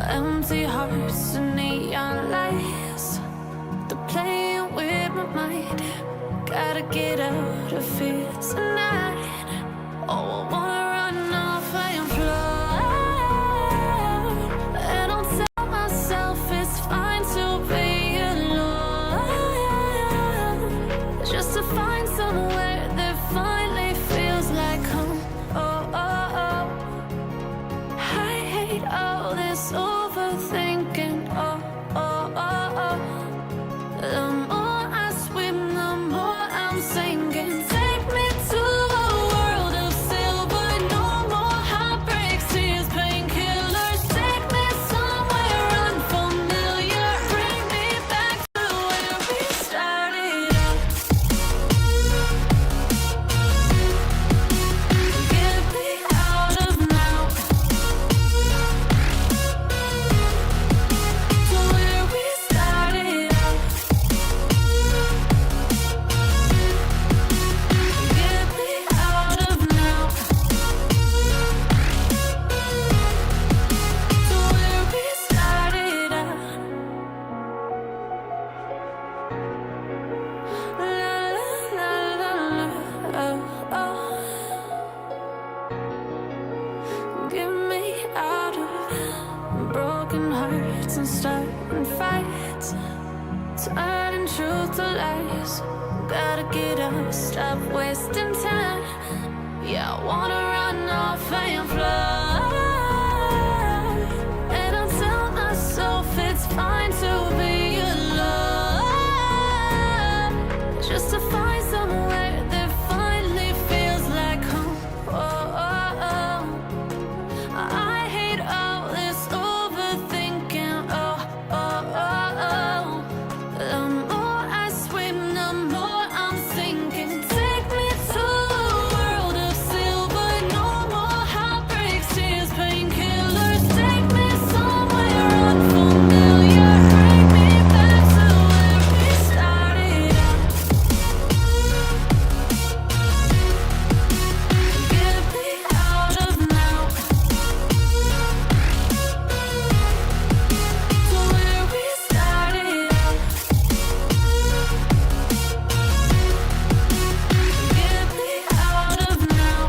Empty hearts and neon lights, they're playing with my mind. Gotta get out of here tonight. Oh, I wanna run off and fly. And I'll tell myself it's fine to be alone, just to find somewhere that finally feels like home. Oh, oh, oh. I hate all this overthinking. Oh, oh, oh, oh. The more I swim, the more I'm sinking. Take me to a world of silver. No more heartbreaks, tears, painkillers. Take me somewhere unfamiliar. Bring me back to where we started out. Get me out of now. To where we started out. Get me out of now. To where we started out. La la la la la. Oh, oh. Get me out of broken hearts and starting fights, turning truth to lies. Gotta get up, stop wasting time. Yeah, I wanna run off and fly. And I'll tell myself it's fine to be alone, just to find somewhere that finally feels like home. Oh, oh, oh. I hate all this overthinking. Oh, oh, oh, oh. The more I swim, the more I'm sinking. Take me to a world of silver. No more heartbreaks, tears, painkillers. Take me somewhere unfamiliar. Bring me back to where we started out. Get me out of now. To where we started out. Get me out of now.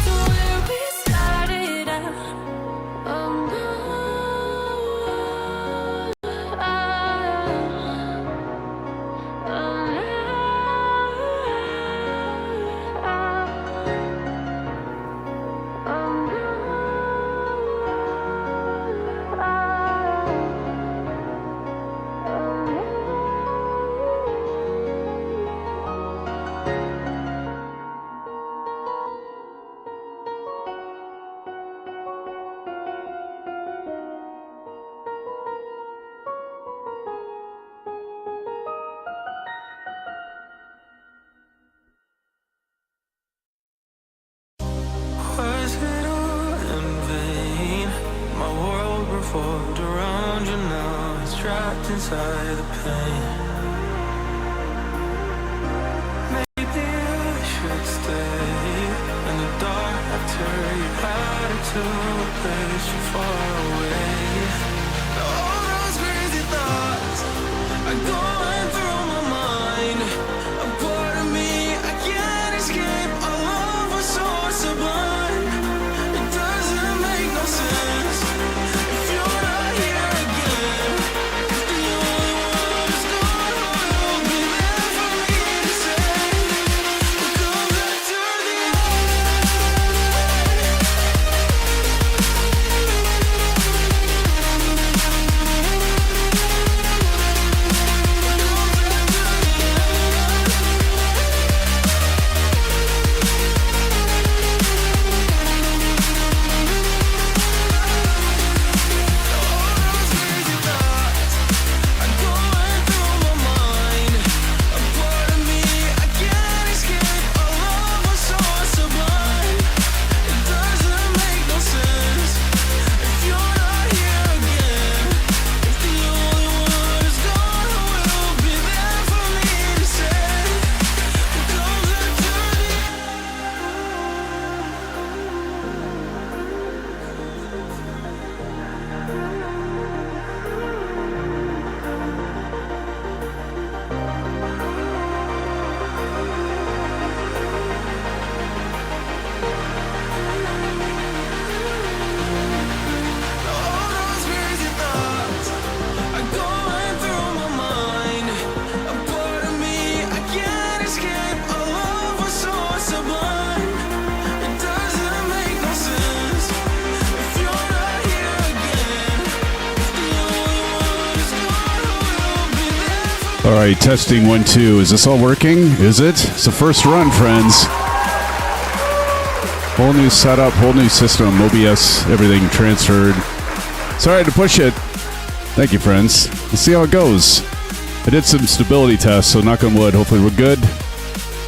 To where we started out. Oh no. Was it all in vain? My world revolved around you, now it's trapped inside the pain. Maybe All right, testing 1, 2. Is this all working? Is it? It's the first run, friends. Whole new setup, whole new system, OBS, everything transferred. Sorry to push it. Thank you, friends. Let's see how it goes. I did some stability tests, so knock on wood. Hopefully we're good.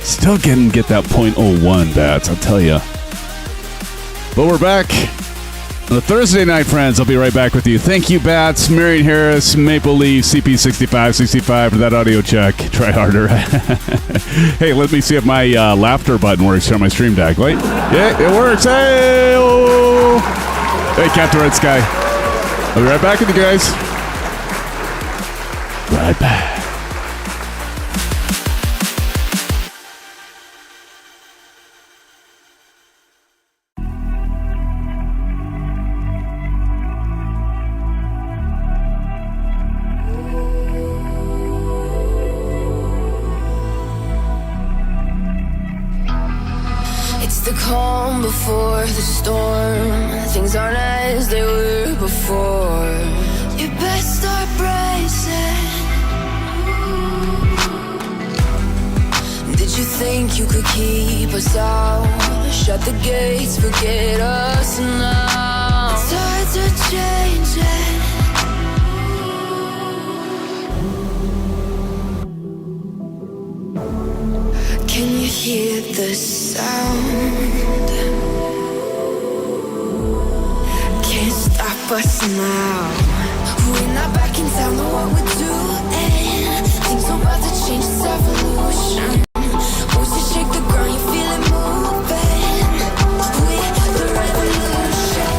Still get that 0.01 bats, I'll tell you. But we're back. On the Thursday night, friends, I'll be right back with you. Thank you, Bats, Marion Harris, Maple Leaf, CP6565 for that audio check. Try harder. Hey, let me see if my laughter button works here on my stream deck. Wait. Yeah, it works. Hey, oh. Hey, Captain Red Sky. I'll be right back with you guys. Right back. Before the storm, things aren't as they were before. You best start bracing. Did you think you could keep us out? Shut the gates, forget us now. Tides are changing. Can you hear the sound? Us now. We're not back in town, know what we're doing. Things are about to change, it's evolution. Voices shake the ground, you feel it moving. We're the revolution.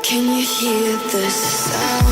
Can you hear the sound?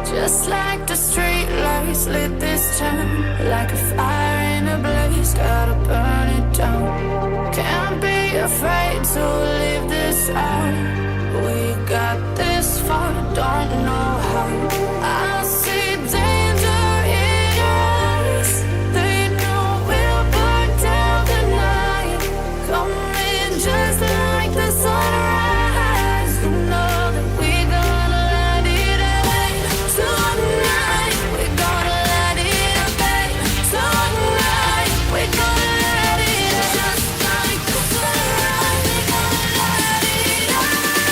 Just like the street lights lit this town, like a fire in a blaze, gotta burn it down. Can't be afraid to leave this out. We got this far, don't know how. I see danger in your eyes. They know we'll burn down the night. Coming just like the sunrise. You know that we're gonna light it up tonight. We're gonna light it up tonight. We're gonna light it up just like the sunrise. We're gonna light it up.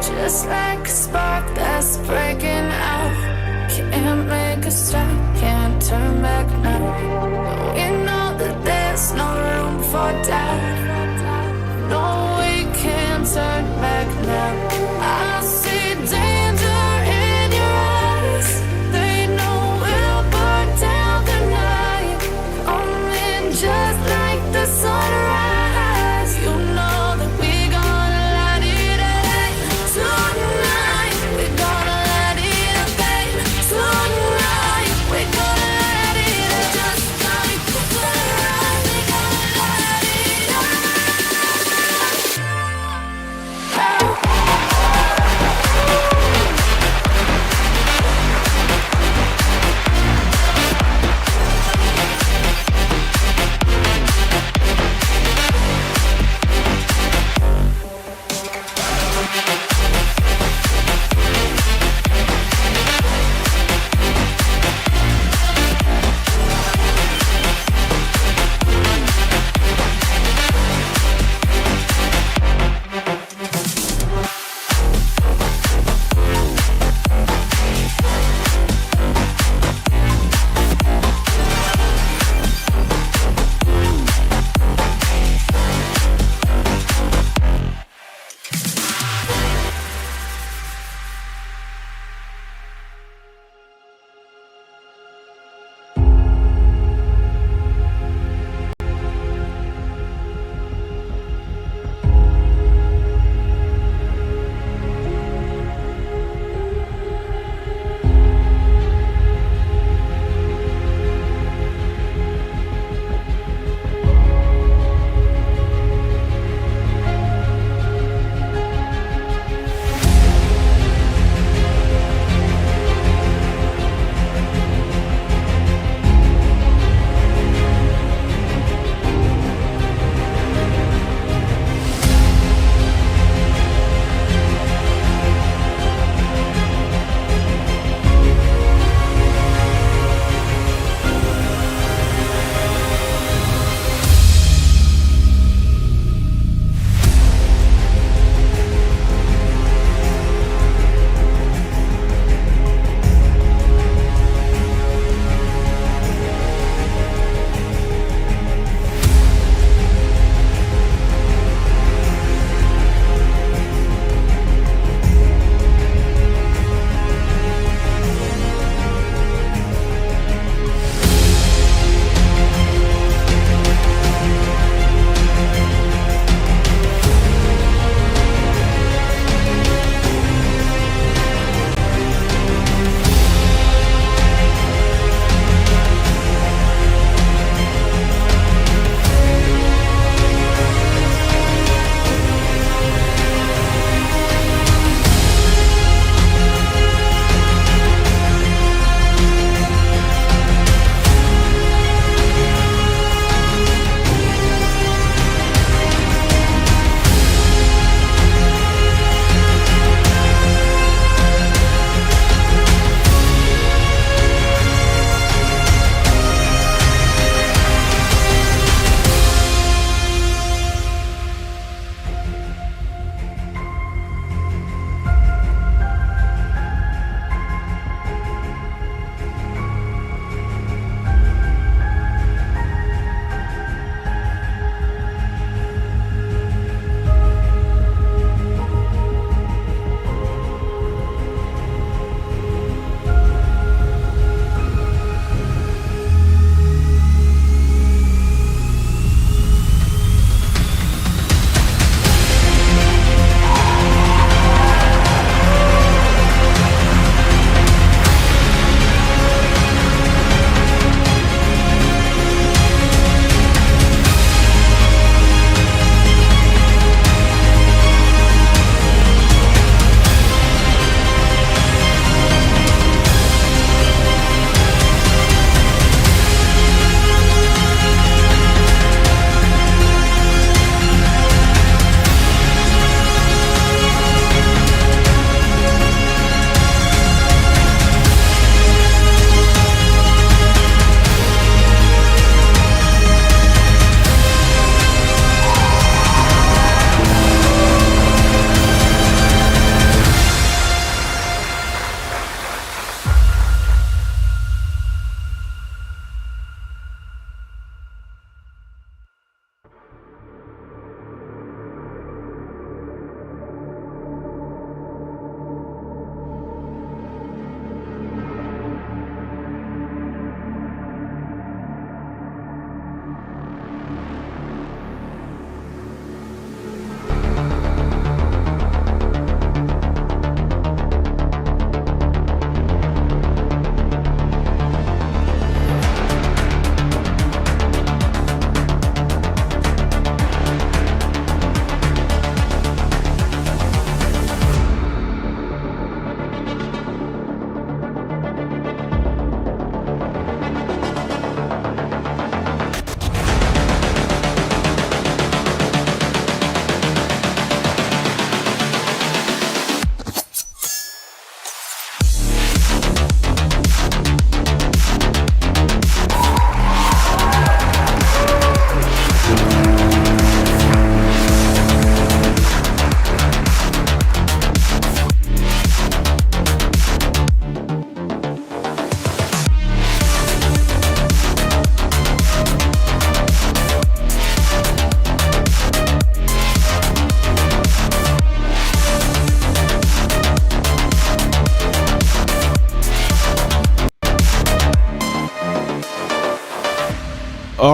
Just like a spark that's breaking out. Can't make a stop, can't turn back now. We know that there's no room for doubt. No, we can't turn back now. I see danger in your eyes. They know we'll burn down the night. Coming just like the sunrise. You know that we gonna light it up tonight. We gonna light it up, babe. Tonight we gonna light it up just like the sunrise. We gonna light it up.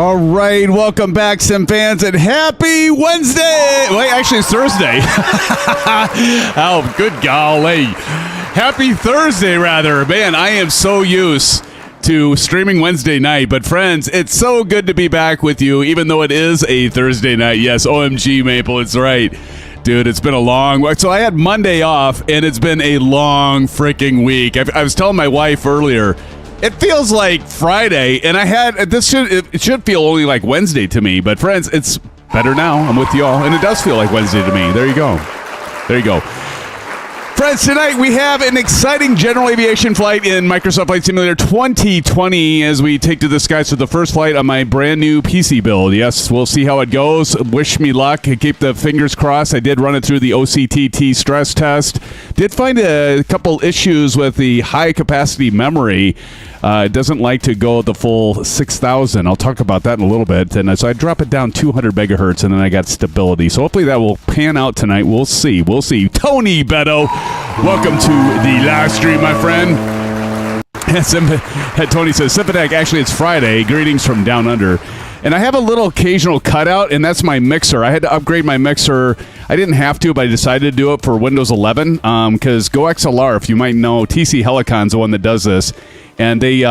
All right, welcome back, Sim fans, and happy Wednesday. Wait, actually, it's Thursday. Oh, good golly. Happy Thursday, rather. Man, I am so used to streaming Wednesday night. But, friends, it's so good to be back with you, even though it is a Thursday night. Yes, OMG, Maple, it's right. Dude, it's been a long week. So I had Monday off, and it's been a long freaking week. I was telling my wife earlier, it feels like Friday, and it should feel only like Wednesday to me. But friends, it's better now. I'm with you all, and it does feel like Wednesday to me. There you go. There you go. Friends, tonight we have an exciting general aviation flight in Microsoft Flight Simulator 2020 as we take to the skies for the first flight on my brand new PC build. Yes, we'll see how it goes. Wish me luck. Keep the fingers crossed. I did run it through the OCTT stress test. Did find a couple issues with the high capacity memory. It doesn't like to go the full 6,000. I'll talk about that in a little bit. And so I drop it down 200 megahertz, and then I got stability. So hopefully that will pan out tonight. We'll see. We'll see. Tony Beto, welcome to the live stream, my friend. Tony says, Sympathetic, actually it's Friday. Greetings from down under. And I have a little occasional cutout, and that's my mixer. I had to upgrade my mixer. I didn't have to, but I decided to do it for Windows 11 because GoXLR, if you might know, TC Helicon's the one that does this. And they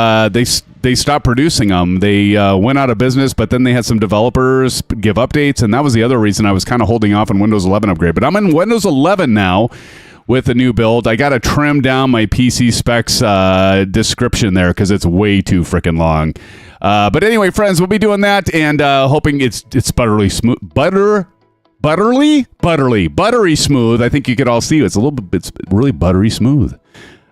stopped producing them. They went out of business, but then they had some developers give updates, and that was the other reason I was kind of holding off on Windows 11 upgrade. But I'm in Windows 11 now with the new build. I got to trim down my PC specs description there because it's way too freaking long. But anyway, friends, we'll be doing that and hoping it's buttery smooth. Buttery smooth. I think you could all see it's really buttery smooth.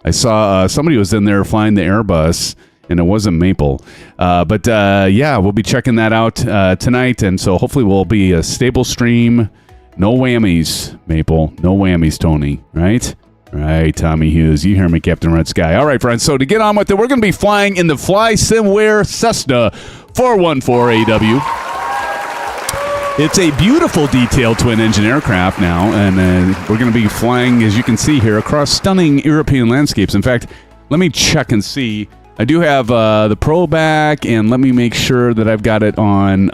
I saw somebody was in there flying the Airbus, and it wasn't Maple. But we'll be checking that out tonight, and so hopefully we'll be a stable stream. No whammies, Maple. No whammies, Tony. Right? Right, Tommy Hughes. You hear me, Captain Red Sky. All right, friends. So to get on with it, we're going to be flying in the FlySimWare Cessna 414AW. It's a beautiful detailed twin-engine aircraft now, and we're going to be flying, as you can see here, across stunning European landscapes. In fact, let me check and see. I do have the Pro back, and let me make sure that I've got it on...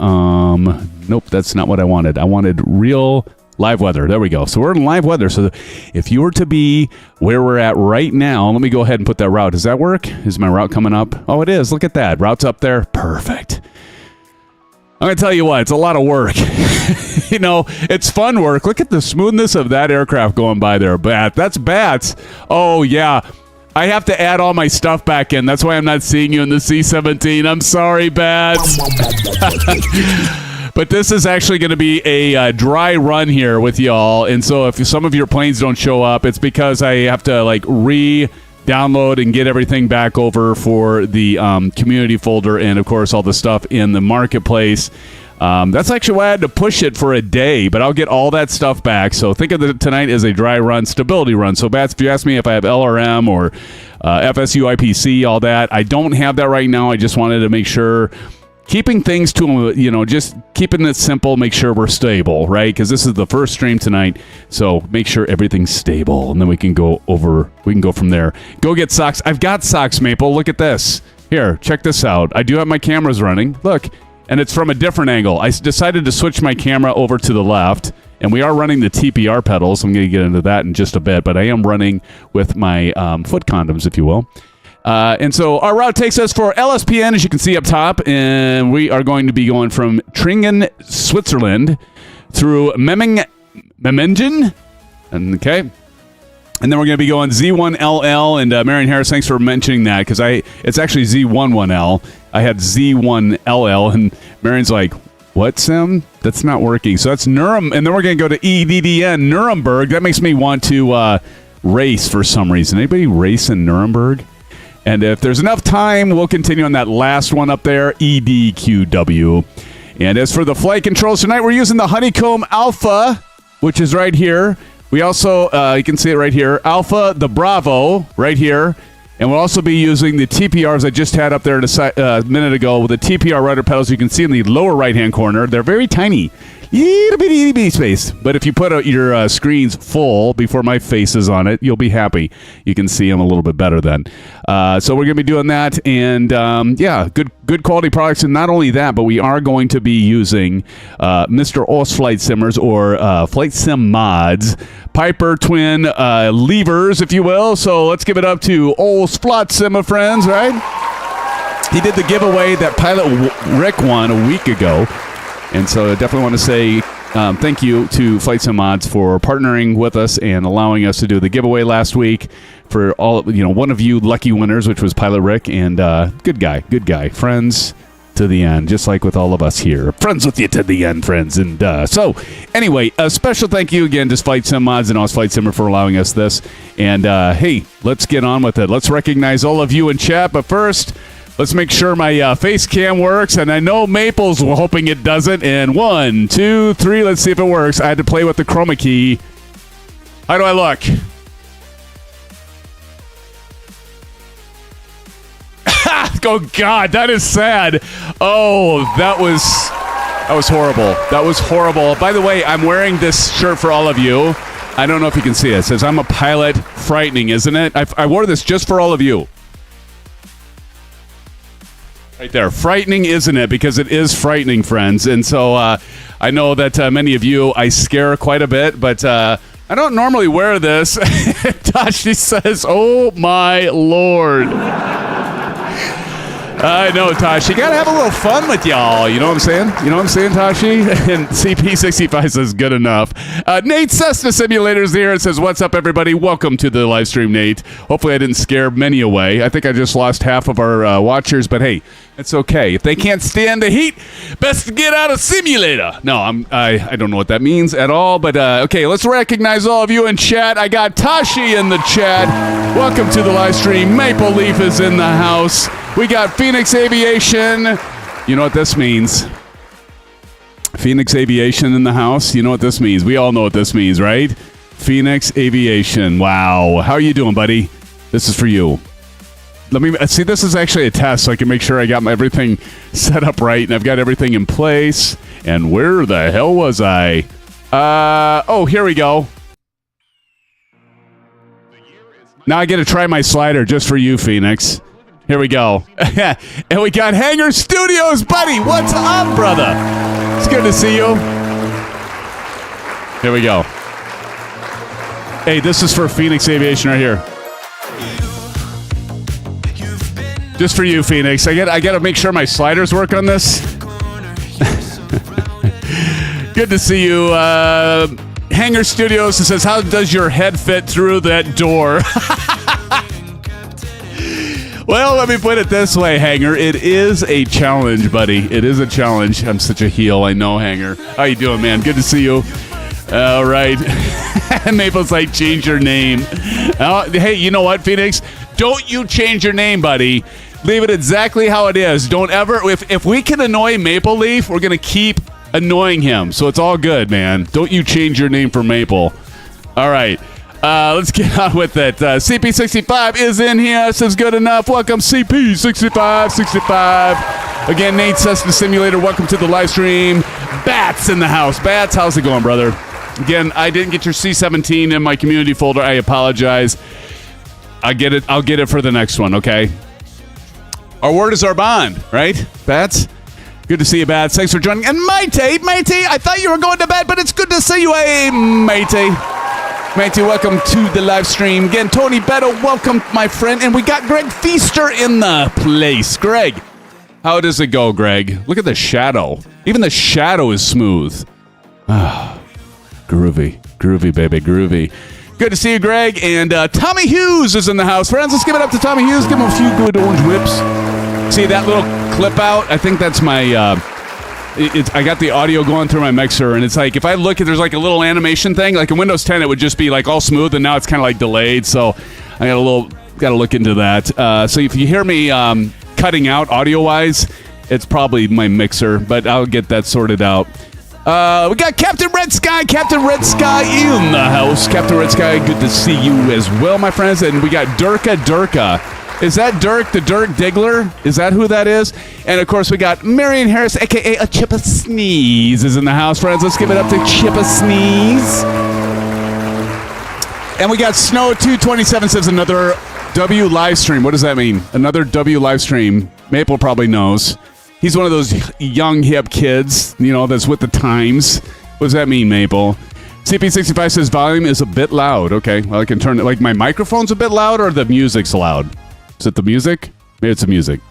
nope, that's not what I wanted. I wanted real live weather. There we go. So we're in live weather. So if you were to be where we're at right now, let me go ahead and put that route. Does that work? Is my route coming up? Oh, it is. Look at that. Route's up there. Perfect. I'm going to tell you what, it's a lot of work. You know, it's fun work. Look at the smoothness of that aircraft going by there. That's Bats. Oh, yeah. I have to add all my stuff back in. That's why I'm not seeing you in the C-17. I'm sorry, Bats. But this is actually going to be a dry run here with y'all. And so if some of your planes don't show up, it's because I have to, download and get everything back over for the community folder and, of course, all the stuff in the marketplace. That's actually why I had to push it for a day, but I'll get all that stuff back. So think of tonight as a dry run, stability run. So, Bats, if you ask me if I have LRM or FSU IPC, all that, I don't have that right now. I just wanted to make sure... Keeping things to, just keeping it simple, make sure we're stable, right? Because this is the first stream tonight, so make sure everything's stable, and then we can go from there. Go get socks. I've got socks, Maple. Look at this. Here, check this out. I do have my cameras running. Look, and it's from a different angle. I decided to switch my camera over to the left, and we are running the TPR pedals. I'm going to get into that in just a bit, but I am running with my foot condoms, if you will. And so our route takes us for LSPN, as you can see up top, and we are going to be going from Triengen, Switzerland, through Memmingen, okay? And then we're going to be going Z1LL, and Marion Harris, thanks for mentioning that, because it's actually Z11L. I had Z1LL, and Marion's like, what, Sim? That's not working. So that's Nuremberg, and then we're going to go to EDDN, Nuremberg. That makes me want to race for some reason. Anybody race in Nuremberg? And if there's enough time, we'll continue on that last one up there, EDQW. And as for the flight controls tonight, we're using the Honeycomb Alpha, which is right here. We also, you can see it right here, Alpha, the Bravo, right here. And we'll also be using the TPRs I just had up there a minute ago with the TPR rudder pedals you can see in the lower right-hand corner. They're very tiny. itty bitty space. But if you put your screens full before my face is on it, you'll be happy. You can see them a little bit better then. So we're going to be doing that, and yeah, good quality products. And not only that, but we are going to be using Mr. Os Flight Simmers or FlySimMods Piper twin levers, if you will. So let's give it up to Os Flight Simmer friends, right? He did the giveaway that Pilot Rick won a week ago. And so I definitely want to say thank you to FlightSimMods for partnering with us and allowing us to do the giveaway last week for all, one of you lucky winners, which was Pilot Rick. And good guy. Friends to the end, just like with all of us here. Friends with you to the end, friends. And so anyway, a special thank you again to FlightSimMods and Os Flight Simmer for allowing us this. And hey, let's get on with it. Let's recognize all of you in chat. But first, let's make sure my face cam works, and I know Maple's hoping it doesn't. And 1, 2, 3, let's see if it works. I had to play with the chroma key. How do I look? Oh, God, that is sad. Oh, that was horrible. That was horrible. By the way, I'm wearing this shirt for all of you. I don't know if you can see it. It says, I'm a pilot. Frightening, isn't it? I wore this just for all of you. Right there. Frightening, isn't it? Because it is frightening, friends. And so I know that many of you I scare quite a bit, but I don't normally wear this. Tashi says, oh, my Lord. I know, Tosh. You got to have a little fun with y'all. You know what I'm saying? You know what I'm saying, Toshi? And CP65 says, good enough. Nate Cessna Simulators here. It says, what's up, everybody? Welcome to the live stream, Nate. Hopefully I didn't scare many away. I think I just lost half of our watchers, but hey, it's okay. If they can't stand the heat, best to get out of simulator. No, I don't know what that means at all, but okay, let's recognize all of you in chat. I got Tashi in the chat. Welcome to the live stream. Maple Leaf is in the house. We got Phoenix Aviation. You know what this means. Phoenix Aviation in the house. You know what this means. We all know what this means, right? Phoenix Aviation. Wow. How are you doing, buddy? This is for you. Let me see. This is actually a test, so I can make sure I got everything set up right and I've got everything in place. And where the hell was I? Oh, here we go. Now I get to try my slider just for you, Phoenix. Here we go. And we got Hangar Studios, buddy. What's up, brother? It's good to see you. Here we go. Hey, this is for Phoenix Aviation right here. Just for you, Phoenix. I got to make sure my sliders work on this. Good to see you. Hangar Studios says, how does your head fit through that door? Well, let me put it this way, Hanger. It is a challenge, buddy. It is a challenge. I'm such a heel. I know, Hanger. How you doing, man? Good to see you. All right. Maple's like, change your name. Hey, you know what, Phoenix? Don't you change your name, buddy. Leave it exactly how it is. Don't ever... If we can annoy Maple Leaf, we're going to keep annoying him. So it's all good, man. Don't you change your name for Maple. All right. Let's get on with it. CP65 is in here. Says good enough. Welcome, CP65. Again, Nate Cessna Simulator. Welcome to the live stream. Bats in the house. Bats, how's it going, brother? Again, I didn't get your C17 in my community folder. I apologize. I'll get it for the next one, okay? Our word is our bond, right? Bats? Good to see you, Bats. Thanks for joining. And Matey, I thought you were going to bed, but it's good to see you. Hey, Matey, welcome to the live stream. Again, Tony Beto, welcome, my friend. And we got Greg Feaster in the place. Greg, how does it go, Greg? Look at the shadow. Even the shadow is smooth. Ah, groovy, baby, groovy. Good to see you, Greg. And Tommy Hughes is in the house. Friends, let's give it up to Tommy Hughes. Give him a few good orange whips. See that little clip out? I think that's my... I got the audio going through my mixer, and it's like, if I look at, there's like a little animation thing, like in Windows 10, it would just be like all smooth, and now it's kind of like delayed, so I got to look into that. So if you hear me cutting out audio-wise, it's probably my mixer, but I'll get that sorted out. We got Captain Red Sky in the house. Captain Red Sky, good to see you as well, my friends. And we got Durka Is that Dirk, the Dirk Diggler? Is that who that is? And, of course, we got Marion Harris, a.k.a. a Chippa Sneeze, is in the house, friends. Let's give it up to Chippa Sneeze. And we got Snow227 says another W live stream. What does that mean? Another W live stream. Maple probably knows. He's one of those young, hip kids, that's with the times. What does that mean, Maple? CP65 says volume is a bit loud. Okay, well, I can turn it. Like, my microphone's a bit loud or the music's loud? Is it the music? Maybe it's the music.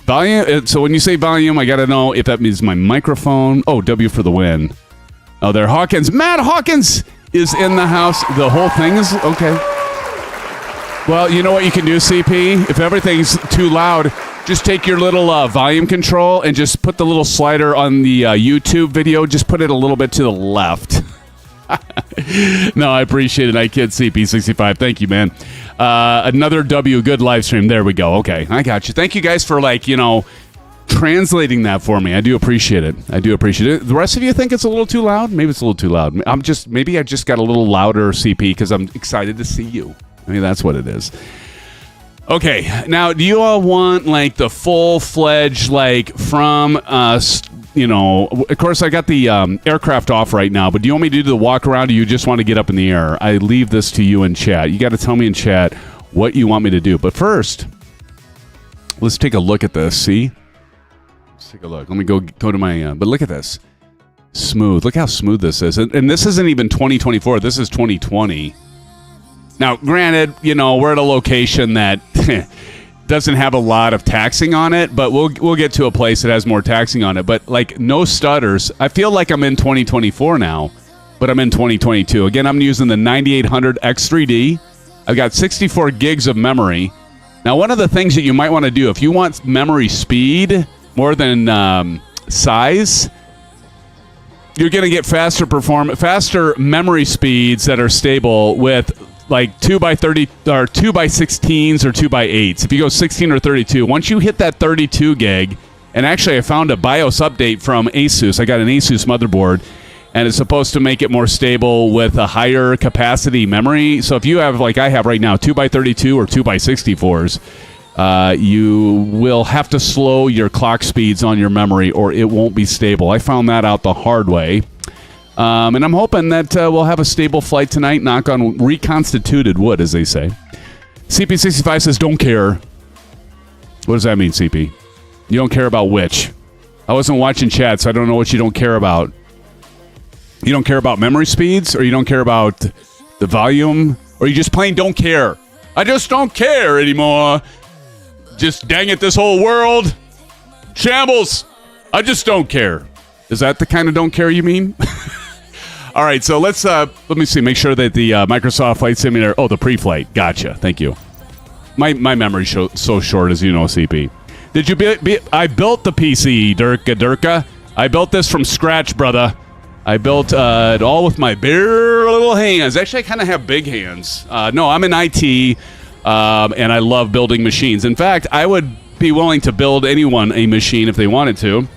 Volume. So when you say volume, I got to know if that means my microphone. Oh, W for the win. Oh, there. Hawkins. Matt Hawkins is in the house. The whole thing is okay. Well, you know what you can do, CP? If everything's too loud, just take your little volume control and just put the little slider on the YouTube video. Just put it a little bit to the left. No, I appreciate it. I kid, CP65. Thank you, man. Another W. Good live stream. There we go. Okay, I got you. Thank you guys for, translating that for me. I do appreciate it. The rest of you think it's a little too loud? Maybe it's a little too loud. Maybe I just got a little louder, CP, because I'm excited to see you. Maybe that's what it is. Okay, now, do you all want, the full-fledged, from, of course, I got the aircraft off right now, but do you want me to do the walk-around, or do you just want to get up in the air? I leave this to you in chat. You got to tell me in chat what you want me to do. But first, let's take a look at this, see? Let's take a look. Let me go to my... but look at this. Smooth. Look how smooth this is. And this isn't even 2024. This is 2020. Now, granted, we're at a location that doesn't have a lot of taxing on it, but we'll get to a place that has more taxing on it. But, no stutters. I feel like I'm in 2024 now, but I'm in 2022. Again, I'm using the 9800 X3D. I've got 64 gigs of memory. Now, one of the things that you might want to do, if you want memory speed more than size, you're going to get faster memory speeds that are stable with 2x30 or 2x16s or 2x8s. If you go 16 or 32, once you hit that 32 gig, and actually I found a BIOS update from Asus. I got an Asus motherboard, and it's supposed to make it more stable with a higher capacity memory. So if you have, like I have right now, 2x32 or 2x64s, you will have to slow your clock speeds on your memory or it won't be stable. I found that out the hard way. And I'm hoping that we'll have a stable flight tonight, knock on reconstituted wood, as they say. CP65 says, don't care. What does that mean, CP? You don't care about which? I wasn't watching chat, so I don't know what you don't care about. You don't care about memory speeds, or you don't care about the volume, or you just plain don't care? I just don't care anymore. Just dang it, this whole world. Shambles. I just don't care. Is that the kind of don't care you mean? All right, so let me see, make sure that the Microsoft Flight Simulator, the pre-flight, gotcha, thank you. My memory's so short, as you know, CP. Did you I built the PC, Durka. I built this from scratch, brother. I built it all with my bare little hands. Actually, I kind of have big hands. No, I'm in IT, and I love building machines. In fact, I would be willing to build anyone a machine if they wanted to.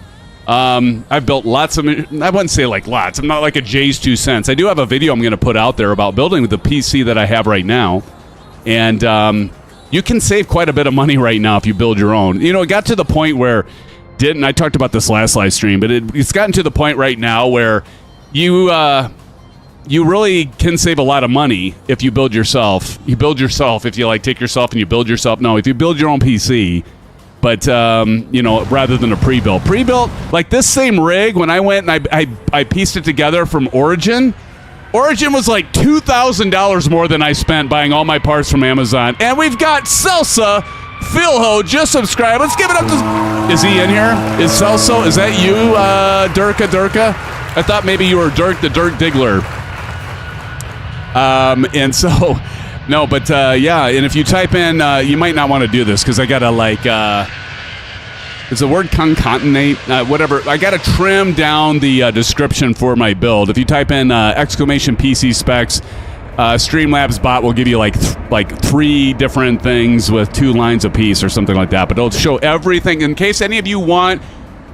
I've built lots of... I wouldn't say lots. I'm not like a Jay's 2 cents. I do have a video I'm going to put out there about building the PC that I have right now. And you can save quite a bit of money right now if you build your own. It got to the point where... I talked about this last live stream, but it's gotten to the point right now where you really can save a lot of money if you build yourself. You build yourself if you take yourself and you build yourself. No, if you build your own PC... But, rather than a pre-built. Pre-built, like this same rig, when I went and I pieced it together from Origin was like $2,000 more than I spent buying all my parts from Amazon. And we've got Celsa Philho just subscribed. Let's give it up to... Is he in here? Is Celso? Is that you, Durka? I thought maybe you were Dirk the Dirt Diggler. And so... No, but, yeah, and if you type in, you might not want to do this, because I got to, is the word concatenate? Whatever. I got to trim down the description for my build. If you type in exclamation PC specs, Streamlabs bot will give you, three different things with 2 lines apiece or something like that. But it'll show everything. In case any of you want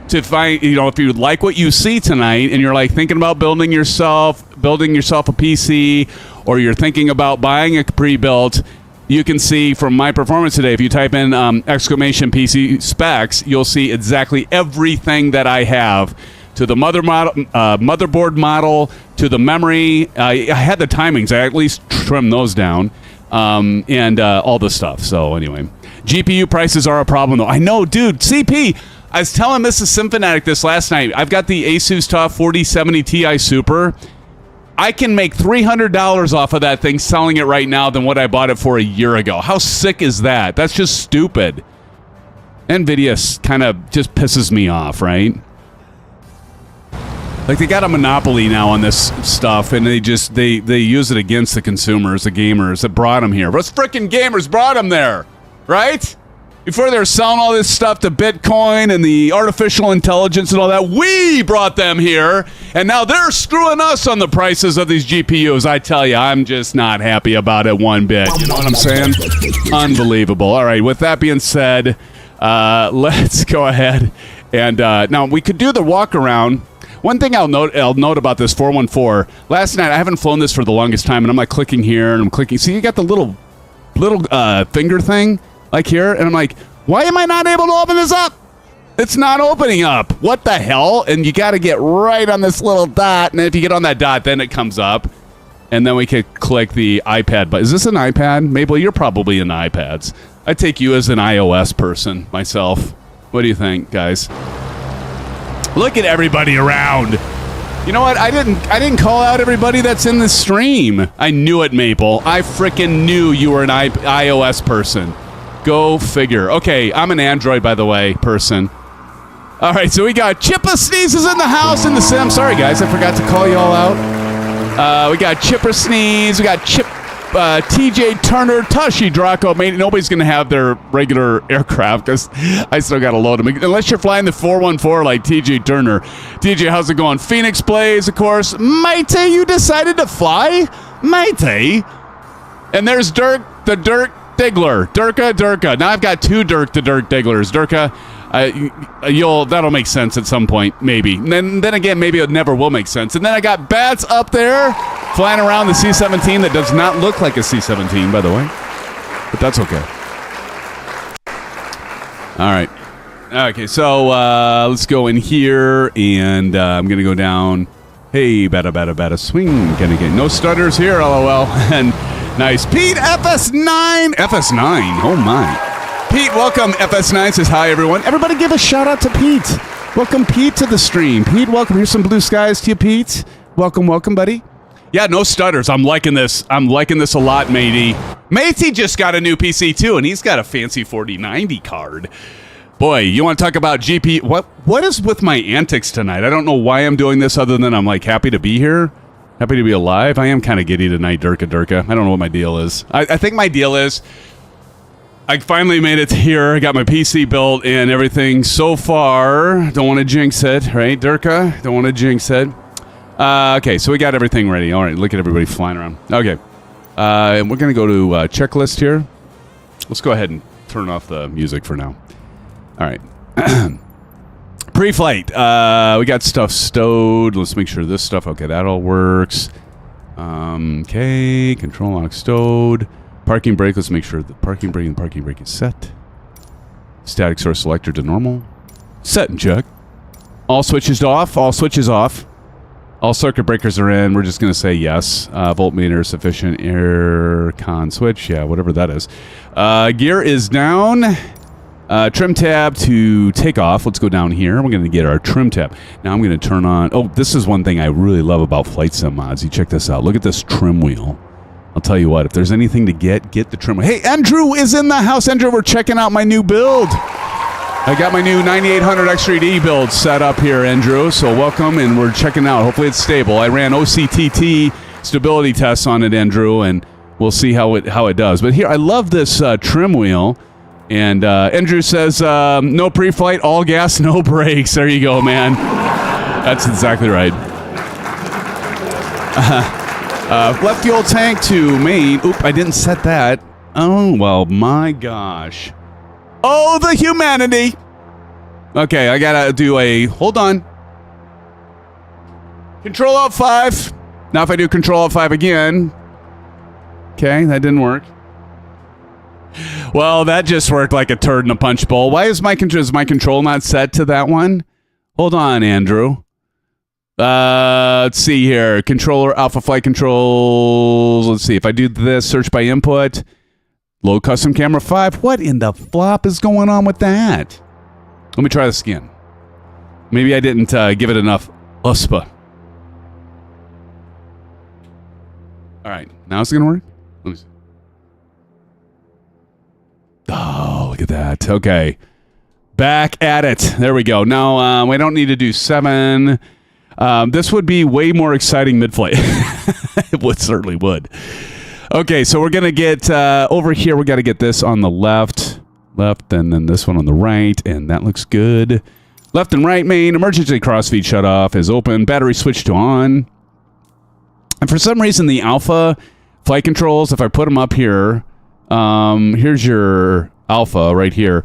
to find, if you like what you see tonight, and you're, thinking about building yourself a PC, or you're thinking about buying a pre-built, you can see from my performance today, if you type in exclamation PC specs, you'll see exactly everything that I have. To the motherboard model, to the memory. I had the timings. I at least trimmed those down. And all the stuff. So anyway, GPU prices are a problem, though. I know, dude. CP, I was telling Mrs. Symphonatic this last night. I've got the Asus TUF 4070 Ti Super. I can make $300 off of that thing selling it right now than what I bought it for a year ago. How sick is that? That's just stupid. NVIDIA kind of just pisses me off, right? Like, they got a monopoly now on this stuff, and they use it against the consumers, the gamers that brought them here. Those freaking gamers brought them there, right? Before they were selling all this stuff to Bitcoin and the artificial intelligence and all that, we brought them here, and now they're screwing us on the prices of these GPUs. I tell you, I'm just not happy about it one bit. You know what I'm saying? Unbelievable. All right, with that being said, let's go ahead and now we could do the walk around. One thing I'll note about this 414. Last night, I haven't flown this for the longest time, and I'm like clicking here and I'm clicking. See, you got the little finger thing like here, and I'm like, why am I not able to open this up? It's not opening up. What the hell? And you got to get right on this little dot, and if you get on that dot, then it comes up, and then we could click the iPad. But is this an iPad? Mabel, you're probably into iPads. I take you as an iOS person myself. What do you think, guys? Look at everybody around. You know what? I didn't call out everybody that's in the stream. I knew it, Maple. I frickin' knew you were an iOS person. Go figure. Okay, I'm an Android, by the way, person. All right, so we got Chippa Sneezes in the house in the sim. Sorry, guys, I forgot to call you all out. We got Chipper Sneeze. We got TJ Turner, Tashi Draco. Nobody's going to have their regular aircraft because I still got to load them. Unless you're flying the 414 like TJ Turner. TJ, how's it going? Phoenix Blaze, of course. Maite, you decided to fly? Maite. And there's Dirk, the Dirk Diggler. Durka. Now I've got two Dirk the Dirk Digglers. Durka, that'll make sense at some point, maybe. And then again, maybe it never will make sense. And then I got Bats up there flying around the C-17 that does not look like a C-17, by the way. But that's okay. All right. Okay, so let's go in here, and I'm going to go down. Hey, bada, swing. Gonna get no stutters here, LOL. And nice. Pete, FS9. FS9, oh my. Pete, welcome. FS9 says hi, everyone. Everybody give a shout out to Pete. Welcome, Pete, to the stream. Pete, welcome. Here's some blue skies to you, Pete. Welcome, buddy. Yeah, no stutters. I'm liking this. I'm liking this a lot, matey. Matey just got a new PC, too, and he's got a fancy 4090 card. Boy, you want to talk about GP? What is with my antics tonight? I don't know why I'm doing this other than I'm, like, happy to be here. Happy to be alive. I am kind of giddy tonight, Durka. I don't know what my deal is. I think my deal is I finally made it here. I got my PC built and everything so far. Don't want to jinx it, right, Durka? Don't want to jinx it. Okay, so we got everything ready. All right, look at everybody flying around. Okay, and we're going to go to checklist here. Let's go ahead and turn off the music for now. All right. Pre-flight. We got stuff stowed. Let's make sure this stuff... Okay, that all works. Okay, control lock stowed. Parking brake. Let's make sure the parking brake and parking brake is set. Static source selector to normal. Set and check. All switches off. All switches off. All circuit breakers are in. We're just going to say yes. Voltmeter sufficient. Air con switch. Yeah, whatever that is. Gear is down. Trim tab to take off. Let's go down here. We're going to get our trim tab. Now I'm going to turn on... Oh, this is one thing I really love about FlightSimMods. You check this out. Look at this trim wheel. I'll tell you what. If there's anything to get the trim wheel. Hey, Andrew is in the house. Andrew, we're checking out my new build. I got my new 9800 X3D build set up here, Andrew. So welcome, and we're checking out. Hopefully it's stable. I ran OCTT stability tests on it, Andrew, and we'll see how it does. But here, I love this trim wheel. And Andrew says, no pre-flight, all gas, no brakes. There you go, man. That's exactly right. Left fuel tank to main. Oop, I didn't set that. Oh, well, my gosh. Oh, the humanity. Okay, I gotta do a... Hold on. Control Alt 5. Now if I do Control Alt 5 again. Okay, that didn't work. Well, that just worked like a turd in a punch bowl. Why is my control not set to that one? Hold on, Andrew. Let's see here. Controller, alpha flight controls. Let's see. If I do this, search by input, load custom camera 5. What in the flop is going on with that? Let me try this again. Maybe I didn't give it enough USPA. All right. Now it's going to work? Let me see. Oh, look at that. Okay. Back at it. There we go. Now, we don't need to do 7. This would be way more exciting mid-flight. It would, certainly would. Okay, so we're going to get over here. We got to get this on the left, and then this one on the right, and that looks good. Left and right main, emergency crossfeed shutoff is open, battery switch to on. And for some reason, the alpha flight controls, if I put them up here, here's your alpha right here.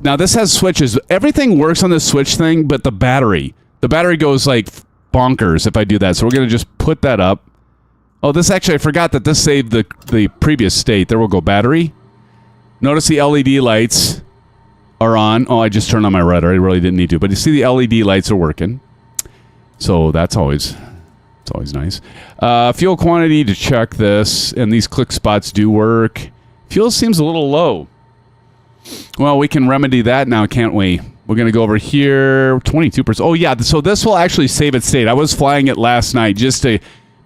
Now, this has switches. Everything works on this switch thing, but the battery goes like bonkers if I do that. So we're going to just put that up. Oh, this actually, I forgot that this saved the previous state. There will go battery. Notice the LED lights are on. Oh, I just turned on my rudder. I really didn't need to. But you see the LED lights are working. So that's always nice. Fuel quantity to check this. And these click spots do work. Fuel seems a little low. Well, we can remedy that now, can't we? We're going to go over here. 22%. Oh, yeah. So this will actually save its state. I was flying it last night just to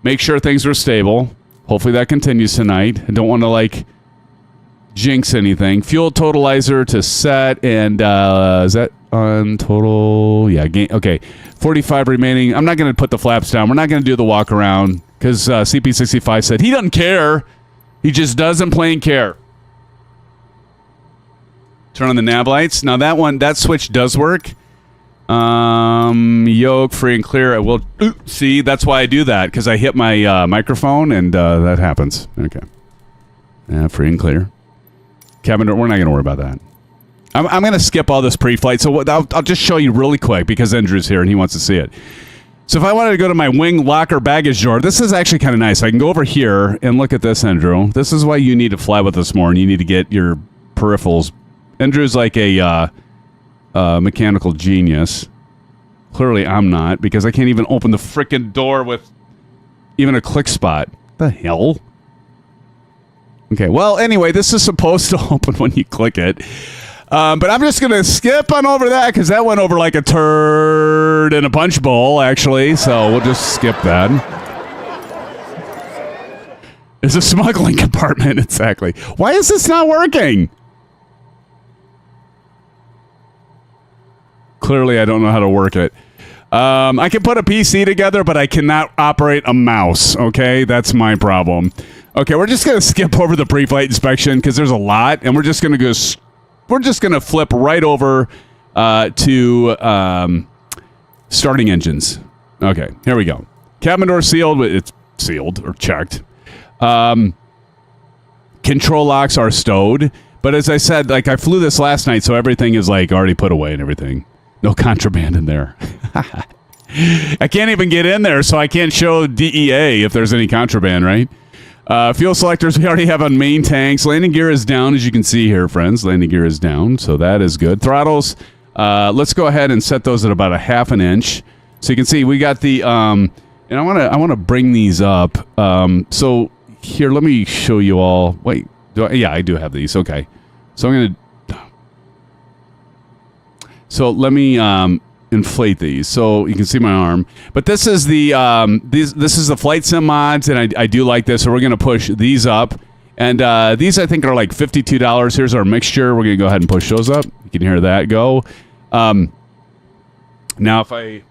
make sure things were stable. Hopefully that continues tonight. I don't want to, like, jinx anything. Fuel totalizer to set. And is that on total? Yeah. Okay. 45 remaining. I'm not going to put the flaps down. We're not going to do the walk around because CP65 said he doesn't care. He just doesn't plain care. Turn on the nav lights. Now that switch does work. Yoke, free and clear. I will see. That's why I do that, because I hit my microphone and that happens. Okay. Free and clear. Cabin door. We're not going to worry about that. I'm going to skip all this pre-flight. So I'll just show you really quick because Andrew's here and he wants to see it. So if I wanted to go to my wing locker baggage door, this is actually kind of nice. I can go over here and look at this, Andrew. This is why you need to fly with us more and you need to get your peripherals. Andrew's like a mechanical genius. Clearly, I'm not, because I can't even open the frickin' door with even a click spot. The hell? Okay, well, anyway, this is supposed to open when you click it. But I'm just going to skip on over that, because that went over like a turd in a punch bowl, actually. So we'll just skip that. It's a smuggling compartment, exactly. Why is this not working? Clearly, I don't know how to work it. I can put a PC together, but I cannot operate a mouse. Okay, that's my problem. Okay, we're just gonna skip over the pre-flight inspection because there's a lot, and we're just gonna go. We're just gonna flip right over to starting engines. Okay, here we go. Cabin door sealed. It's sealed or checked. Control locks are stowed, but as I said, like I flew this last night, so everything is like already put away and everything. No contraband in there. I can't even get in there, so I can't show DEA if there's any contraband, right? Fuel selectors we already have on main tanks. Landing gear is down, as you can see here, friends. Landing gear is down, so that is good. Throttles, let's go ahead and set those at about a 1/2 inch. So you can see we got the, and I want to bring these up. So here, let me show you all. Wait, yeah, I do have these. Okay, so I'm going to. So let me inflate these so you can see my arm. But this is the this is the FlightSimMods, and I do like this. So we're gonna push these up, and these I think are like $52. Here's our mixture. We're gonna go ahead and push those up. You can hear that go. Now if I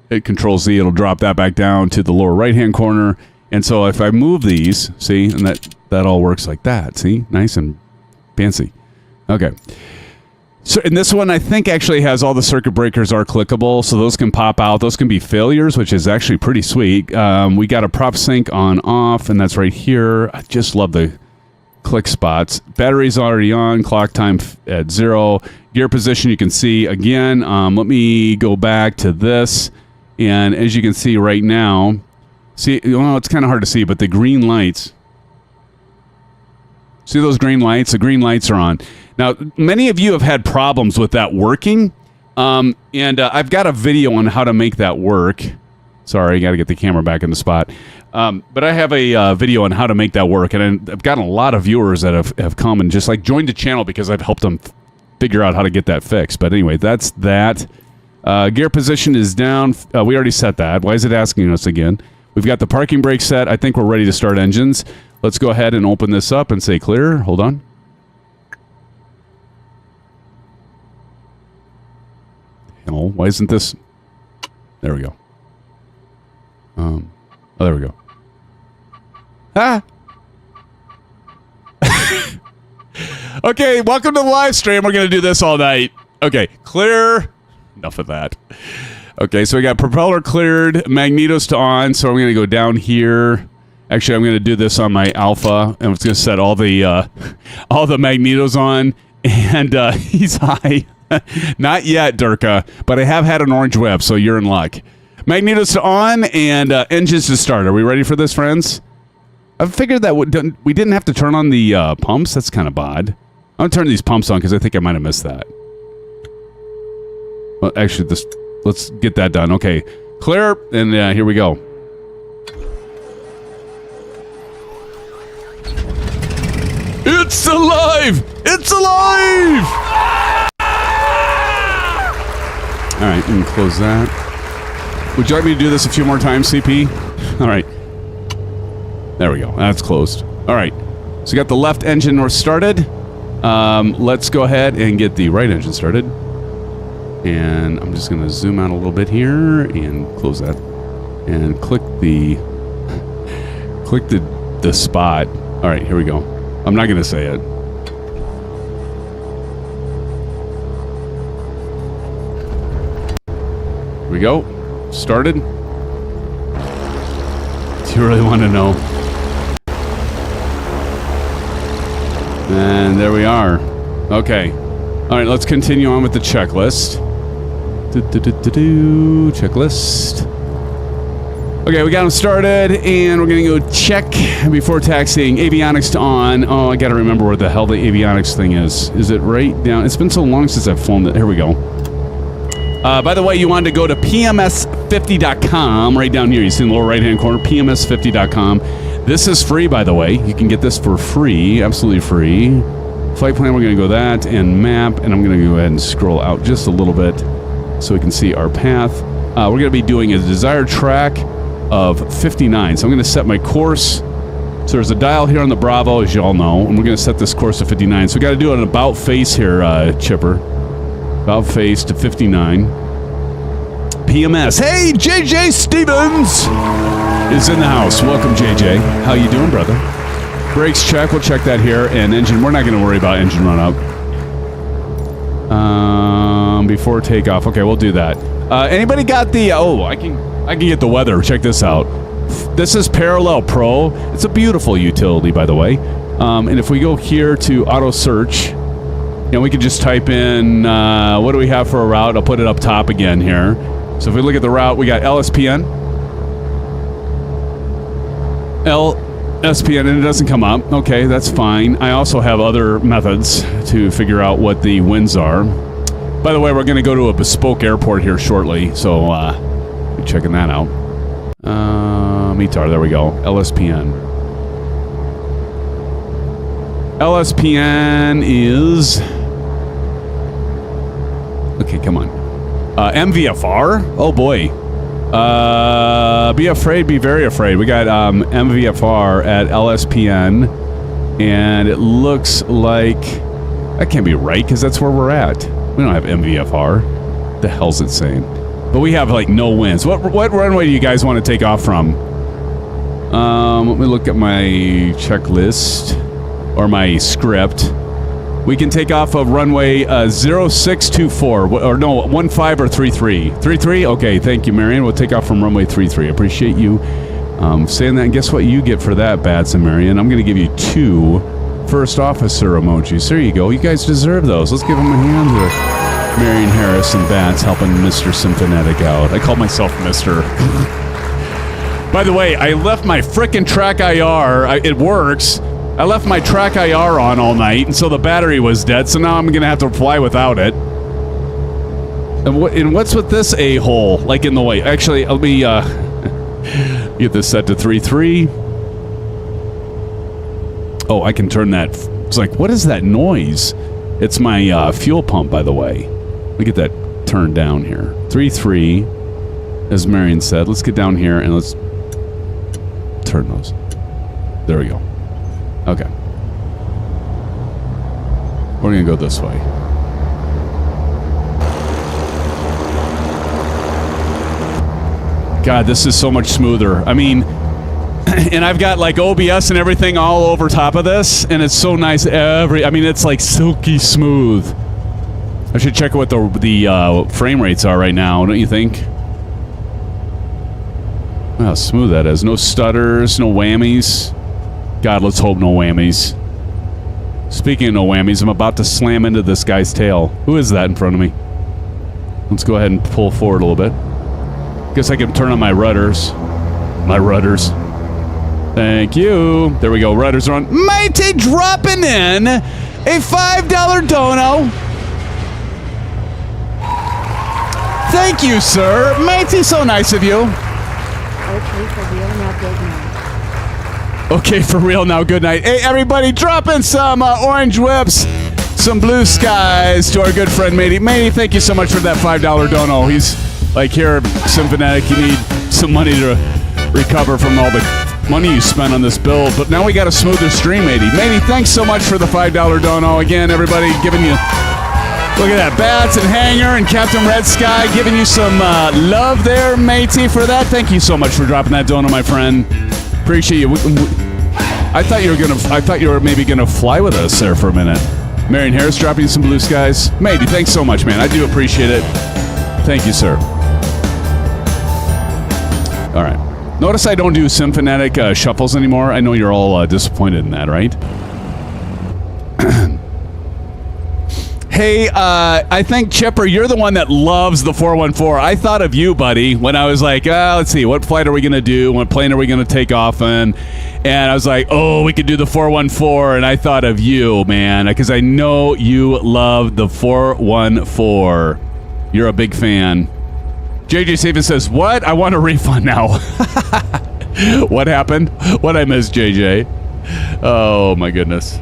hit Control Z, it'll drop that back down to the lower right hand corner. And so if I move these, see, and that all works like that. See, nice and fancy. Okay. So, and this one, I think, actually has all the circuit breakers are clickable, so those can pop out. Those can be failures, which is actually pretty sweet. We got a prop sync on off, and that's right here. I just love the click spots. Battery's already on. Clock time at 0. Gear position, you can see. Again, let me go back to this. And as you can see right now, see, well, it's kind of hard to see, but the green lights See those green lights? The green lights are on. Now, many of you have had problems with that working, and I've got a video on how to make that work. Sorry, I got to get the camera back in the spot. But I have a video on how to make that work, and I've gotten a lot of viewers that have come and just like joined the channel because I've helped them figure out how to get that fixed. But anyway, that's that. Gear position is down. We already set that. Why is it asking us again? We've got the parking brake set. I think we're ready to start engines. Let's go ahead and open this up and say clear. Hold on. Hell, why isn't this? There we go. Oh, there we go. Ah! Okay, welcome to the live stream. We're going to do this all night. Okay, clear. Enough of that. Okay, so we got propeller cleared, magnetos to on, so I'm going to go down here. Actually, I'm going to do this on my Alpha, and I'm just going to set all the magnetos on, and he's high. Not yet, Durka, but I have had an orange whip, so you're in luck. Magnetos to on, and engines to start. Are we ready for this, friends? I figured that we didn't have to turn on the pumps. That's kind of odd. I'm going to turn these pumps on, because I think I might have missed that. Well, actually, let's get that done. Okay, clear, and here we go. It's alive! It's alive! All right, and close that. Would you like me to do this a few more times, CP? All right. There we go. That's closed. All right. So we got the left engine north started. Let's go ahead and get the right engine started. And I'm just going to zoom out a little bit here and close that. And click the spot. All right, here we go. I'm not going to say it. Here we go. Started. Do you really want to know? And there we are. Okay. All right, let's continue on with the checklist. Checklist. Okay, we got them started, and we're going to go check before taxiing. Avionics to on. Oh, I got to remember where the hell the avionics thing is. Is it right down? It's been so long since I've filmed it. Here we go. By the way, you wanted to go to pms50.com right down here. You see in the lower right-hand corner, pms50.com. This is free, by the way. You can get this for free, absolutely free. Flight plan, we're going to go that, and map, and I'm going to go ahead and scroll out just a little bit so we can see our path. We're going to be doing a desired track of 59. So I'm going to set my course. So there's a dial here on the Bravo, as you all know, and we're going to set this course to 59. So we got to do an about face here, Chipper. About face to 59. PMS. Hey, JJ Stevens is in the house. Welcome, JJ. How you doing, brother? Brakes check. We'll check that here. And engine. We're not going to worry about engine run up. Before takeoff. Okay, we'll do that. Anybody got the? Oh, I can get the weather. Check this out. This is Parallel Pro. It's a beautiful utility, by the way. And if we go here to auto search, and we can just type in what do we have for a route? I'll put it up top again here. So if we look at the route, we got LSPN. LSPN, and it doesn't come up. Okay, that's fine. I also have other methods to figure out what the winds are. By the way, we're going to go to a bespoke airport here shortly, so be checking that out. METAR, there we go. LSPN. LSPN is... Okay, come on. MVFR? Oh, boy. Be afraid, be very afraid. We got MVFR at LSPN, and it looks like... That can't be right, because that's where we're at. We don't have MVFR. What the hell's it saying? But we have, like, no winds. What runway do you guys want to take off from? Let me look at my checklist, or my script. We can take off of runway 0624, or no, 15 or 33. 33? Okay, thank you, Marion. We'll take off from runway 33. Appreciate you saying that. And guess what you get for that, Bats and Marion? I'm going to give you 2 first officer emojis. There you go. You guys deserve those. Let's give them a hand to Marion Harris and Bats helping Mr. Symphonetic out. I call myself Mr. By the way, I left my frickin' track IR. It works. I left my track IR on all night, and so the battery was dead, so now I'm going to have to fly without it. And what's with this a-hole, like in the way? Actually, let me get this set to 3.3. Oh, I can turn that. It's like, what is that noise? It's my fuel pump, by the way. Let me get that turned down here. 3.3, as Marion said. Let's get down here and let's turn those. There we go. Okay. We're going to go this way. God, this is so much smoother. I mean, and I've got like OBS and everything all over top of this, and it's so nice. I mean, it's like silky smooth. I should check what the frame rates are right now, don't you think? Wow, how smooth that is. No stutters, no whammies. God, let's hope no whammies. Speaking of no whammies, I'm about to slam into this guy's tail. Who is that in front of me? Let's go ahead and pull forward a little bit. Guess I can turn on my rudders. My rudders. Thank you. There we go. Rudders are on. Matey dropping in a $5 dono. Thank you, sir. Matey, so nice of you. Okay, for real now, good night. Hey, everybody, dropping some orange whips, some blue skies to our good friend Matey. Matey, thank you so much for that $5 dono. He's like, here, Symphonetic, you need some money to recover from all the money you spent on this build. But now we got a smoother stream, Matey. Matey, thanks so much for the $5 dono. Again, everybody giving you, look at that, Bats and Hanger and Captain Red Sky giving you some love there, Matey, for that. Thank you so much for dropping that dono, my friend. Appreciate you. I thought you were maybe gonna fly with us there for a minute. Marion Harris dropping some blue skies. Matey, thanks so much, man. I do appreciate it. Thank you, sir. All right. Notice I don't do Symphonetic shuffles anymore. I know you're all disappointed in that, right? Hey, I think, Chipper, you're the one that loves the 414. I thought of you, buddy, when I was like, let's see, what flight are we going to do? What plane are we going to take off in? And I was like, oh, we could do the 414. And I thought of you, man, because I know you love the 414. You're a big fan. JJ Saban says, what? I want a refund now. What happened? What I missed, JJ? Oh, my goodness.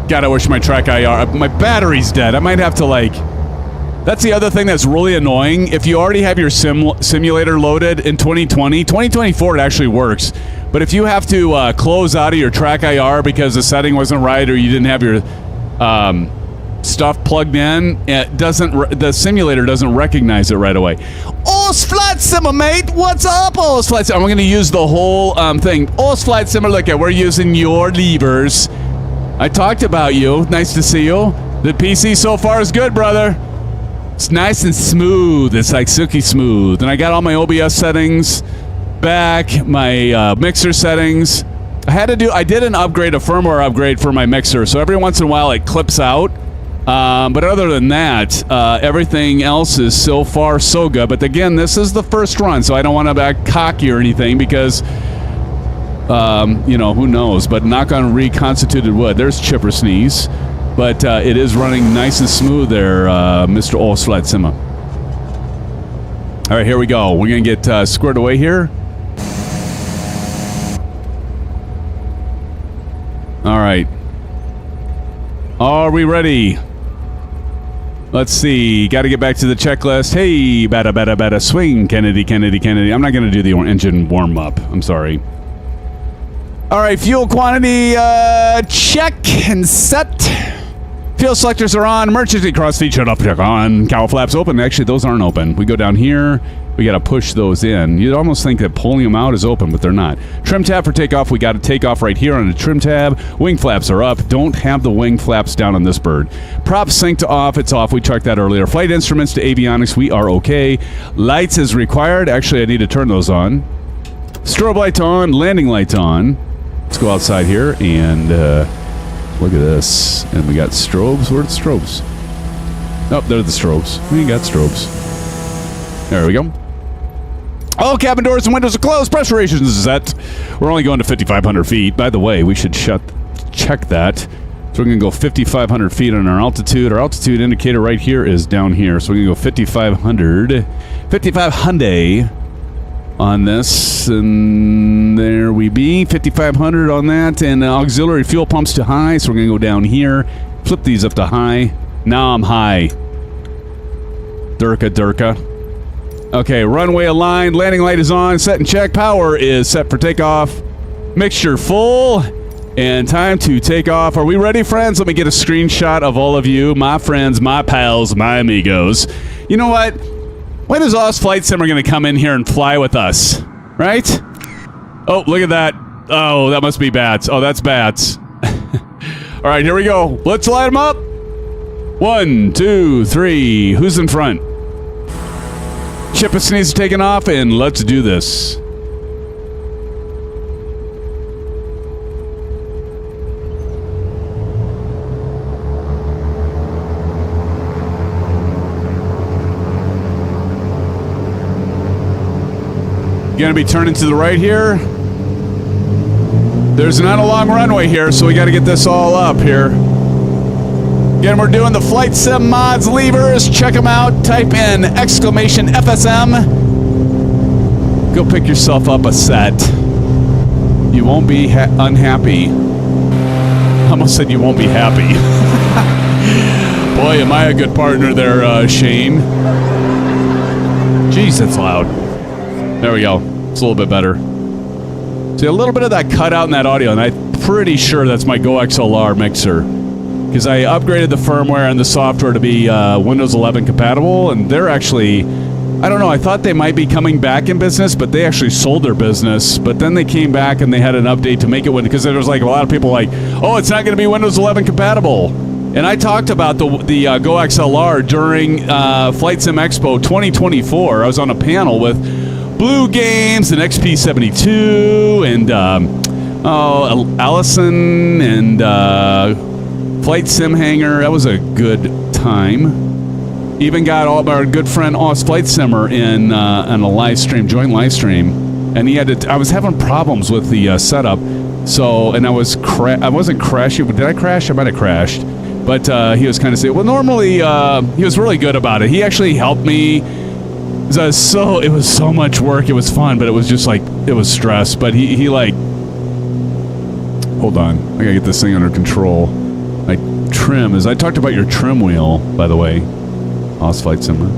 God, I wish my track IR... My battery's dead. I might have to, like... That's the other thing that's really annoying. If you already have your simulator loaded in 2020, 2024 it actually works. But if you have to close out of your track IR because the setting wasn't right or you didn't have your stuff plugged in, the simulator doesn't recognize it right away. Os Flight Simmer, mate! What's up, Os Flight Simmer? I'm going to use the whole thing. Os Flight Simmer, look at, we're using your levers. I talked about you. Nice to see you. The PC so far is good, brother. It's nice and smooth. It's like silky smooth. And I got all my OBS settings back, my mixer settings. I did an upgrade, a firmware upgrade for my mixer. So every once in a while it clips out. But other than that, everything else is so far so good. But again, this is the first run, so I don't want to act cocky or anything because... who knows? But knock on reconstituted wood. There's Chipper Sneeze. But it is running nice and smooth there, Mr. Flight Simmer. All right, here we go. We're going to get squared away here. All right. Are we ready? Let's see. Got to get back to the checklist. Hey, bada, swing, Kennedy. I'm not going to do the engine warm-up. I'm sorry. All right, fuel quantity, check and set. Fuel selectors are on. Emergency crossfeed shut off, check on. Cowl flaps open. Actually, those aren't open. We go down here. We got to push those in. You'd almost think that pulling them out is open, but they're not. Trim tab for takeoff. We got to take off right here on the trim tab. Wing flaps are up. Don't have the wing flaps down on this bird. Prop sync to off. It's off. We checked that earlier. Flight instruments to avionics. We are okay. Lights is required. Actually, I need to turn those on. Strobe lights on. Landing lights on. Let's go outside here and look at this. And we got strobes. Where are the strobes? Oh, they're the strobes. We got strobes. There we go. All cabin doors and windows are closed. Pressure ratios is set. We're only going to 5,500 feet. By the way, we should check that. So we're going to go 5,500 feet on our altitude. Our altitude indicator right here is down here. So we're going to go 5,500 on this. And there we be. 5,500 on that. And auxiliary fuel pumps to high. So we're going to go down here. Flip these up to high. Now I'm high. Durka. Okay, runway aligned, landing light is on, set and check, power is set for takeoff, mixture full, and time to take off. Are we ready, friends? Let me get a screenshot of all of you, my friends, my pals, my amigos. You know what? When is Oz Flight Sim going to come in here and fly with us? Right? Oh, look at that. Oh, that must be bats. Oh, that's bats. All right, here we go. Let's light them up. 1, 2, 3. Who's in front? Ship is sneeze taken off, and let's do this. Gonna be turning to the right here. There's not a long runway here, so we gotta get this all up here. Again, we're doing the FlightSimMods levers. Check them out. Type in !FSM. Go pick yourself up a set. You won't be unhappy. I almost said you won't be happy. Boy, am I a good partner there, Shane. Jeez, that's loud. There we go. It's a little bit better. See, a little bit of that cut out in that audio, and I'm pretty sure that's my Go XLR mixer. Because I upgraded the firmware and the software to be Windows 11 compatible, and they're actually, I don't know, I thought they might be coming back in business, but they actually sold their business, but then they came back and they had an update to make it, because there was like a lot of people like, oh, it's not going to be Windows 11 compatible. And I talked about the Go XLR during Flight Sim Expo 2024. I was on a panel with Blue Games and XP72 and Allison and Flight Sim Hanger. That was a good time. Even got all of our good friend Oz Flight Simmer in on a live stream, joint live stream, and he had to. I was having problems with the setup, so and I wasn't crashing. Did I crash? I might have crashed, but he was kind of saying, well, normally he was really good about it. He actually helped me. It was so much work. It was fun, but it was just like it was stress. But he like, hold on, I gotta get this thing under control. Trim is. I talked about your trim wheel, by the way, Oz Flight Simmer.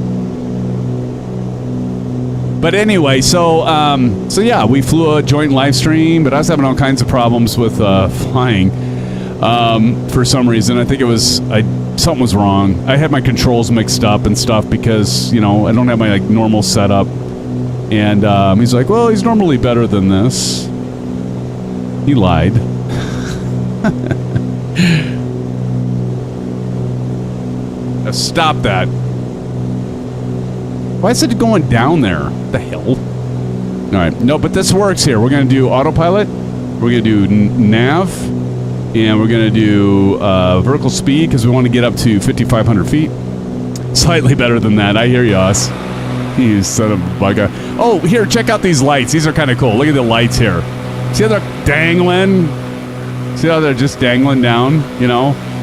But anyway, so yeah, we flew a joint live stream, but I was having all kinds of problems with flying for some reason. I think it was something was wrong. I had my controls mixed up and stuff because I don't have my normal setup. And he's like, well, he's normally better than this. He lied. Stop that. Why is it going down there? What the hell? Alright, no, but this works here. We're going to do autopilot. We're going to do nav. And we're going to do vertical speed because we want to get up to 5,500 feet. Slightly better than that. I hear you, Us. You son of a bugger. Oh, here, check out these lights. These are kind of cool. Look at the lights here. See how they're dangling? See how they're just dangling down,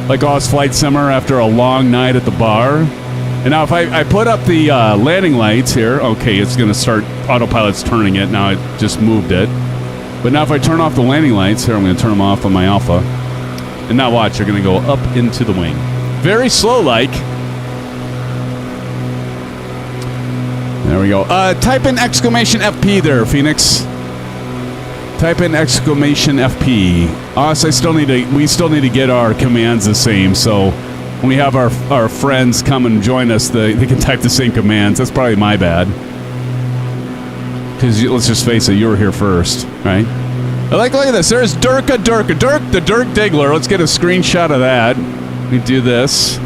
like Oz Flight Simmer after a long night at the bar. And now if I put up the landing lights here, okay, it's going to start, autopilot's turning it. Now it just moved it. But now if I turn off the landing lights, here I'm going to turn them off on my Alpha. And now watch, they're going to go up into the wing. Very slow-like. There we go. Type in !FP there, Phoenix. Type in !FP. Us, we still need to get our commands the same, so when we have our friends come and join us, they can type the same commands. That's probably my bad. Because let's just face it, you were here first, right? Look at this. There's Dirk the Dirk Diggler. Let's get a screenshot of that. We do this.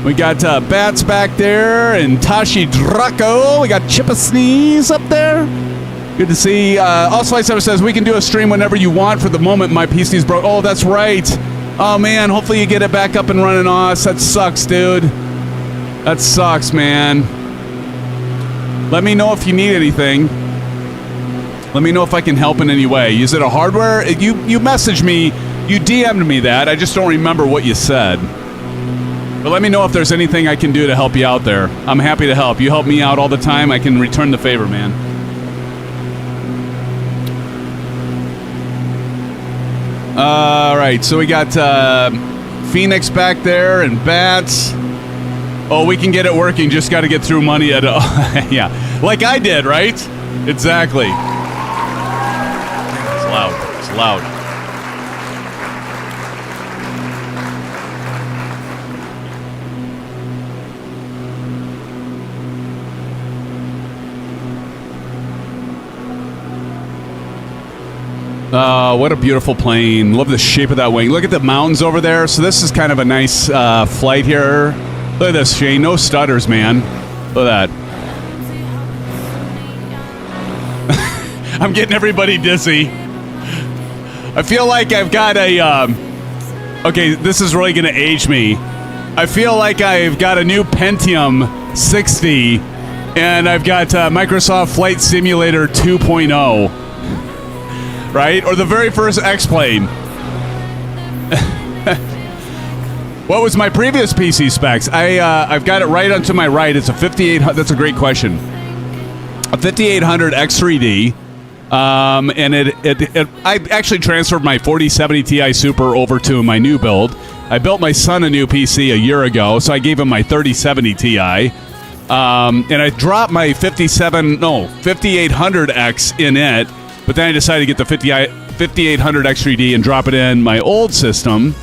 We got Bats back there and Tashi Draco. We got Chippa Sneeze up there. Good to see. Also, FlightSimWare says we can do a stream whenever you want. For the moment, my PC's broke. Oh, that's right. Oh, man. Hopefully you get it back up and running, Oz. That sucks, dude. That sucks, man. Let me know if you need anything. Let me know if I can help in any way. Is it a hardware? You messaged me, you DM'd me that. I just don't remember what you said. But let me know if there's anything I can do to help you out there. I'm happy to help. You help me out all the time. I can return the favor, man. All right, so we got Phoenix back there and Bats. Oh, we can get it working. Just got to get through money at yeah, like I did, right? Exactly. It's loud. It's loud. What a beautiful plane. Love the shape of that wing. Look at the mountains over there. So this is kind of a nice flight here. Look at this, Shane. No stutters, man. Look at that. I'm getting everybody dizzy. I feel like I've got a... okay, this is really going to age me. I feel like I've got a new Pentium 60, and I've got Microsoft Flight Simulator 2.0. Right? Or the very first X-Plane. What was my previous PC specs? I've got it right onto my right. It's a 5800. That's a great question. A 5800 X3D. And I actually transferred my 4070 Ti Super over to my new build. I built my son a new PC a year ago, so I gave him my 3070 Ti. And I dropped my 5800X in it. But then I decided to get the 5800 X3D and drop it in my old system.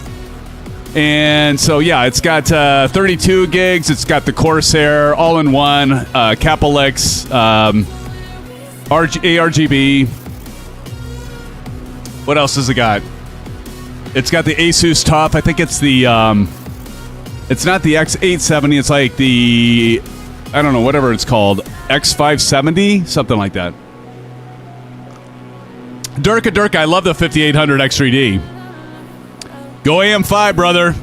And so, yeah, it's got 32 gigs. It's got the Corsair all-in-one, Capelix, ARGB. What else has it got? It's got the Asus TUF. I think it's the... it's not the X870. It's like the... I don't know, whatever it's called. X570? Something like that. Durka, I love the 5800 X3D. Go AM5, brother.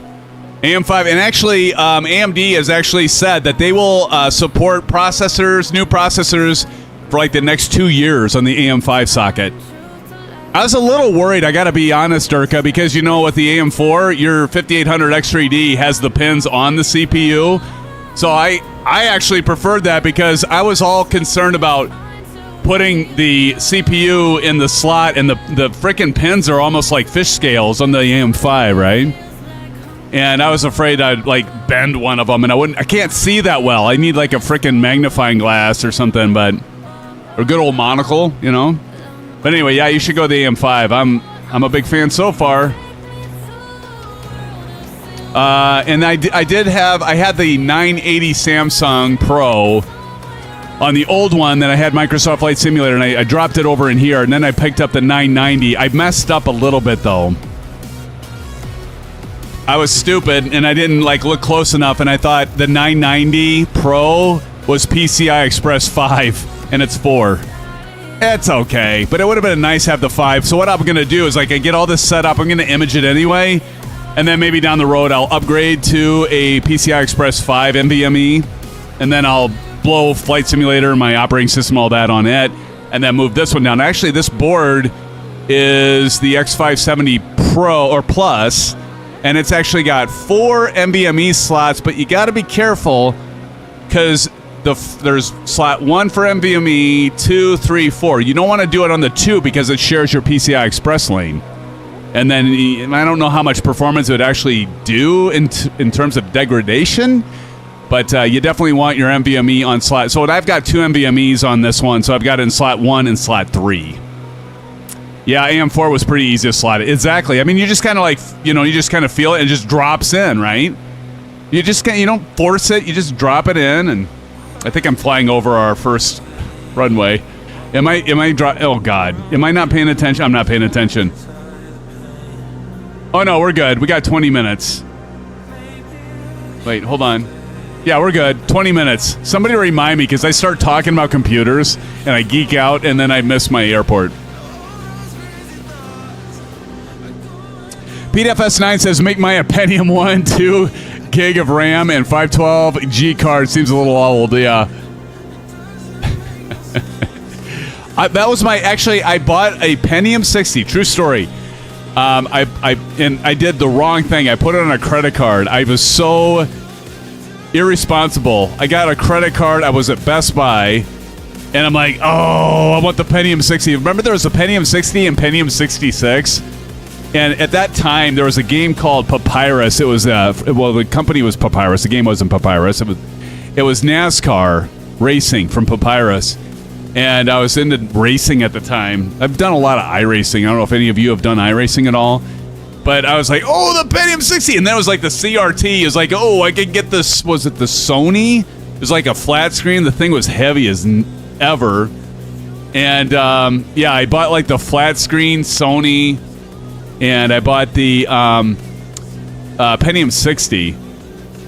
AM5. And actually, AMD has actually said that they will support processors, new processors, for like the next 2 years on the AM5 socket. I was a little worried, I got to be honest, Durka, because you know with the AM4, your 5800 X3D has the pins on the CPU. So I actually preferred that because I was all concerned about putting the CPU in the slot, and the frickin' pins are almost like fish scales on the AM5, right? And I was afraid I'd like bend one of them, and I can't see that well. I need like a frickin' magnifying glass or something, or a good old monocle, you know? But anyway, yeah, you should go the AM5. I'm a big fan so far. And I had the 980 Samsung Pro on the old one that I had Microsoft Flight Simulator, and I dropped it over in here, and then I picked up the 990. I messed up a little bit, though. I was stupid, and I didn't look close enough, and I thought the 990 Pro was PCI Express 5, and it's 4. It's okay, but it would have been nice to have the 5. So what I'm going to do is I get all this set up. I'm going to image it anyway, and then maybe down the road I'll upgrade to a PCI Express 5 NVMe, and then I'll blow Flight Simulator, my operating system, all that on it, and then move this one down. Actually, this board is the X570 Pro or Plus, and it's actually got 4 NVMe slots, but you got to be careful because there's slot 1 for NVMe, 2, 3, 4. You don't want to do it on the 2 because it shares your PCI Express lane. And then I don't know how much performance it would actually do in terms of degradation, but you definitely want your NVMe on slot. So I've got 2 NVMEs on this one, so I've got it in slot 1 and slot 3. Yeah, AM4 was pretty easy to slot it. Exactly. I mean, you just kind of you just kind of feel it and it just drops in, right? You don't force it. You just drop it in, and I think I'm flying over our first runway. Oh God. Am I not paying attention? I'm not paying attention. Oh no, we're good. We got 20 minutes. Wait, hold on. Yeah, we're good. 20 minutes. Somebody remind me, because I start talking about computers and I geek out and then I miss my airport. PDFS9 says, make my a Pentium 1, 2 gig of RAM and 512 G card. Seems a little old, yeah. That was my, actually, I bought a Pentium 60, true story. I did the wrong thing. I put it on a credit card. I was so irresponsible. I got a credit card. I was at Best Buy, and I'm like, oh, I want the Pentium 60. Remember there was a Pentium 60 and Pentium 66? And at that time, there was a game called Papyrus. It was, well, the company was Papyrus. The game wasn't Papyrus. It was NASCAR racing from Papyrus. And I was into racing at the time. I've done a lot of iRacing. I don't know if any of you have done iRacing at all. But I was like, oh, the Pentium 60. And then it was like the CRT. It was like, oh, I could get this. Was it the Sony? It was like a flat screen. The thing was heavy as ever. And, yeah, I bought like the flat screen Sony. And I bought the Pentium 60.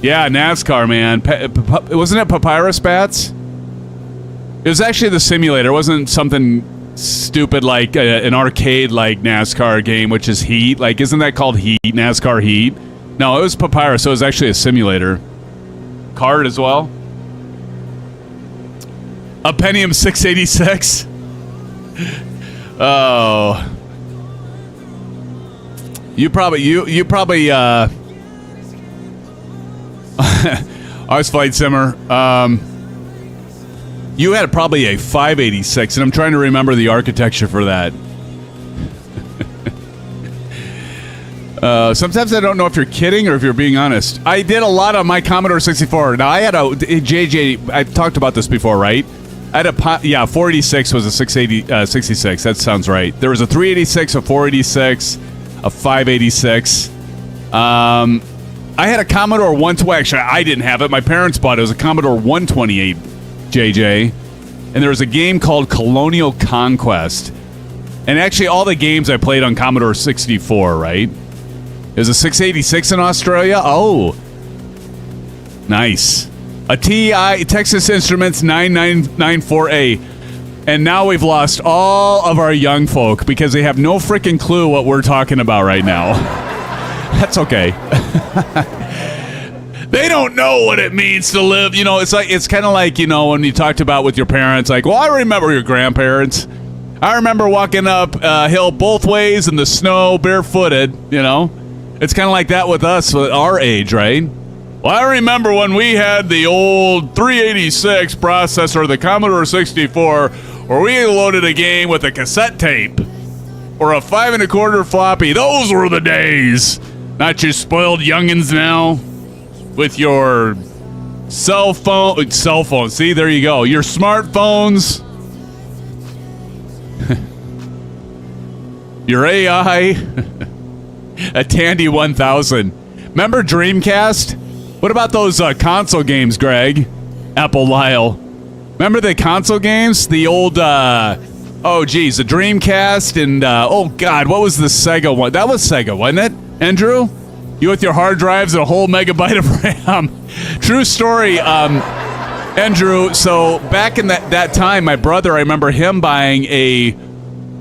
Yeah, NASCAR, man. Wasn't it Papyrus Bats? It was actually the simulator. It wasn't something stupid like an arcade like NASCAR game, which is Heat. Like, isn't that called Heat? NASCAR Heat? No, it was Papyrus, so it was actually a simulator. Card as well. A Pentium 686. Oh. You probably I was Flight Simmer. You had probably a 586, and I'm trying to remember the architecture for that. Sometimes I don't know if you're kidding or if you're being honest. I did a lot on my Commodore 64. Now, I had a JJ, I've talked about this before, right? I had a, 486 was a 66. That sounds right. There was a 386, a 486, a 586. I had a Commodore 128. Actually, I didn't have it. My parents bought it. It was a Commodore 128. JJ, and there was a game called Colonial Conquest, and actually all the games I played on Commodore 64, right? There's a 686 in Australia. Oh, nice. A TI, Texas Instruments 9994A, and now we've lost all of our young folk because they have no freaking clue what we're talking about right now. That's okay. They don't know what it means to live. You know, it's kind of like, you know, when you talked about with your parents, like, well, I remember your grandparents. I remember walking up a hill both ways in the snow, barefooted, you know. It's kind of like that with us, with our age, right? Well, I remember when we had the old 386 processor, the Commodore 64, where we loaded a game with a cassette tape or a 5 1/4 floppy. Those were the days. Not your spoiled youngins now. With your cell phone, see, there you go. Your smartphones, your AI, a Tandy 1000. Remember Dreamcast? What about those console games, Greg? Apple Lyle. Remember the console games? The old, the Dreamcast and, oh God, what was the Sega one? That was Sega, wasn't it, Andrew? You with your hard drives and a whole megabyte of RAM. True story, Andrew. So back in that time, my brother, I remember him buying it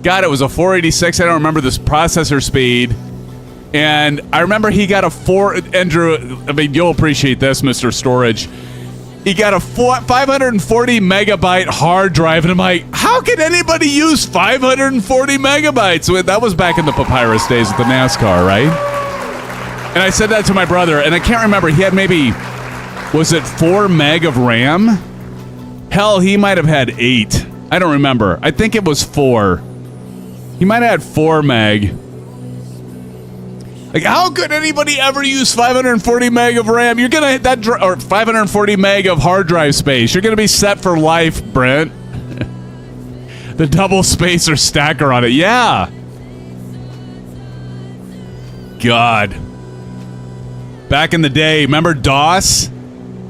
was a 486. I don't remember this processor speed. And I remember he got Andrew, I mean, you'll appreciate this, Mr. Storage. He got a 540 megabyte hard drive. And I'm like, how can anybody use 540 megabytes? So that was back in the Papyrus days with the NASCAR, right? And I said that to my brother, and I can't remember. He had maybe, was it 4 meg of RAM? Hell, he might have had 8. I don't remember. I think it was 4. He might have had 4 meg. Like, how could anybody ever use 540 meg of RAM? You're gonna or 540 meg of hard drive space. You're gonna be set for life, Brent. The double spacer stacker on it. Yeah. God. Back in the day, remember DOS?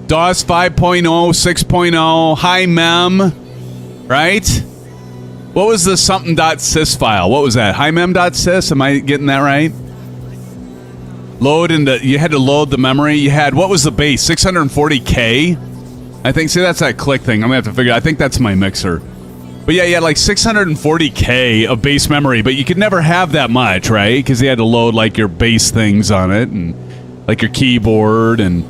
DOS 5.0, 6.0, high mem, right? What was the something.sys file? What was that? High mem.sys? Am I getting that right? You had to load the memory. You had, what was the base? 640K? I think, see, that's that click thing. I'm gonna have to figure I think that's my mixer. But yeah, you had like 640K of base memory, but you could never have that much, right? Because you had to load like your base things on it, and like your keyboard and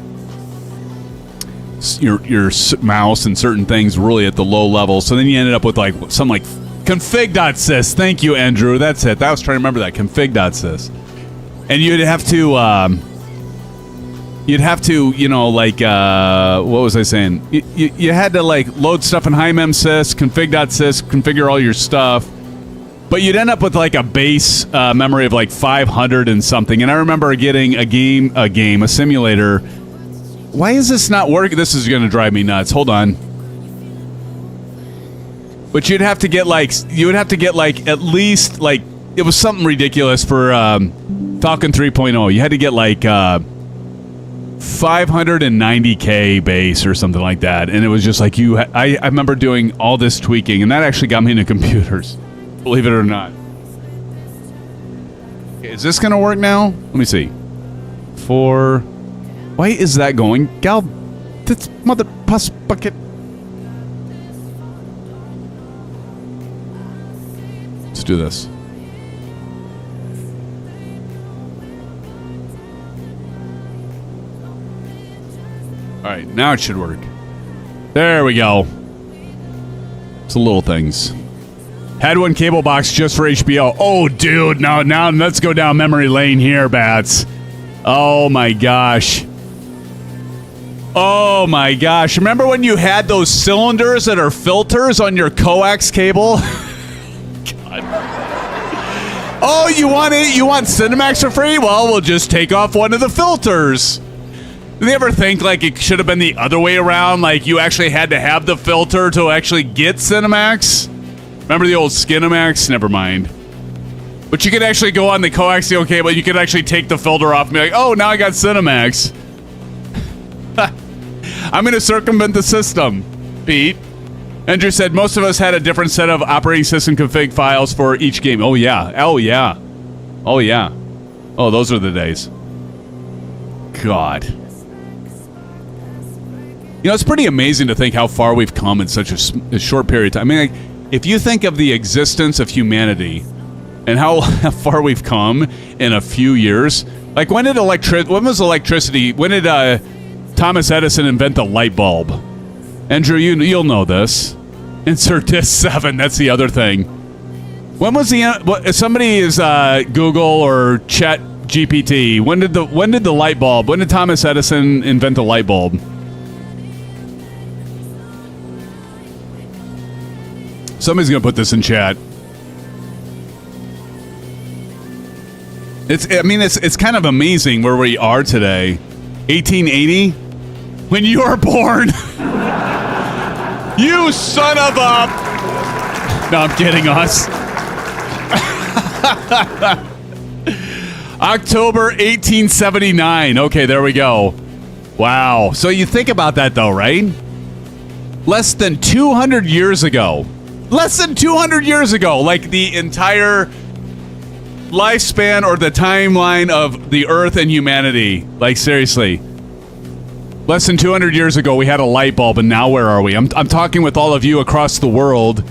your mouse and certain things really at the low level. So then you ended up with like some like Config.sys. Thank you, Andrew. That's it. I was trying to remember that. Config.sys. And you'd have to, you know, like, what was I saying? You had to, like, load stuff in high-mem.sys, config.sys, configure all your stuff. But you'd end up with, like, a base memory of, like, 500 and something. And I remember getting a simulator. Why is this not working? This is going to drive me nuts. Hold on. But you'd have to get, like, at least, like, it was something ridiculous for Falcon 3.0. You had to get, like, 590K base or something like that. And it was just like I remember doing all this tweaking, and that actually got me into computers. Believe it or not. Okay, is this going to work now? Let me see. Why is that going? Gal, that's mother pus bucket. Let's do this. All right, now it should work. There we go. It's the little things. Had one cable box just for HBO. Oh, dude, now let's go down memory lane here, Bats. Oh my gosh. Oh my gosh. Remember when you had those cylinders that are filters on your coax cable? God. Oh, you want Cinemax for free? Well, we'll just take off one of the filters. Did they ever think, like, it should have been the other way around? Like, you actually had to have the filter to actually get Cinemax? Remember the old Skinemax? Never mind. But you could actually go on the coaxial cable. You could actually take the filter off and be like, oh, now I got Cinemax. I'm going to circumvent the system, Pete. Andrew said most of us had a different set of operating system config files for each game. Oh, yeah. Oh, yeah. Oh, yeah. Oh, those are the days. God. You know, it's pretty amazing to think how far we've come in such a short period of time. I mean, like, if you think of the existence of humanity and how far we've come in a few years, like when was electricity? When did Thomas Edison invent the light bulb? Andrew, you'll know this. Insert disc 7. That's the other thing. When was somebody is Google or Chat GPT? When did the light bulb? When did Thomas Edison invent the light bulb? Somebody's gonna put this in chat. It's kind of amazing where we are today. 1880, when you were born. You son of a. No, I'm kidding, us. October 1879. Okay, there we go. Wow. So you think about that, though, right? Less than 200 years ago. Less than 200 years ago, like the entire lifespan or the timeline of the Earth and humanity. Like, seriously. Less than 200 years ago, we had a light bulb, and now where are we? I'm talking with all of you across the world,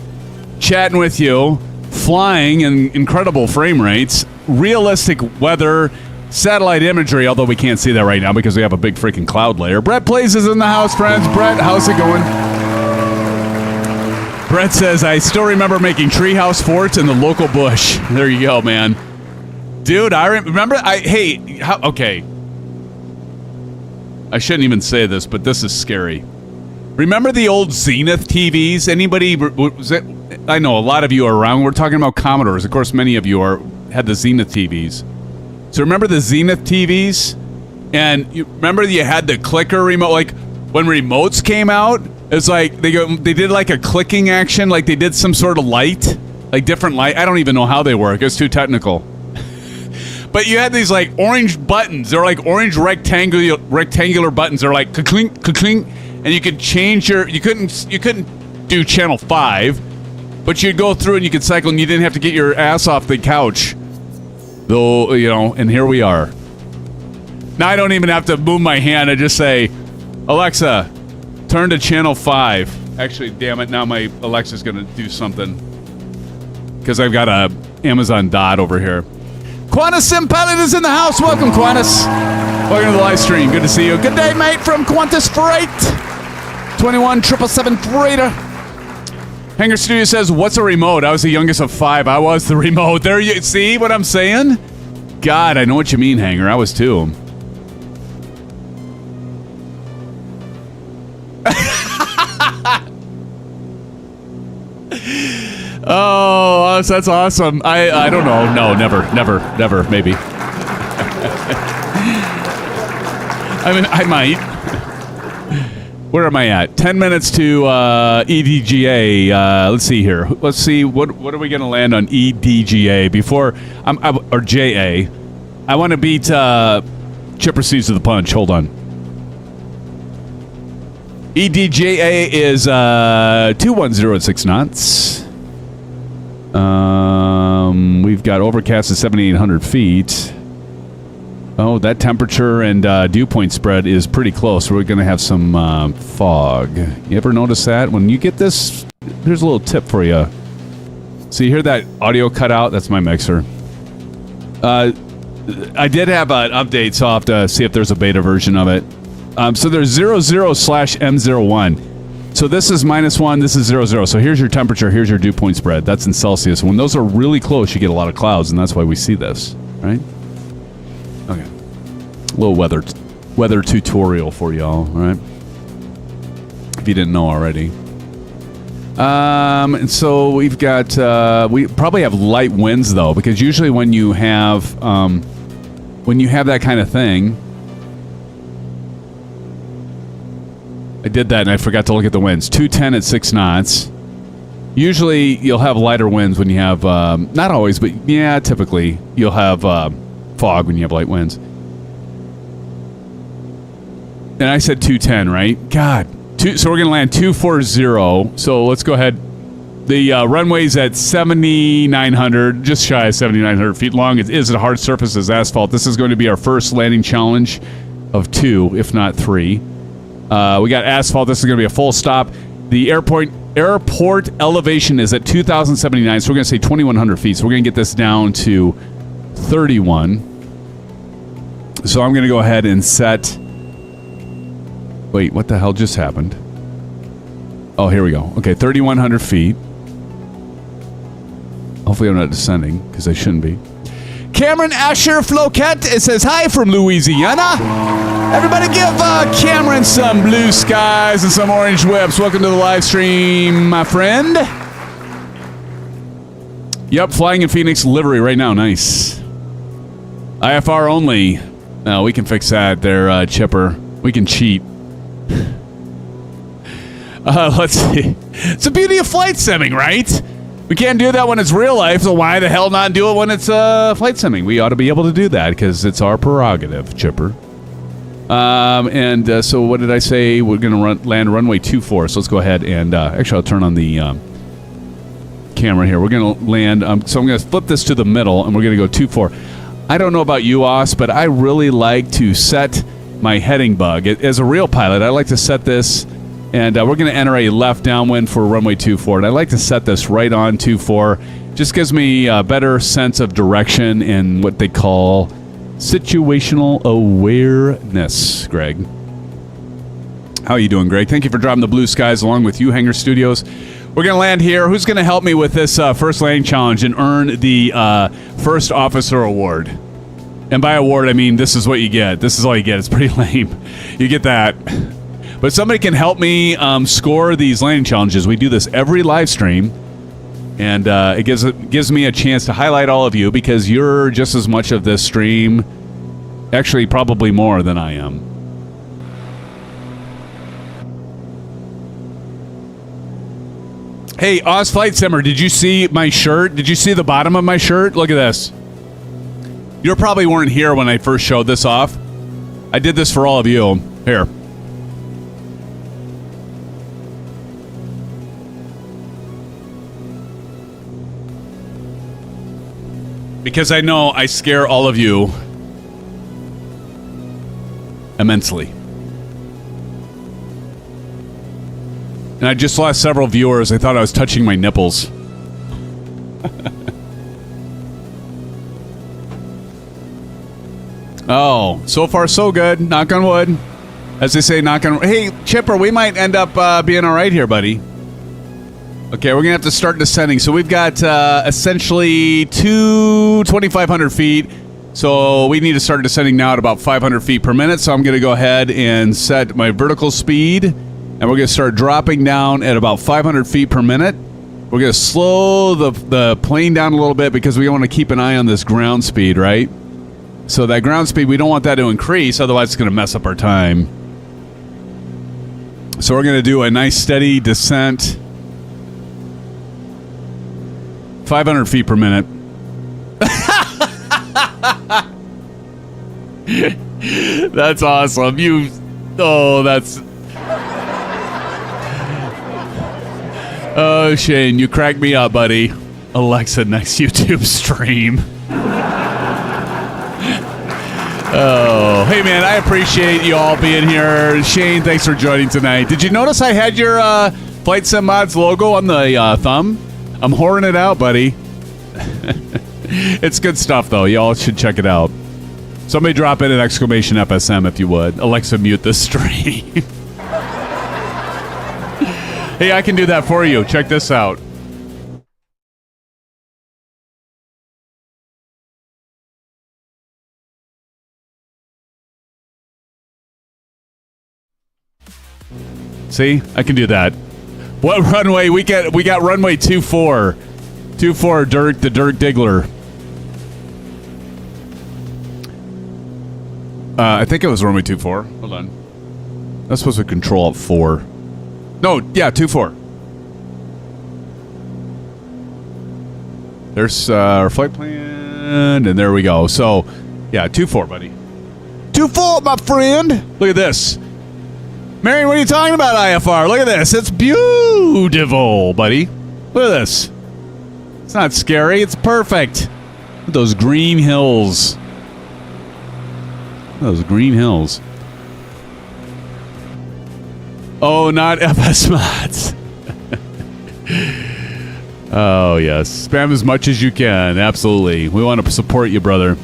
chatting with you, flying in incredible frame rates, realistic weather, satellite imagery, although we can't see that right now because we have a big freaking cloud layer. Brett Plays is in the house, friends. Brett, how's it going? Brett says, I still remember making treehouse forts in the local bush. There you go, man. Dude, I remember, okay. I shouldn't even say this, but this is scary. Remember the old Zenith TVs? Anybody, I know a lot of you are around. We're talking about Commodores. Of course, many of you had the Zenith TVs. So remember the Zenith TVs? And you remember you had the clicker remote, like when remotes came out? It's like they did like a clicking action, like they did some sort of light, like different light. I don't even know how they work. It's too technical. But you had these like orange buttons. They're like orange rectangular buttons. They're like ka-clink, ka-clink, and you could change you couldn't do channel 5, but you'd go through and you could cycle, and you didn't have to get your ass off the couch. Though, you know, and here we are. Now I don't even have to move my hand. I just say, Alexa, turn to channel 5. Actually, damn it, now my Alexa's going to do something. Because I've got a Amazon Dot over here. Qantas Sim Pilot is in the house. Welcome, Qantas. Welcome to the live stream. Good to see you. Good day, mate, from Qantas Freight. 21777 Freighter. Hanger Studio says, what's a remote? I was the youngest of 5. I was the remote. There you see what I'm saying? God, I know what you mean, Hanger. I was too. Oh, that's awesome. I don't know. No, never, maybe. I mean, I might. Where am I at? 10 minutes to EDJA. Let's see here. Let's see. What are we going to land on EDJA before... or JA. I want to beat Chipper Sees to the Punch. Hold on. EDJA is 210 at 6 knots. We've got overcast at 7,800 feet. Oh, that temperature and dew point spread is pretty close. We're going to have some fog. You ever notice that? When you get this, here's a little tip for you. So you hear that audio cut out? That's my mixer. I did have an update, so I'll have to see if there's a beta version of it. So there's 00/M01. So this is -1, this is 00. So here's your temperature, here's your dew point spread. That's in Celsius. When those are really close, you get a lot of clouds, and that's why we see this, right? Okay. A little weather tutorial for y'all, all right? If you didn't know already. And so we've got, we probably have light winds though, because usually when you have that kind of thing, I did that and I forgot to look at the winds. 210 at 6 knots. Usually you'll have lighter winds when you have, not always, but yeah, typically you'll have fog when you have light winds. And I said 210, right? God. So we're going to land 240. So let's go ahead. The runway's at 7,900, just shy of 7,900 feet long. It is a hard surface as asphalt. This is going to be our first landing challenge of 2, if not 3. We got asphalt. This is going to be a full stop. The airport elevation is at 2,079, so we're going to say 2,100 feet. So we're going to get this down to 31. So I'm going to go ahead and set... Wait, what the hell just happened? Oh, here we go. Okay, 3,100 feet. Hopefully I'm not descending, because I shouldn't be. Cameron Asher Floquette, it says, hi from Louisiana. Everybody give Cameron some blue skies and some orange whips. Welcome to the live stream, my friend. Yep, flying in Phoenix livery right now. Nice. IFR only. No, we can fix that there, Chipper. We can cheat. Let's see. It's the beauty of flight simming, right? We can't do that when it's real life, so why the hell not do it when it's flight simming? We ought to be able to do that because it's our prerogative, Chipper. So what did I say? We're going to land runway 24, so let's go ahead and... actually, I'll turn on the camera here. We're going to land... so I'm going to flip this to the middle, and we're going to go 24. I don't know about you, Os, but I really like to set my heading bug. As a real pilot, I like to set this... And we're going to enter a left downwind for runway 24. And I like to set this right on 24. Just gives me a better sense of direction and what they call situational awareness, Greg. How are you doing, Greg? Thank you for dropping the blue skies along with you, Hanger Studios. We're going to land here. Who's going to help me with this first landing challenge and earn the first officer award? And by award, I mean this is what you get. This is all you get. It's pretty lame. You get that. But somebody can help me score these landing challenges. We do this every live stream, and it gives me a chance to highlight all of you because you're just as much of this stream, actually probably more than I am. Hey, Oz Flight Simmer, did you see my shirt? Did you see the bottom of my shirt? Look at this. You probably weren't here when I first showed this off. I did this for all of you. Here. Because I know I scare all of you immensely. And I just lost several viewers. I thought I was touching my nipples. Oh, so far so good. Knock on wood. As they say, knock on... Hey, Chipper, we might end up being all right here, buddy. Okay, we're going to have to start descending. So we've got essentially 2,500 feet. So we need to start descending now at about 500 feet per minute. So I'm going to go ahead and set my vertical speed. And we're going to start dropping down at about 500 feet per minute. We're going to slow the plane down a little bit because we want to keep an eye on this ground speed, right? So that ground speed, we don't want that to increase. Otherwise, it's going to mess up our time. So we're going to do a nice steady descent. 500 feet per minute. That's awesome. That's... Oh, Shane, you cracked me up, buddy. Alexa, next YouTube stream. Oh, hey, man, I appreciate you all being here. Shane, thanks for joining tonight. Did you notice I had your FlightSimMods logo on the thumb? I'm whoring it out, buddy. It's good stuff, though. Y'all should check it out. Somebody drop in an exclamation FSM if you would. Alexa, mute the stream. Hey, I can do that for you. Check this out. See? I can do that. What runway? We got runway 24. 24 Dirk, the Dirk Diggler. I think it was runway 24. Hold on. That's supposed to control up 4. No, yeah, 24. There's our flight plan, and there we go. So, yeah, 24, buddy. 24, my friend. Look at this. Marion, what are you talking about, IFR? Look at this. It's beautiful, buddy. Look at this. It's not scary. It's perfect. Look at those green hills. Those green hills. Oh, not FS mods. Oh, yes. Spam as much as you can. Absolutely. We want to support you, brother.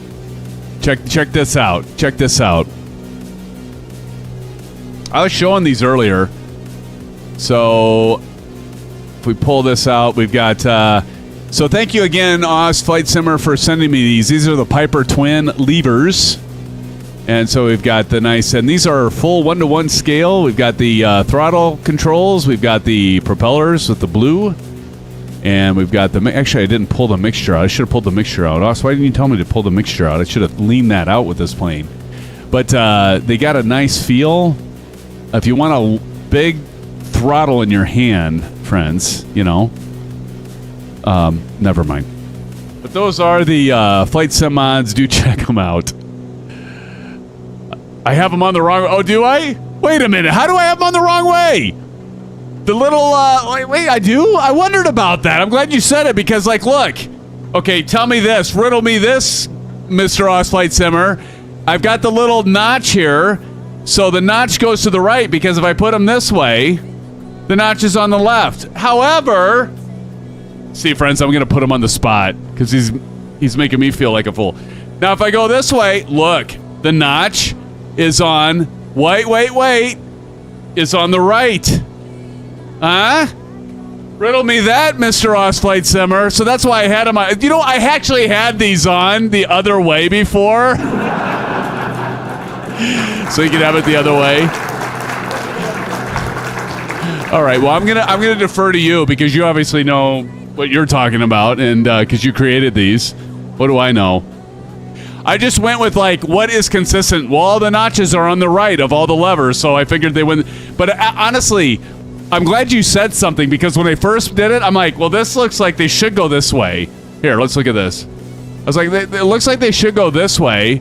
Check this out. Check this out. I was showing these earlier. So, if we pull this out, we've got... so, thank you again, Oz Flight Simmer, for sending me these. These are the Piper Twin levers. And so we've got the nice, and these are full 1-to-1 scale. We've got the throttle controls. We've got the propellers with the blue. And we've got the, actually I didn't pull the mixture out. I should have pulled the mixture out. Ross, why didn't you tell me to pull the mixture out? I should have leaned that out with this plane. But they got a nice feel. If you want a big throttle in your hand, friends, you know, never mind. But those are the FlightSimMods. Do check them out. I have them on the wrong... Oh, do I? Wait a minute. How do I have them on the wrong way? The little... wait, I do? I wondered about that. I'm glad you said it because, like, look. Okay, tell me this. Riddle me this, Mr. Oz Flight Simmer. I've got the little notch here. So the notch goes to the right because if I put them this way, the notch is on the left. However... See, friends, I'm going to put him on the spot because he's making me feel like a fool. Now, if I go this way, look. The notch... is on, wait, is on the right. Huh? Riddle me that, Mr. Oz Flight Simmer. So that's why I had them on. You know, I actually had these on the other way before. So you can have it the other way. All right, well, I'm gonna defer to you because you obviously know what you're talking about and because you created these. What do I know? I just went with, like, what is consistent? Well, all the notches are on the right of all the levers, so I figured they wouldn't. But honestly, I'm glad you said something, because when I first did it, I'm like, well, this looks like they should go this way. Here, let's look at this. I was like, it looks like they should go this way.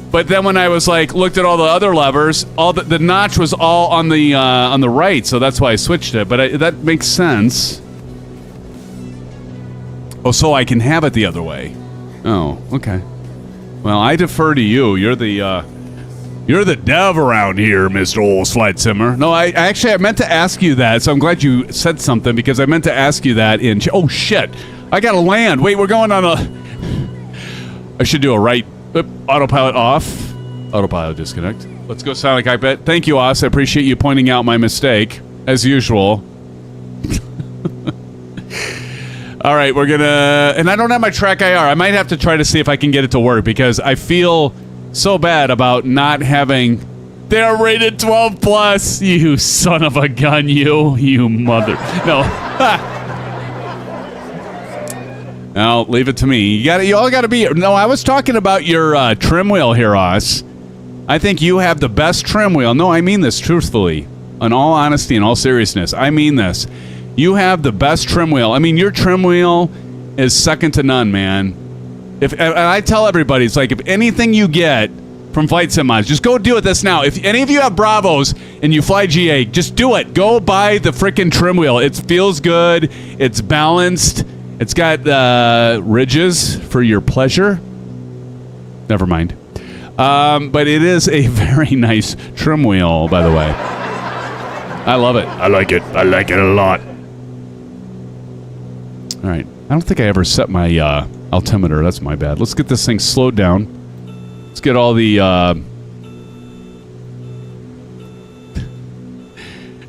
But then when I was, like, looked at all the other levers, all the notch was all on the right, so that's why I switched it. But that makes sense. Oh, so I can have it the other way. Oh, okay. Well, I defer to you. You're the dev around here, Mr. Old Flight Simmer. No, I meant to ask you that, so I'm glad you said something because I meant to ask you that in... Oh, shit. I gotta land. Wait, we're going on a... I should do a right... Autopilot off. Autopilot disconnect. Let's go silent cockpit. Thank you, Oz. I appreciate you pointing out my mistake, as usual. All right, we're gonna... And I don't have my track IR. I might have to try to see if I can get it to work because I feel so bad about not having... They're rated 12 plus. You son of a gun, you mother. No. No, leave it to me. You all gotta be... No, I was talking about your trim wheel here, Oz. I think you have the best trim wheel. No, I mean this truthfully. In all honesty and all seriousness, I mean this. You have the best trim wheel. I mean, your trim wheel is second to none, man. And I tell everybody, it's like, if anything you get from FlightSimmods, just go do it this now. If any of you have Bravos and you fly GA, just do it. Go buy the freaking trim wheel. It feels good. It's balanced. It's got ridges for your pleasure. Never mind. But it is a very nice trim wheel, by the way. I love it. I like it. I like it a lot. All right. I don't think I ever set my altimeter. That's my bad. Let's get this thing slowed down. Let's get all the...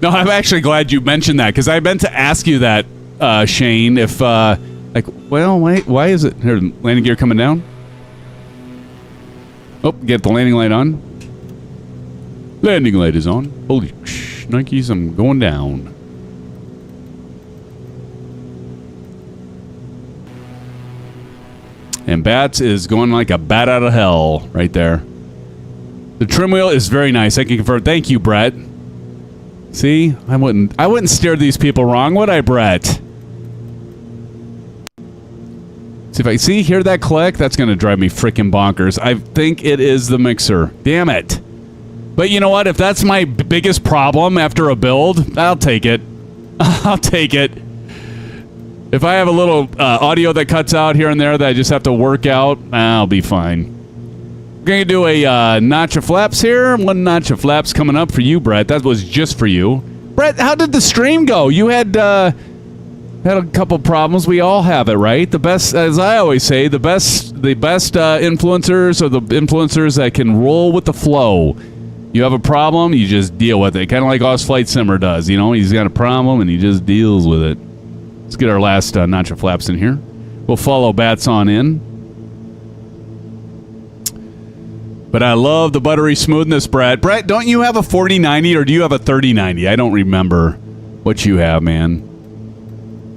No, I'm actually glad you mentioned that, because I meant to ask you that, Shane, if... like, well, wait, why is it... Here, landing gear coming down. Oh, get the landing light on. Landing light is on. Holy shnikes, I'm going down. And Bats is going like a bat out of hell right there. The trim wheel is very nice. I can confirm. Thank you, Brett. See? I wouldn't steer these people wrong, would I, Brett? See if I hear that click? That's going to drive me freaking bonkers. I think it is the mixer. Damn it. But you know what? If that's my biggest problem after a build, I'll take it. I'll take it. If I have a little audio that cuts out here and there that I just have to work out, I'll be fine. We're going to do a notch of flaps here. One notch of flaps coming up for you, Brett. That was just for you. Brett, how did the stream go? You had a couple problems. We all have it, right? The best, as I always say, the best influencers are the influencers that can roll with the flow. You have a problem, you just deal with it. Kind of like Oz Flight Simmer does. You know, he's got a problem and he just deals with it. Let's get our last notch of flaps in here. We'll follow Bats on in. But I love the buttery smoothness, Brett. Brett, don't you have a 4090 or do you have a 3090? I don't remember what you have, man.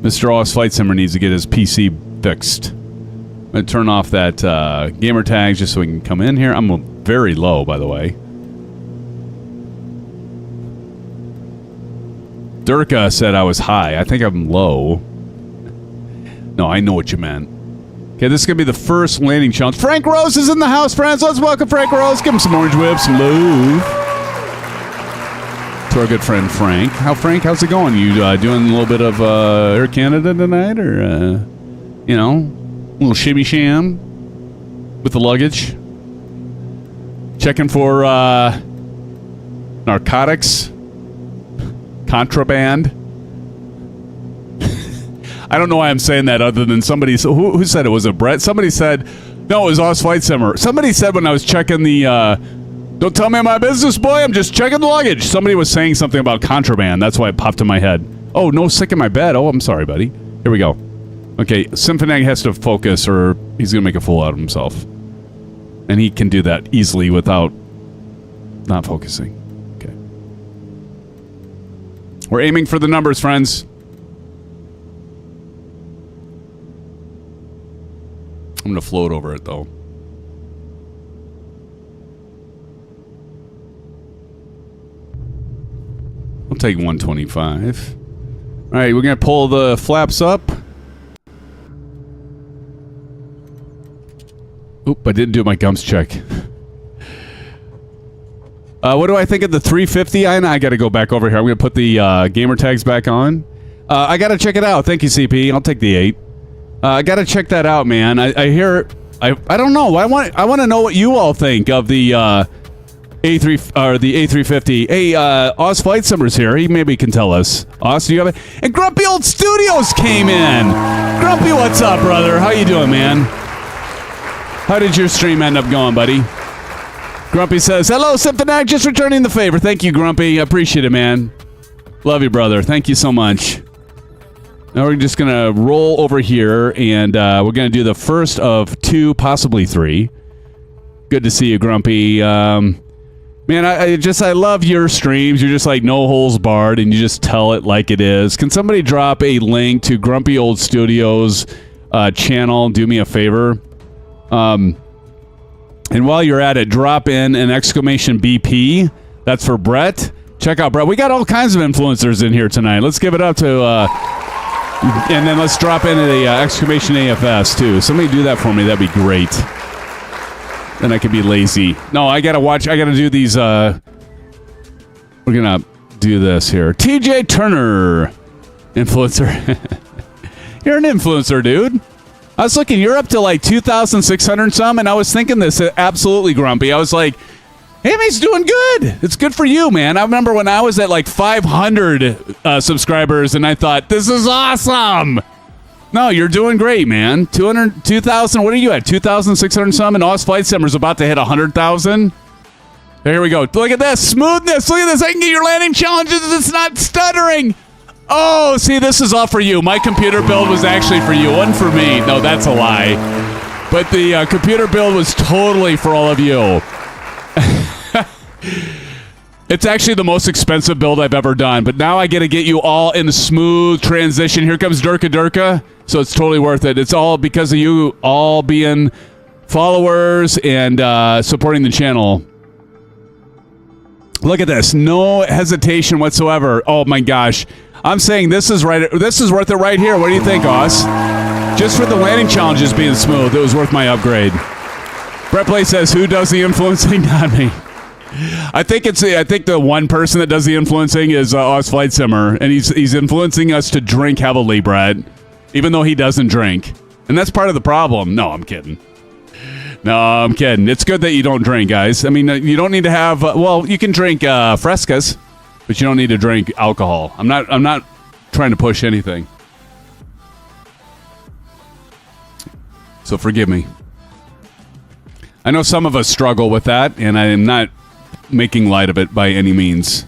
Mr. Oz Flight Simmer needs to get his PC fixed. I'm going to turn off that gamer tag just so we can come in here. I'm very low, by the way. Durka said I was high. I think I'm low. No, I know what you meant. Okay, this is going to be the first landing challenge. Frank Rose is in the house, friends. Let's welcome Frank Rose. Give him some orange whips, some love. To our good friend Frank. How's it going? You doing a little bit of Air Canada tonight? Or, you know, a little shimmy sham with the luggage? Checking for narcotics? Contraband? I don't know why I'm saying that other than somebody... Who said it? Was it Brett? Somebody said... No, it was Oz Flight Simmer. Somebody said when I was checking the... Don't tell me my business, boy. I'm just checking the luggage. Somebody was saying something about contraband. That's why it popped in my head. Oh, no sick in my bed. Oh, I'm sorry, buddy. Here we go. Okay, Symphonag has to focus or he's going to make a fool out of himself. And he can do that easily without not focusing. Okay. We're aiming for the numbers, friends. I'm going to float over it, though. I'll take 125. All right, we're going to pull the flaps up. Oop, I didn't do my gums check. What do I think of the 350? I got to go back over here. I'm going to put the gamer tags back on. I got to check it out. Thank you, CP. I'll take the 8. I got to check that out, man. I hear... I don't know. I want to know what you all think of the A3 or the A350. Hey, Oz Flight Simmer's here. He maybe can tell us. Oz, do you have it? And Grumpy Old Studios came in. Grumpy, what's up, brother? How you doing, man? How did your stream end up going, buddy? Grumpy says, hello, Symphonag, just returning the favor. Thank you, Grumpy. I appreciate it, man. Love you, brother. Thank you so much. Now we're just going to roll over here, and we're going to do the first of 2, possibly 3. Good to see you, Grumpy. Man, I love your streams. You're just like no holes barred, and you just tell it like it is. Can somebody drop a link to Grumpy Old Studios channel? Do me a favor. And while you're at it, drop in an exclamation BP. That's for Brett. Check out Brett. We got all kinds of influencers in here tonight. Let's give it up to... and then let's drop in the exclamation AFS, too. Somebody do that for me. That'd be great. Then I could be lazy. No, I gotta watch. I gotta do these. We're gonna do this here. TJ Turner, influencer. You're an influencer, dude. I was looking. You're up to like 2,600 some, and I was thinking this absolutely, Grumpy. I was like, hey, man, he's doing good. It's good for you, man. I remember when I was at like 500 subscribers, and I thought, this is awesome. No, you're doing great, man. 2,000. What are you at? 2,600 some, and Oz Flight Simmer's about to hit 100,000. Here we go. Look at this smoothness. Look at this. I can get your landing challenges. It's not stuttering. Oh, see, this is all for you. My computer build was actually for you, one for me. No, that's a lie. But the computer build was totally for all of you. It's actually the most expensive build I've ever done, but now I get to get you all in a smooth transition. Here comes Durka Durka, so it's totally worth it. It's all because of you all being followers and supporting the channel. Look at this. No hesitation whatsoever. Oh, my gosh. I'm saying this is right. This is worth it right here. What do you think, Oz? Just for the landing challenges being smooth, it was worth my upgrade. Brett Play says, who does the influencing? Not me. I think the one person that does the influencing is Oz Flight Simmer, and he's influencing us to drink heavily, Brett, even though he doesn't drink, and that's part of the problem. No, I'm kidding. No, I'm kidding. It's good that you don't drink, guys. I mean, you don't need to have. Well, you can drink frescas, but you don't need to drink alcohol. I'm not trying to push anything. So forgive me. I know some of us struggle with that, and I am not making light of it by any means.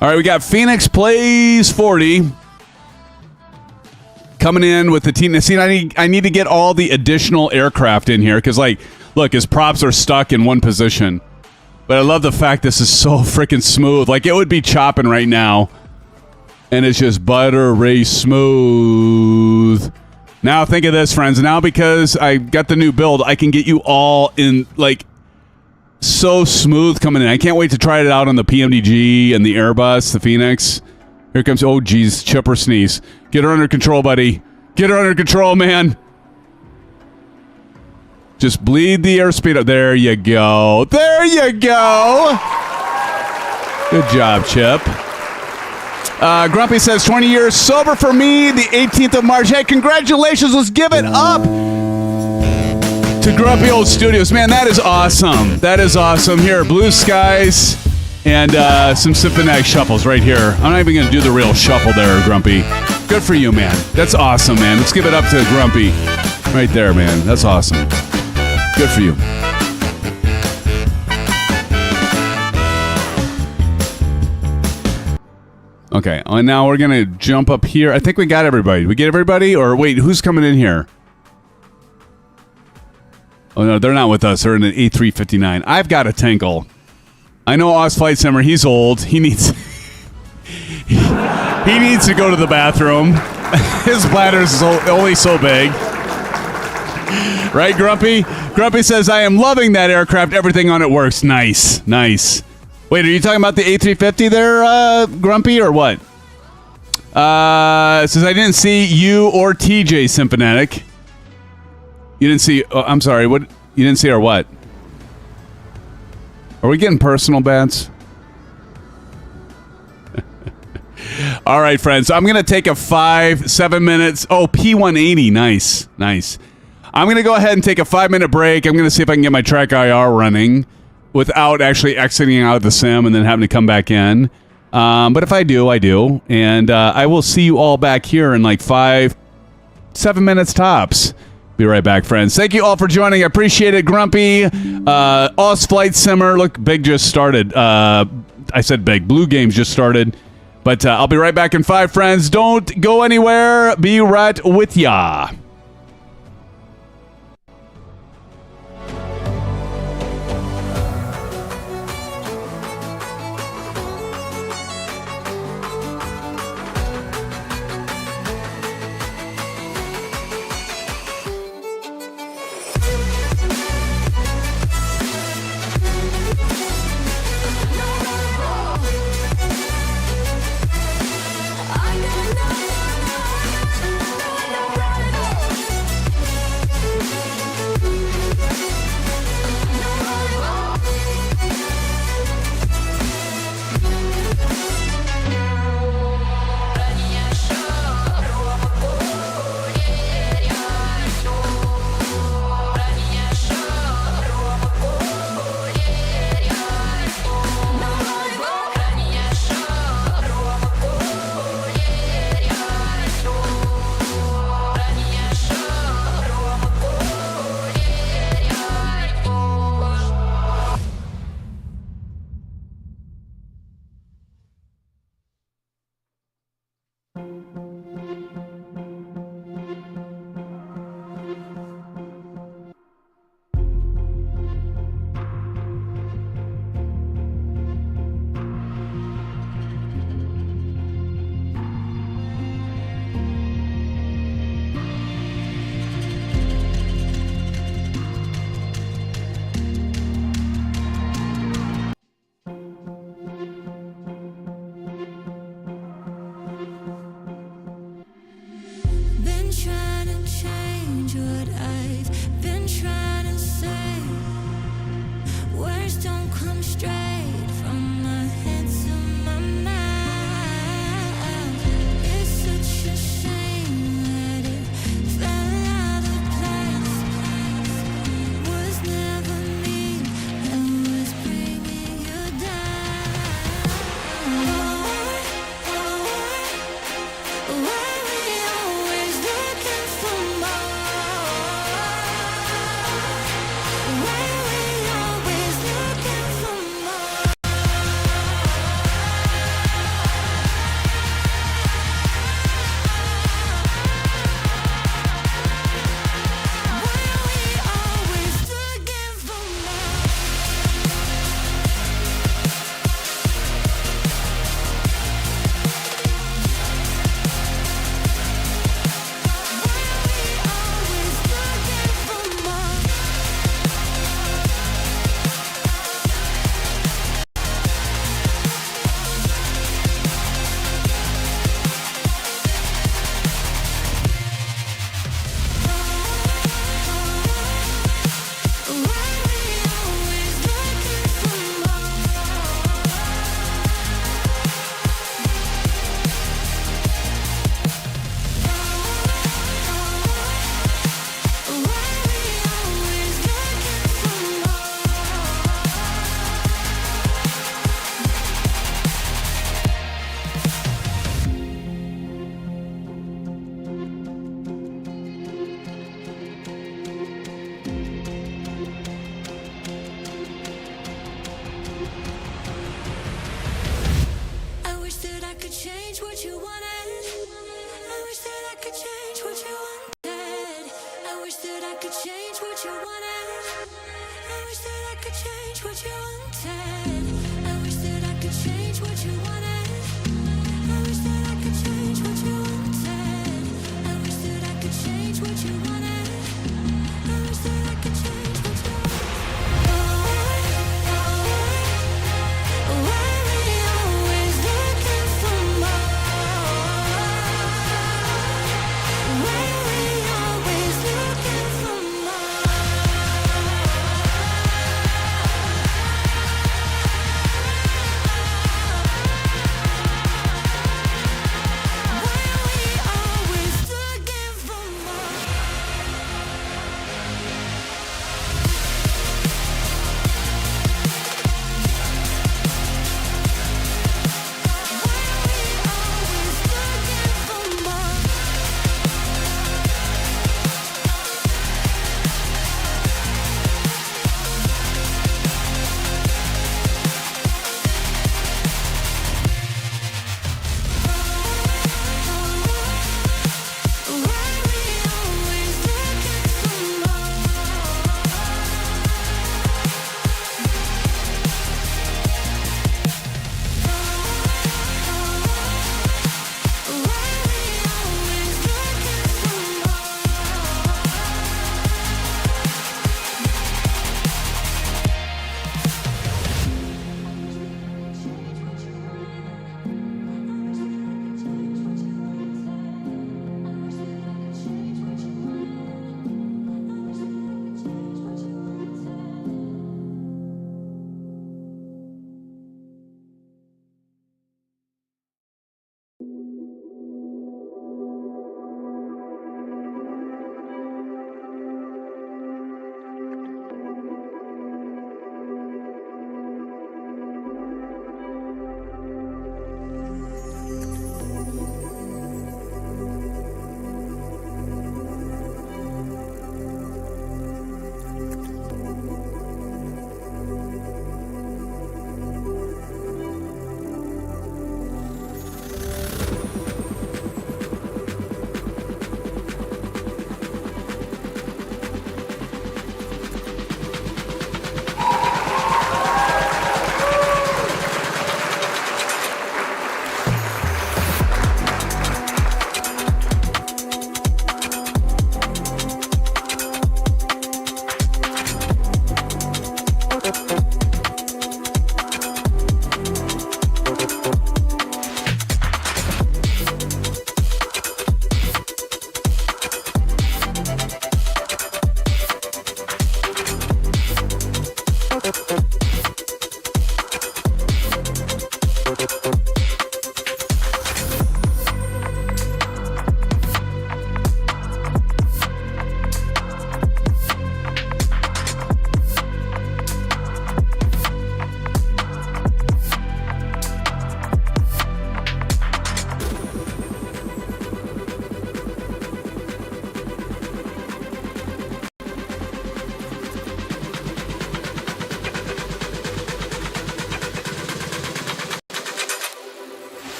All right, we got Phoenix Plays 40 coming in with the team. See, I need to get all the additional aircraft in here because, like, look, his props are stuck in one position. But I love the fact this is so freaking smooth. Like, it would be chopping right now, and it's just buttery smooth. Now think of this, friends. Now because I got the new build, I can get you all in, like, so smooth coming in. I can't wait to try it out on the PMDG and the Airbus, the Phoenix. Here comes, oh, geez, chipper sneeze. Get her under control, buddy. Get her under control, man. Just bleed the airspeed up. There you go. There you go. Good job, Chip. Grumpy says, 20 years sober for me, the 18th of March. Hey, congratulations. Let's give it up to Grumpy Old Studios. Man, that is awesome. That is awesome. Here, blue skies and some symphonic shuffles right here. I'm not even going to do the real shuffle there, Grumpy. Good for you, man. That's awesome, man. Let's give it up to Grumpy. Right there, man. That's awesome. Good for you. Okay, and now we're going to jump up here. I think we got everybody. Did we get everybody? Or wait, who's coming in here? Oh, no, they're not with us. They're in an A359. I've got a tinkle. I know Oz Flight Simmer. He's old. He needs... he needs to go to the bathroom. His bladder's only so big. Right, Grumpy? Grumpy says, I am loving that aircraft. Everything on it works. Nice. Nice. Wait, are you talking about the A350 there, Grumpy, or what? It says, I didn't see you or TJ Symphonetic. You didn't see... Oh, I'm sorry. What? You didn't see our what? Are we getting personal, Bats? All right, friends. I'm going to take a 7 minutes... Oh, P180. Nice. Nice. I'm going to go ahead and take a 5-minute break. I'm going to see if I can get my track IR running without actually exiting out of the sim and then having to come back in. But if I do, I do. And I will see you all back here in like 7 minutes tops. Be right back, friends. Thank you all for joining. I appreciate it. Grumpy, Oz Flight Simmer. Look, Big just started. I said Big. Blue Games just started. But I'll be right back in 5, friends. Don't go anywhere. Be right with ya.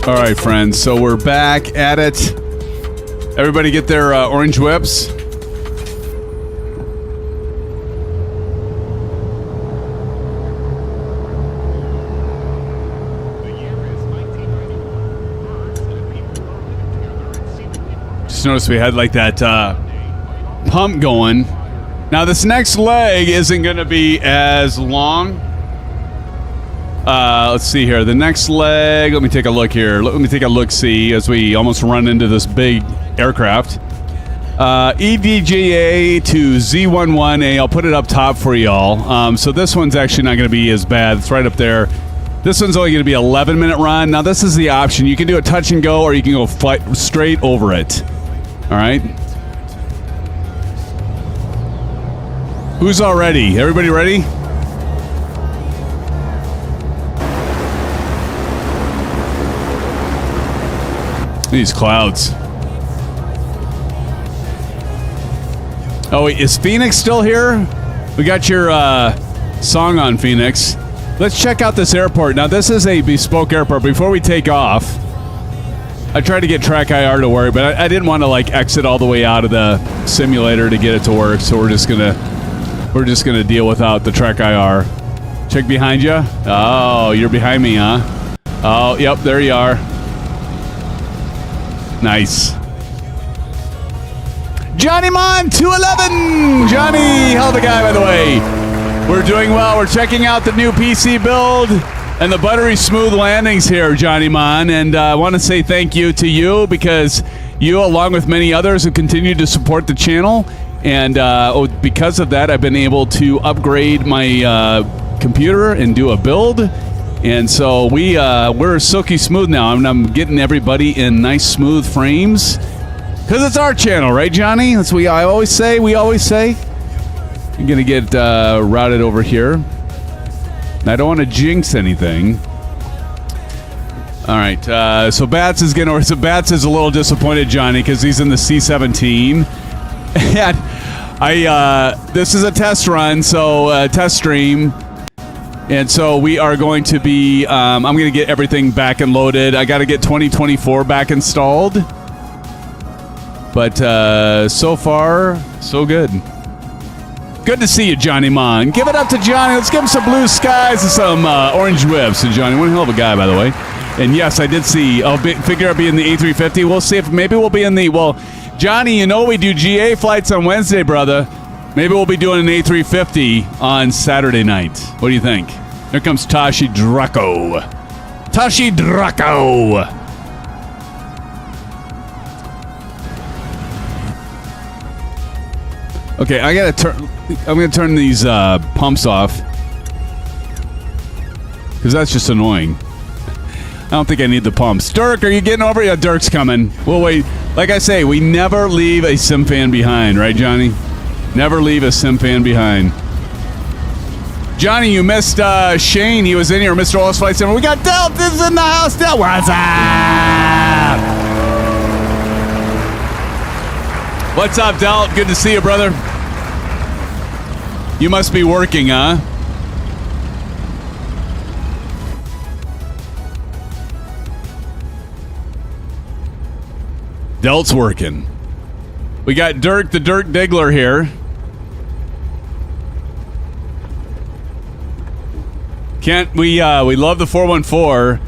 All right, friends. So we're back at it. Everybody get their orange whips. Just noticed we had like that pump going. Now this next leg isn't going to be as long. Let's see here. The next leg, let me take a look here. Let me take a look-see as we almost run into this big aircraft. EDJA to Z11A. I'll put it up top for y'all. So this one's actually not going to be as bad. It's right up there. This one's only going to be an 11-minute run. Now, this is the option. You can do a touch and go, or you can go flight straight over it. All right? Who's all ready? Everybody ready? These clouds. Oh, wait, is Phoenix still here? We got your song on, Phoenix. Let's check out this airport. Now, this is a bespoke airport. Before we take off, I tried to get Track IR to work, but I didn't want to like exit all the way out of the simulator to get it to work. So we're just gonna deal without the Track IR. Check behind you. Oh, you're behind me, huh? Oh, yep, there you are. Nice. Johnny Mon 211. Johnny, hell of a guy, by the way. We're doing well. We're checking out the new PC build and the buttery smooth landings here, Johnny Mon. And I want to say thank you to you because you, along with many others, have continued to support the channel. And because of that, I've been able to upgrade my computer and do a build. And so we're silky smooth now. I'm getting everybody in nice smooth frames because it's our channel, right, Johnny? That's what I always say. We always say. I'm gonna get routed over here. I don't want to jinx anything. All right. So Bats is a little disappointed, Johnny, because he's in the C-17. And this is a test run, so test stream. And so we are going to be, I'm going to get everything back and loaded. I got to get 2024 back installed. But so far, so good. Good to see you, Johnny Mon. Give it up to Johnny. Let's give him some blue skies and some orange whips. And Johnny, one hell of a guy, by the way. And yes, I did see, figure I'll be in the A350. We'll see if maybe we'll be in the, well, Johnny, you know we do GA flights on Wednesday, brother. Maybe we'll be doing an A350 on Saturday night. What do you think? Here comes Tashi Draco. Tashi Draco. Okay, I'm gonna turn these pumps off because that's just annoying. I don't think I need the pumps. Dirk, are you getting over? Yeah, Dirk's coming. We'll wait. Like I say, we never leave a sim fan behind, right, Johnny? Never leave a sim fan behind. Johnny, you missed Shane. He was in here. Mr. Wallace Flight Center. We got Delt is in the house. Delt, what's up? What's up, Delt? Good to see you, brother. You must be working, huh? Delt's working. We got Dirk, the Dirk Diggler here. Kent, we love the 414.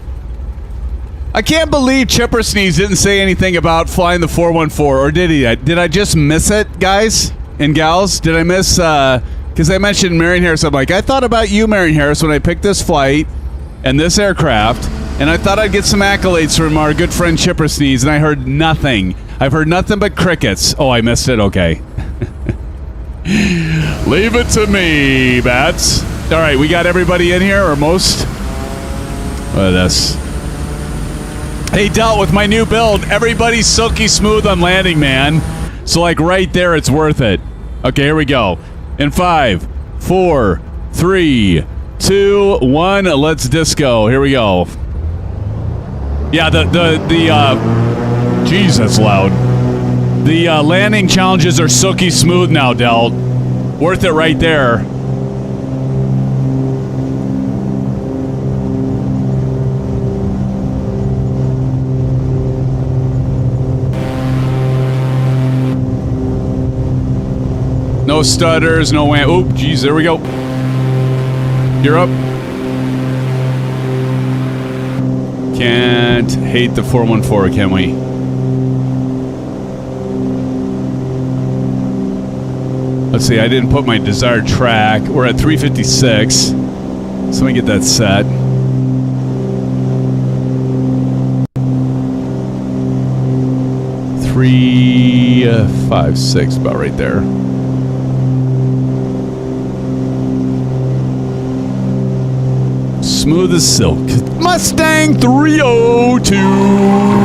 I can't believe Chipper Sneeze didn't say anything about flying the 414, or did he? Did I just miss it, guys and gals? Did I miss, because I mentioned Marion Harris. I'm like, I thought about you, Marion Harris, when I picked this flight and this aircraft, and I thought I'd get some accolades from our good friend Chipper Sneeze, and I heard nothing. I've heard nothing but crickets. Oh, I missed it? Okay. Leave it to me, Bats. All right, we got everybody in here, or most. Look at this. Hey, Del, with my new build, everybody's silky smooth on landing, man. So, like, right there, it's worth it. Okay, here we go. In 5, 4, 3, 2, 1, let's disco. Here we go. Yeah, jeez, that's loud. The landing challenges are silky smooth now, Del. Worth it right there. No stutters, no wham. Oop, geez, there we go. You're up. Can't hate the 414, can we? Let's see, I didn't put my desired track. We're at 356. So let me get that set. Three, 5, 6, about right there. Smooth as silk. Mustang 302.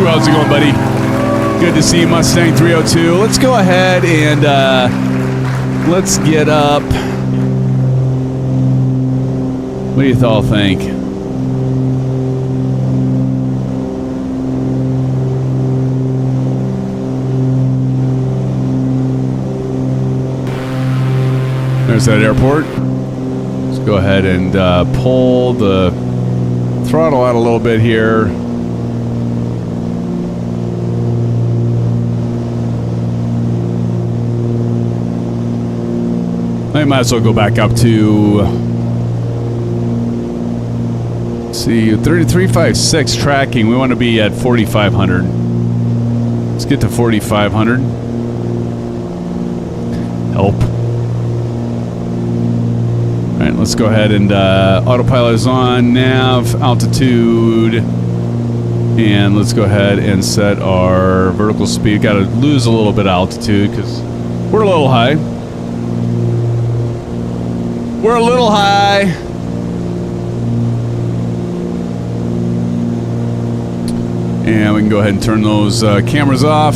How's it going, buddy? Good to see you, Mustang 302. Let's go ahead and let's get up. What do you all think? There's that airport. Go ahead and pull the throttle out a little bit here. I might as well go back up to, let's see, 3356 tracking. We want to be at 4,500. Let's get to 4,500. Help. All right, let's go ahead and autopilot is on, nav, altitude, and let's go ahead and set our vertical speed. Got to lose a little bit of altitude because we're a little high. We're a little high. And we can go ahead and turn those cameras off.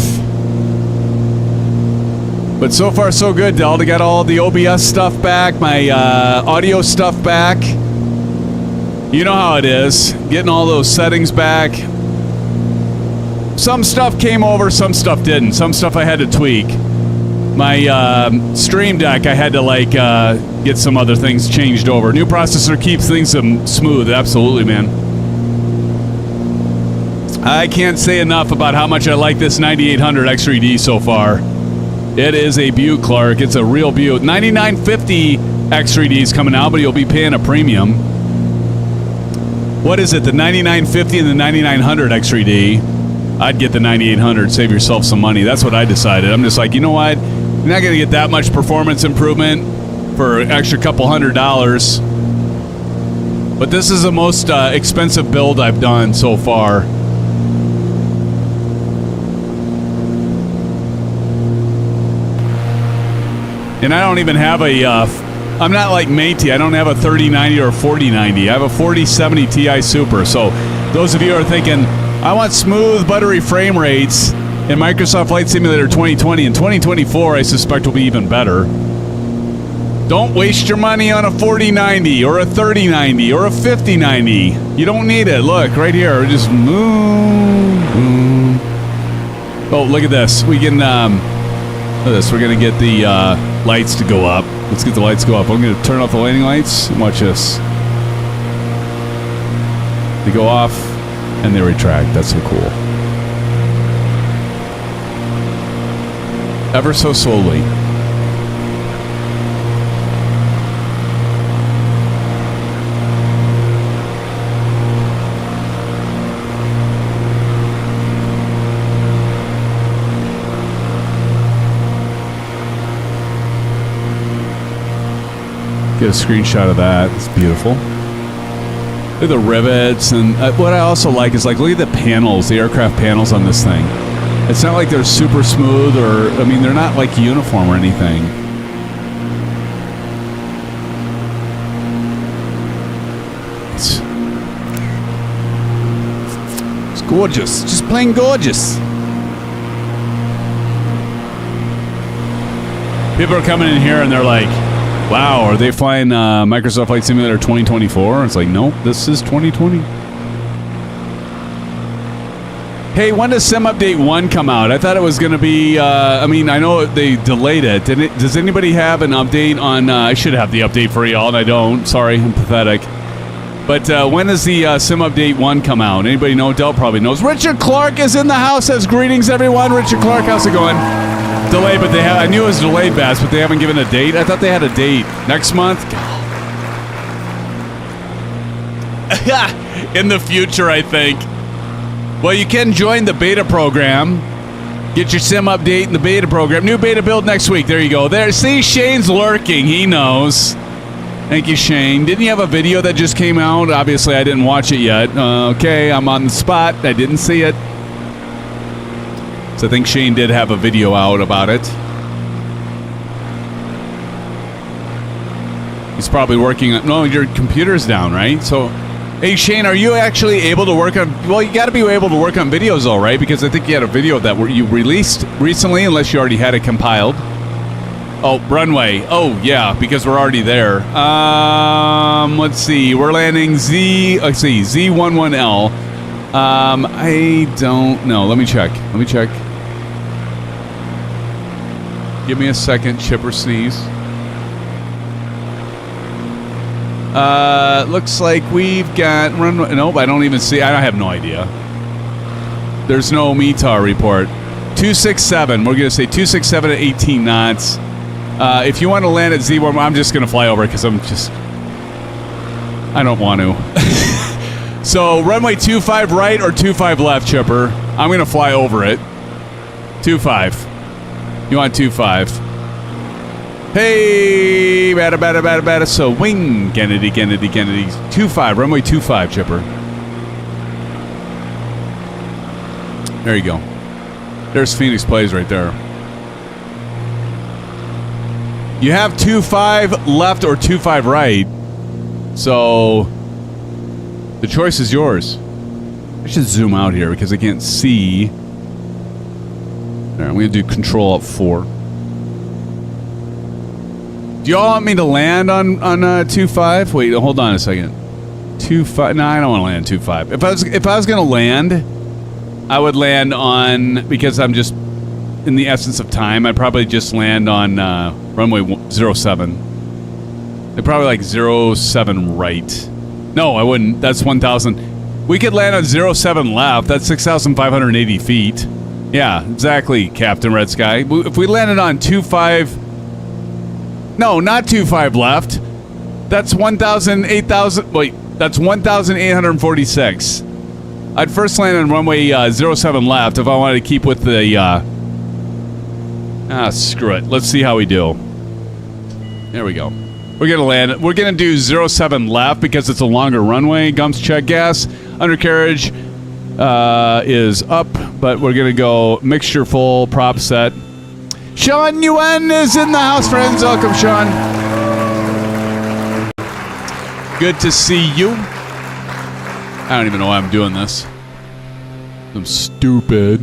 But so far, so good, Delta. Got all the OBS stuff back, my audio stuff back. You know how it is. Getting all those settings back. Some stuff came over, some stuff didn't. Some stuff I had to tweak. My Stream Deck, I had to, like, get some other things changed over. New processor keeps things smooth. Absolutely, man. I can't say enough about how much I like this 9800 X3D so far. It is a beaut, Clark. It's a real beaut. 9950 X3D is coming out, but you'll be paying a premium. What is it, the 9950 and the 9900 X3D? I'd get the 9800, save yourself some money. That's what I decided. I'm just like, you know what? You're not going to get that much performance improvement for an extra couple $100. But this is the most expensive build I've done so far. And I don't even have a, I'm not like Matey. I don't have a 3090 or a 4090. I have a 4070 Ti Super. So those of you who are thinking, I want smooth, buttery frame rates in Microsoft Flight Simulator 2020 and 2024, I suspect will be even better. Don't waste your money on a 4090 or a 3090 or a 5090. You don't need it. Look, right here. Just move. Oh, look at this. We can, look at this. We're going to get the lights to go up. Let's get the lights to go up. I'm going to turn off the landing lights. Watch this. They go off and they retract. That's so cool. Ever so slowly. Get a screenshot of that. It's beautiful. Look at the rivets, and what I also like is, like, look at the panels, the aircraft panels on this thing. It's not like they're super smooth, or, I mean, they're not like uniform or anything. It's gorgeous, just plain gorgeous. People are coming in here and they're like, wow, are they flying Microsoft Flight Simulator 2024? It's like, nope, this is 2020. Hey, when does Sim Update 1 come out? I thought it was going to be, I mean, I know they delayed it. Does anybody have an update on, I should have the update for y'all, and I don't. Sorry, I'm pathetic. But when does the Sim Update 1 come out? Anybody know? Del probably knows. Richard Clark is in the house. Says greetings, everyone. Richard Clark, how's it going? Delayed, but I knew it was delayed, Bass, but they haven't given a date. I thought they had a date. Next month? In the future, I think. Well, you can join the beta program. Get your sim update in the beta program. New beta build next week. There you go. There. See, Shane's lurking. He knows. Thank you, Shane. Didn't you have a video that just came out? Obviously, I didn't watch it yet. Okay, I'm on the spot. I didn't see it. So I think Shane did have a video out about it. He's probably working on... No, your computer's down, right? So, hey, Shane, are you actually able to work on... Well, you got to be able to work on videos, all right? Because I think you had a video that you released recently, unless you already had it compiled. Oh, runway. Oh, yeah, because we're already there. Let's see. We're landing Z11L. I don't know. Let me check. Give me a second. Chipper sneeze. Looks like we've got runway. Nope, I don't even see. I have no idea. There's no METAR report. 267. We're going to say 267 at 18 knots. If you want to land at Z1, I'm just going to fly over because I don't want to. So, runway 25 right or 25 left, Chipper? I'm going to fly over it. 25. You want 25. Hey! Bada. So, wing. Kennedy. 25. Runway 25, Chipper. There you go. There's Phoenix Plays right there. You have 25 left or 25 right. So... the choice is yours. I should zoom out here because I can't see. There, I'm going to do Control Alt 4. Do y'all want me to land on 2.5? Wait, hold on a second. 2.5? No, I don't want to land 2.5. If I was going to land, I would land on, because I'm just in the essence of time, I'd probably just land on runway 07. They're probably like 07 right. No, I wouldn't. That's 1,000. We could land on 07 left. That's 6,580 feet. Yeah, exactly, Captain Red Sky. If we landed on 2.5... No, not 2.5 left. That's 1,000, 8,000... Wait, that's 1,846. I'd first land on runway 07 left if I wanted to keep with the... screw it. Let's see how we do. There we go. We're going to land. We're going to do 07 left because it's a longer runway. Gums check gas. Undercarriage is up, but we're going to go mixture full, prop set. Sean Yuen is in the house, friends. Welcome, Sean. Good to see you. I don't even know why I'm doing this. I'm stupid.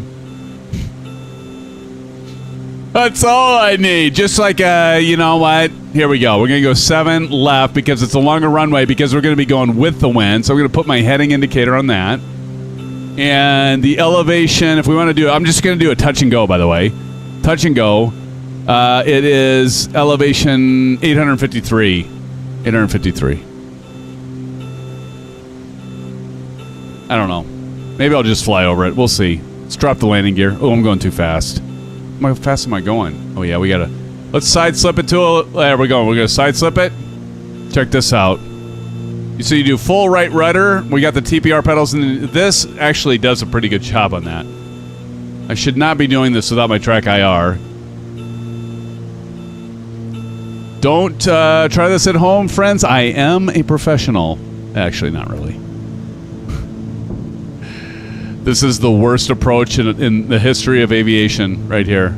That's all I need. Just like, you know what? Here we go. We're going to go 7 left because it's a longer runway because we're going to be going with the wind. So I'm going to put my heading indicator on that. And the elevation, if we want to do... I'm just going to do a touch and go, by the way. Touch and go. It is elevation 853. 853. I don't know. Maybe I'll just fly over it. We'll see. Let's drop the landing gear. Oh, I'm going too fast. How fast am I going? Oh, yeah, we gotta... Let's side slip it to a... There we go. We're gonna side slip it. Check this out. So you do full right rudder. We got the TPR pedals, and this actually does a pretty good job on that. I should not be doing this without my track IR. Don't try this at home, friends. I am a professional. Actually, not really. This is the worst approach in the history of aviation right here.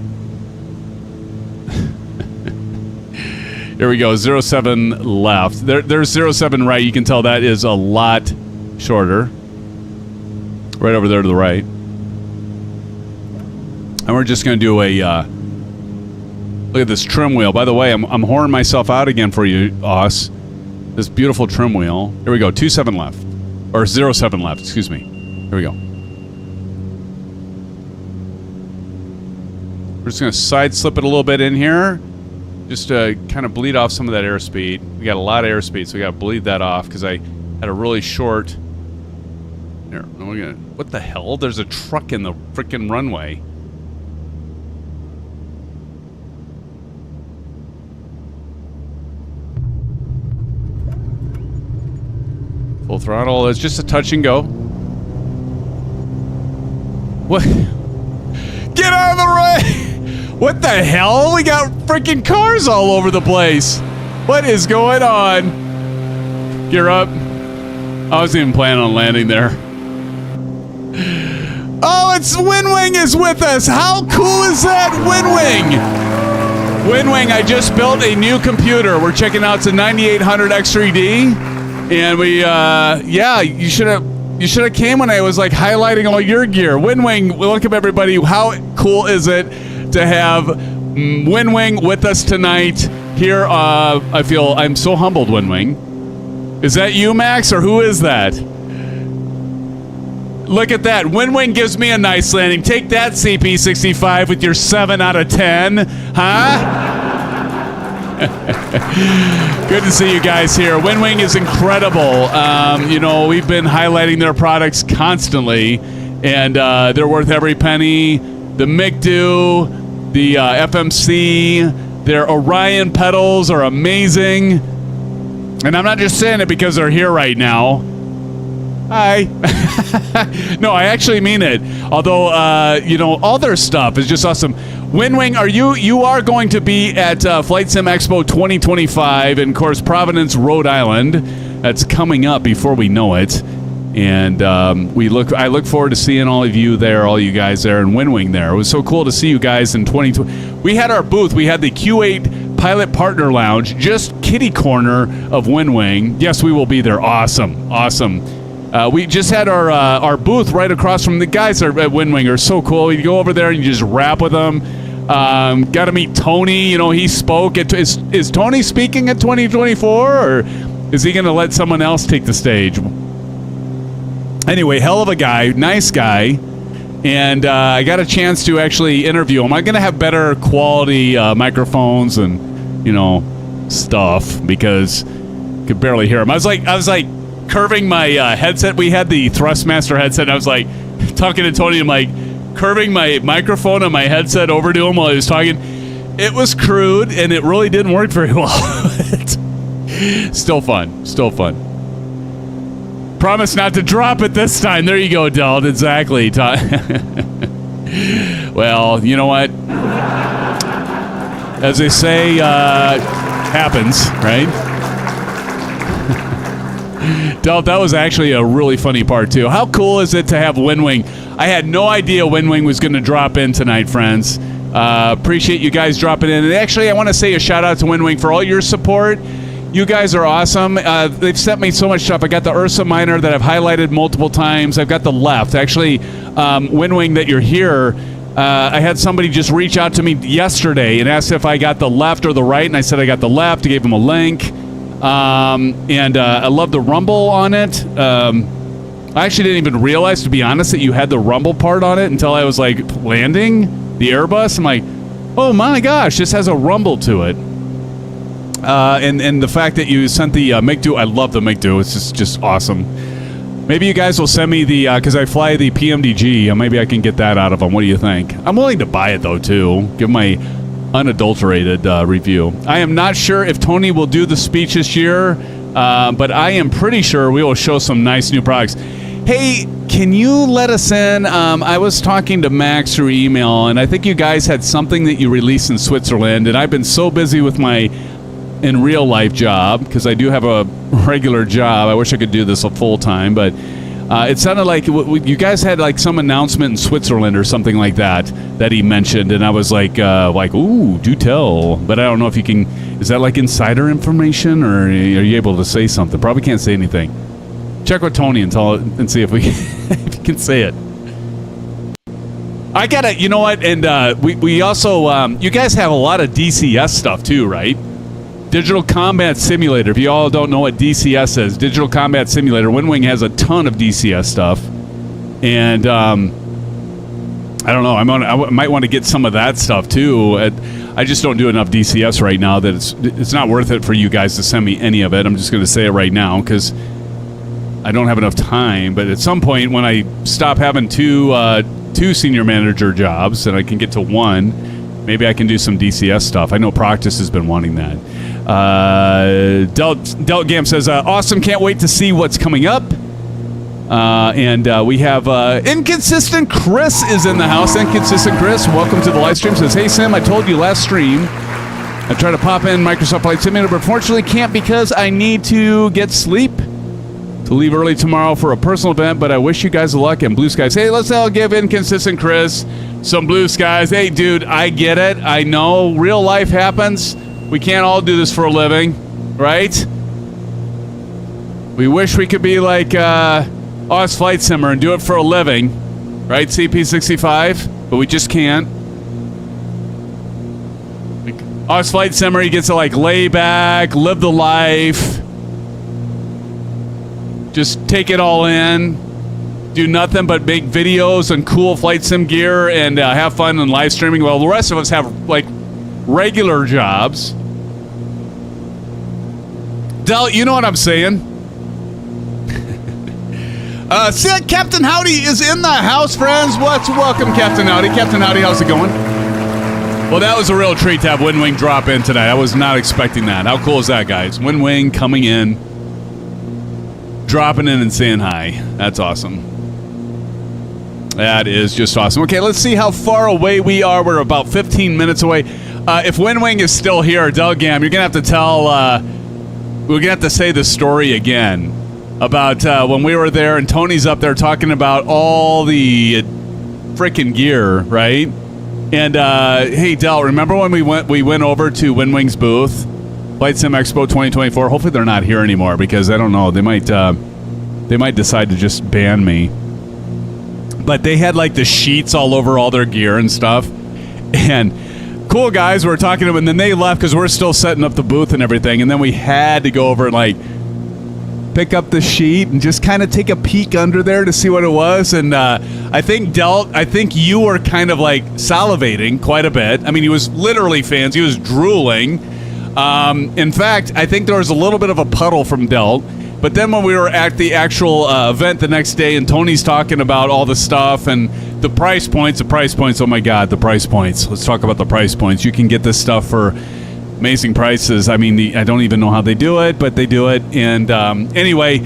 Here we go, 07 left. There's 07 right. You can tell that is a lot shorter. Right over there to the right. And we're just going to do a... look at this trim wheel. By the way, I'm whoring myself out again for you, Oz. This beautiful trim wheel. Here we go, 27 left. Or 07 left, excuse me. Here we go. We're just going to side slip it a little bit in here. Just to kind of bleed off some of that airspeed. We got a lot of airspeed, so we got to bleed that off because I had a really short... Here, we're gonna... What the hell? There's a truck in the freaking runway. Full throttle. It's just a touch and go. What? Get out of the way! What the hell? We got freaking cars all over the place. What is going on? Gear up. I wasn't even planning on landing there. Oh, it's Windwing is with us. How cool is that, Windwing? Windwing, I just built a new computer. We're checking out the 9800 X3D. And we, yeah, you should have came when I was like highlighting all your gear. Windwing, welcome everybody. How cool is it to have Windwing with us tonight here? I feel I'm so humbled, Windwing. Is that you, Max, or who is that? Look at that. Windwing gives me a nice landing. Take that, CP65, with your 7 out of 10. Huh? Good to see you guys here. Windwing is incredible. You know, we've been highlighting their products constantly, and they're worth every penny. The MIGDO, the FMC, their Orion pedals are amazing. And I'm not just saying it because they're here right now. Hi. No, I actually mean it. Although, you know, all their stuff is just awesome. Windwing, you are going to be at Flight Sim Expo 2025 in, of course, Providence, Rhode Island. That's coming up before we know it. And I look forward to seeing all of you there, all you guys there, and Windwing there. It was so cool to see you guys in 2020. We had our booth. We had the Q8 Pilot Partner Lounge, just kitty corner of Windwing. Yes, we will be there. Awesome. Awesome. We just had our booth right across from the guys at Windwing. Are so cool. You go over there and you just rap with them. Got to meet Tony. You know, he spoke. Is Tony speaking at 2024, or is he going to let someone else take the stage? Anyway, hell of a guy, nice guy, and I got a chance to actually interview him. I'm going to have better quality microphones and, you know, stuff because I could barely hear him. I was like curving my headset. We had the Thrustmaster headset, and I was like talking to Tony. I'm like curving my microphone and my headset over to him while he was talking. It was crude, and it really didn't work very well. Still fun. Promise not to drop it this time. There you go, Delt. Exactly. Well, you know what? As they say, happens, right? Delt, that was actually a really funny part, too. How cool is it to have Windwing? I had no idea Windwing was going to drop in tonight, friends. Appreciate you guys dropping in. And actually, I want to say a shout-out to Windwing for all your support. You guys are awesome. They've sent me so much stuff. I got the Ursa Minor that I've highlighted multiple times. I've got the left. Actually, Windwing, that you're here, I had somebody just reach out to me yesterday and asked if I got the left or the right, and I said I got the left. I gave them a link. And I love the rumble on it. I actually didn't even realize, to be honest, that you had the rumble part on it until I was, like, landing the Airbus. I'm like, oh, my gosh, this has a rumble to it. And the fact that you sent the MIGDO, I love the MIGDO. It's just awesome. Maybe you guys will send me the, because I fly the PMDG, maybe I can get that out of them. What do you think? I'm willing to buy it, though, too. Give my unadulterated review. I am not sure if Tony will do the speech this year, but I am pretty sure we will show some nice new products. Hey, can you let us in? I was talking to Max through email, and I think you guys had something that you released in Switzerland, and I've been so busy with my in real life job, because I do have a regular job. I wish I could do this a full time, but it sounded like you guys had like some announcement in Switzerland or something like that he mentioned, and I was like, ooh, do tell. But I don't know if you can. Is that like insider information, or are you able to say something? Probably can't say anything. Check with Tony and see if we if you can say it. I gotta, you know what? And we also you guys have a lot of DCS stuff too, right? Digital Combat Simulator. If you all don't know what DCS is, Digital Combat Simulator, WinWing has a ton of DCS stuff. And I don't know, I might want to get some of that stuff too. I just don't do enough DCS right now that it's not worth it for you guys to send me any of it. I'm just going to say it right now because I don't have enough time. But at some point when I stop having two senior manager jobs and I can get to one, maybe I can do some DCS stuff. I know Proctus has been wanting that. Delt Gam says, awesome, can't wait to see what's coming up. And we have Inconsistent Chris is in the house. Inconsistent Chris, welcome to the live stream. Says, hey Sam, I told you last stream I tried to pop in Microsoft Flight Simulator, but unfortunately can't because I need to get sleep to leave early tomorrow for a personal event, but I wish you guys luck and blue skies. Hey, let's all give Inconsistent Chris some blue skies. Hey, dude, I get it. I know real life happens. We can't all do this for a living, right? We wish we could be like Oz Flight Simmer and do it for a living, right? CP65, but we just can't. Like, Oz Flight Simmer, he gets to like lay back, live the life, just take it all in, do nothing but make videos and cool flight sim gear and have fun and live streaming. Well, the rest of us have like regular jobs. Del, you know what I'm saying? Captain Howdy is in the house, friends. Welcome, Captain Howdy. Captain Howdy, how's it going? Well, that was a real treat to have WinWing drop in today. I was not expecting that. How cool is that, guys? WinWing coming in, dropping in and saying hi. That's awesome. That is just awesome. Okay, let's see how far away we are. We're about 15 minutes away. If WinWing is still here, Delgam, you're going to have to tell... we're going to have to say the story again about when we were there and Tony's up there talking about all the freaking gear, right? And, hey, Del, remember when we went over to WinWing's booth? Flight Sim Expo 2024. Hopefully they're not here anymore because, I don't know, they might decide to just ban me. But they had, like, the sheets all over all their gear and stuff. And... cool guys, we were talking to them, and then they left because we're still setting up the booth and everything, and then we had to go over and like pick up the sheet and just kind of take a peek under there to see what it was. And I think you were kind of like salivating quite a bit. I mean, he was literally fans. He was drooling. In fact, I think there was a little bit of a puddle from Delt. But then when we were at the actual event the next day and Tony's talking about all the stuff and the price points, oh my God, the price points. Let's talk about the price points. You can get this stuff for amazing prices. I mean, I don't even know how they do it, but they do it. And anyway,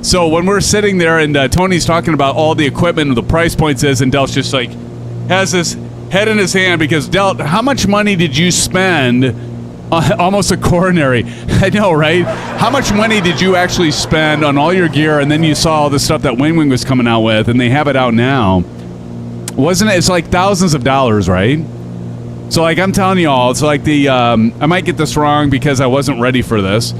so when we're sitting there and Tony's talking about all the equipment and the price points is, and Delt's just like has his head in his hand because Delt, how much money did you spend? Almost a coronary. I know, right? How much money did you actually spend on all your gear, and then you saw all the stuff that WinWing was coming out with, and they have it out now? Wasn't it? It's like thousands of dollars, right? So, like, I'm telling you all, it's like the, I might get this wrong because I wasn't ready for this,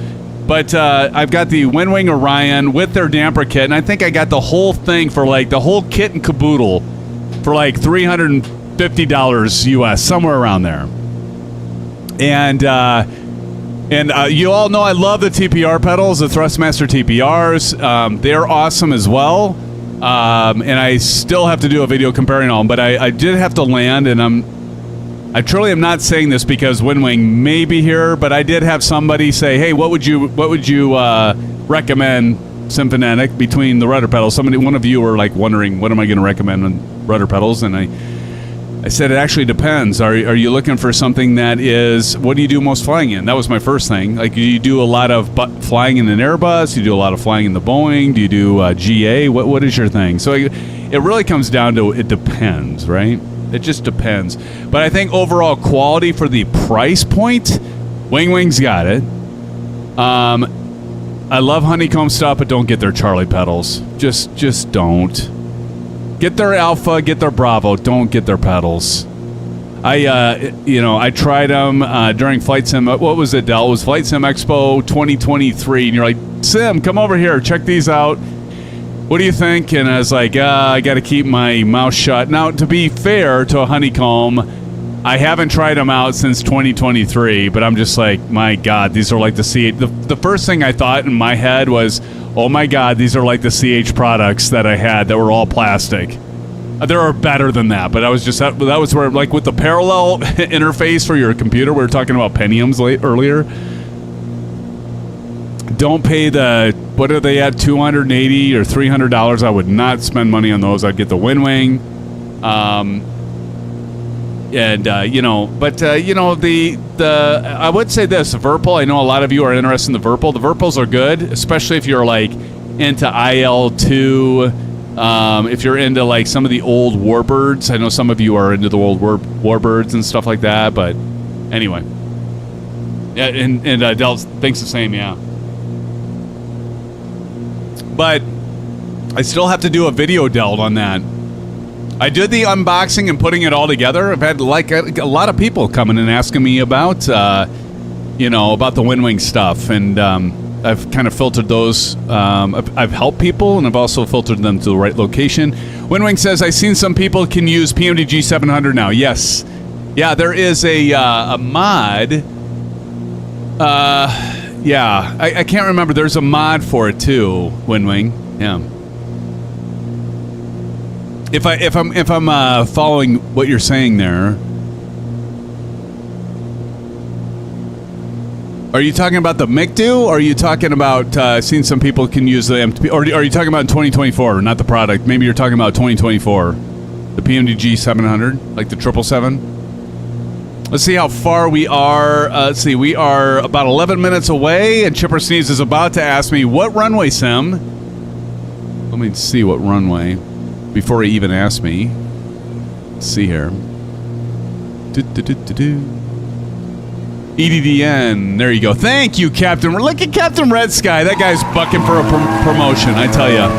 but I've got the WinWing Orion with their damper kit, and I think I got the whole thing for, like, the whole kit and caboodle for, like, $350 US, somewhere around there. And you all know I love the TPR pedals, the Thrustmaster TPRs. They're awesome as well. And I still have to do a video comparing all of them, but I did have to land, and I truly am not saying this because WinWing may be here, but I did have somebody say, hey, what would you recommend Symphonetic between the rudder pedals? One of you were like wondering, what am I going to recommend on rudder pedals? And I said, it actually depends. Are you looking for something that is, what do you do most flying in? That was my first thing. Like, do you do a lot of flying in an Airbus? Do you do a lot of flying in the Boeing? Do you do GA? What is your thing? So it really comes down to, it depends, right? It just depends. But I think overall quality for the price point, Wing's got it. I love Honeycomb stuff, but don't get their Charlie pedals. Just don't. Get their Alpha, get their Bravo. Don't get their pedals. I tried them during Flight Sim. What was it, Del? It was Flight Sim Expo 2023, and you're like, Sim, come over here, check these out. What do you think? And I was like, I got to keep my mouth shut. Now, to be fair to Honeycomb, I haven't tried them out since 2023, but I'm just like, my God, these are like the CH. The first thing I thought in my head was, oh my God, these are like the CH products that I had that were all plastic. There are better than that, but I was just that was where, like, with the parallel interface for your computer, we were talking about Pentiums earlier. Don't pay the, what are they at, $280 or $300? I would not spend money on those. I'd get the WinWing, I would say this, Virpil. I know a lot of you are interested in the Virpil. The Virpils are good, especially if you're like into IL-2. If you're into like some of the old Warbirds, I know some of you are into the old Warbirds and stuff like that. But anyway, yeah, and Del thinks the same, yeah. But I still have to do a video, Del, on that. I did the unboxing and putting it all together. I've had like a lot of people coming and asking me about, about the WinWing stuff, and I've kind of filtered those. I've helped people, and I've also filtered them to the right location. WinWing says, I've seen some people can use PMDG 700 now. Yes. Yeah, there is a mod. Yeah, I can't remember. There's a mod for it too, WinWing. Yeah. If I'm following what you're saying there. Are you talking about the MICDO, or are you talking about seeing some people can use the MTP, or are you talking about in 2024, not the product? Maybe you're talking about 2024, the PMDG 700, like the 777. Let's see how far we are. Let's see, we are about 11 minutes away, and Chipper Sneeze is about to ask me, what runway, Sim? Let me see what runway, before he even asks me. Let's see here. EDDN. There you go. Thank you, Captain. Look at Captain Red Sky. That guy's bucking for a promotion, I tell you.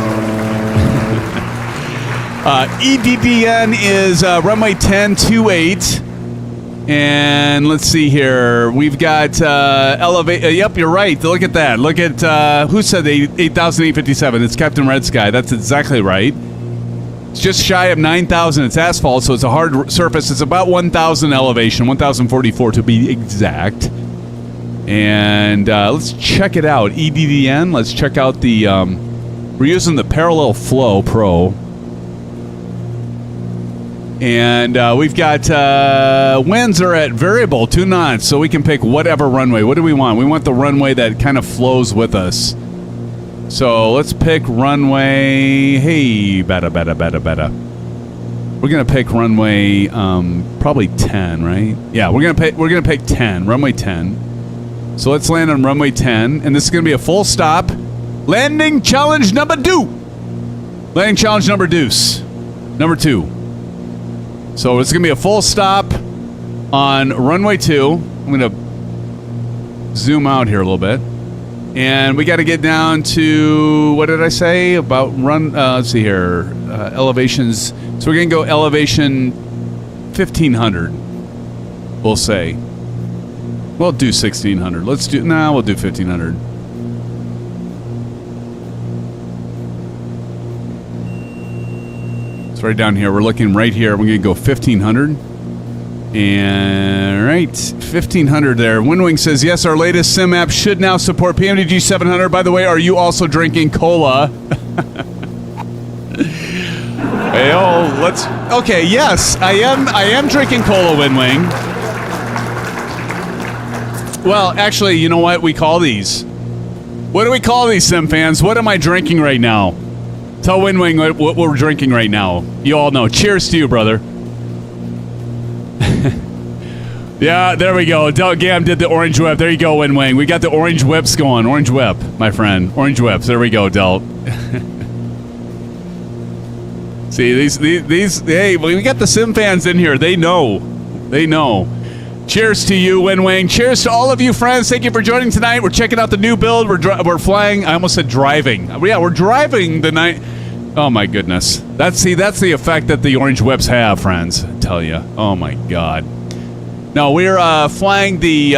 EDDN is runway 1028. And let's see here. We've got elevate. Yep, you're right. Look at that. Look at who said 8,857. It's Captain Red Sky. That's exactly right. It's just shy of 9,000. It's asphalt, so it's a hard surface. It's about 1,000 elevation, 1,044 to be exact. And let's check it out. EDDN. Let's check out the. We're using the Parallel Flow Pro. And we've got winds are at variable 2 knots, so we can pick whatever runway. What do we want? We want the runway that kind of flows with us. So let's pick runway. Hey, bada. We're gonna pick runway probably 10, right? Yeah, we're gonna pick 10, runway 10. So let's land on runway 10, and this is gonna be a full stop. Landing challenge number 2. Landing challenge number 2. So it's gonna be a full stop on runway 2. I'm gonna zoom out here a little bit. And we got to get down to, what did I say about let's see here, elevations. So we're going to go elevation 1,500, we'll say. We'll do 1,600. We'll do 1,500. It's right down here. We're looking right here. We're going to go 1,500. And right, 1,500 there. WinWing says, yes, our latest sim app should now support PMDG 700. By the way, are you also drinking cola? Okay, yes, I am drinking cola, WinWing. Well, actually, you know what we call these? What do we call these, sim fans? What am I drinking right now? Tell WinWing what we're drinking right now. You all know. Cheers to you, brother. Yeah, there we go. Del Gam did the orange whip. There you go, WinWing. We got the orange whips going. Orange whip, my friend. Orange whips. There we go, Del. See, these. Hey, we got the sim fans in here. They know. Cheers to you, Wing. Cheers to all of you, friends. Thank you for joining tonight. We're checking out the new build. We're flying. I almost said driving. Yeah, we're driving the night. Oh, my goodness. That's the effect that the orange whips have, friends. I tell you. Oh, my God. No, we're flying the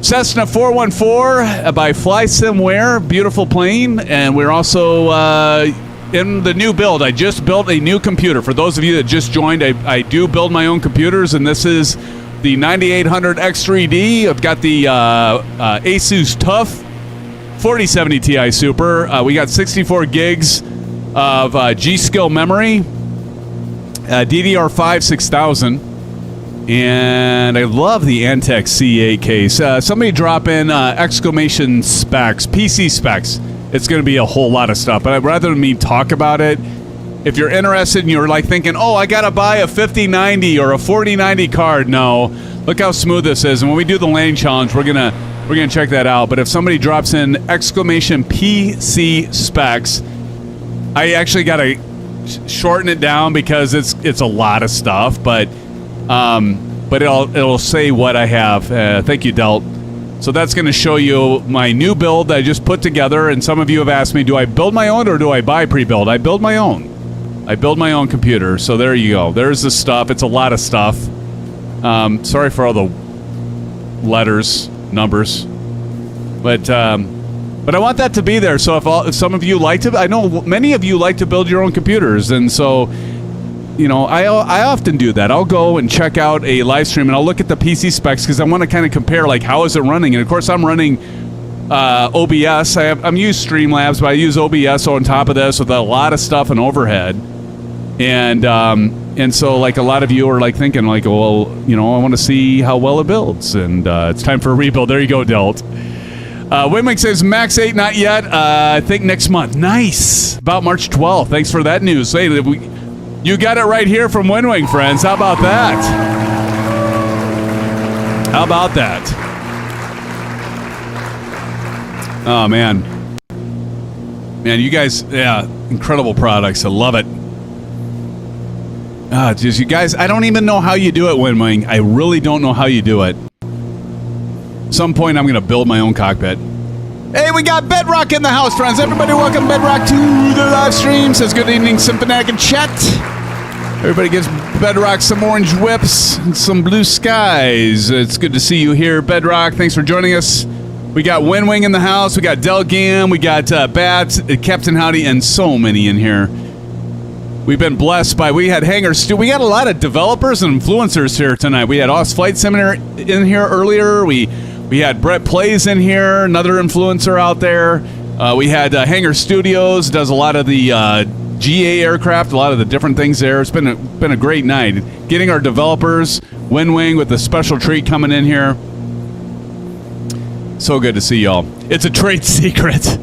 Cessna 414 by FlySimWare. Beautiful plane. And we're also in the new build. I just built a new computer. For those of you that just joined, I do build my own computers, and this is the 9800 X3D. I've got the Asus TUF 4070 Ti Super. We got 64 gigs of G-Skill memory, DDR5 6000. And I love the Antec C8 case. Somebody drop in exclamation specs, PC specs. It's going to be a whole lot of stuff. But rather than me talk about it, if you're interested and you're like thinking, oh, I got to buy a 5090 or a 4090 card. No. Look how smooth this is. And when we do the landing challenge, we're gonna check that out. But if somebody drops in exclamation PC specs, I actually got to shorten it down because it's a lot of stuff. But it'll say what I have. Thank you, Delt. So that's going to show you my new build that I just put together. And some of you have asked me, do I build my own or do I buy pre-build? I build my own. I build my own computer. So there you go. There's the stuff. It's a lot of stuff. Sorry for all the letters, numbers. But I want that to be there. So if some of you like to, I know many of you like to build your own computers. And so, you know, I often do that. I'll go and check out a live stream and I'll look at the PC specs because I want to kind of compare, like, how is it running? And of course, I'm running OBS. I'm using Streamlabs, but I use OBS on top of this with a lot of stuff and overhead. And so, like, a lot of you are like thinking, like, well, you know, I want to see how well it builds, and it's time for a rebuild. There you go, Delt. Winwick says Max 8 not yet. I think next month. Nice. About March 12th. Thanks for that news. Hey, you got it right here from Winwing, friends. How about that? How about that? Oh, man. Man, you guys, yeah, incredible products. I love it. Just you guys, I don't even know how you do it, Winwing. I really don't know how you do it. At some point, I'm going to build my own cockpit. Hey, we got Bedrock in the house, friends. Everybody welcome Bedrock to the live stream. Says good evening, Symphonic and chat. Everybody gives Bedrock some orange whips and some blue skies. It's good to see you here, Bedrock. Thanks for joining us. We got Winwing in the house. We got Delgam. We got Bats, Captain Howdy, and so many in here. We've been blessed by, we had Hangar Stu. We got a lot of developers and influencers here tonight. We had Oz Flight Seminar in here earlier. We had Brett Plays in here, another influencer out there. We had Hangar Studios, does a lot of the GA aircraft, a lot of the different things there. It's been a great night. Getting our developers, Winwing with a special treat coming in here. So good to see y'all. It's a trade secret.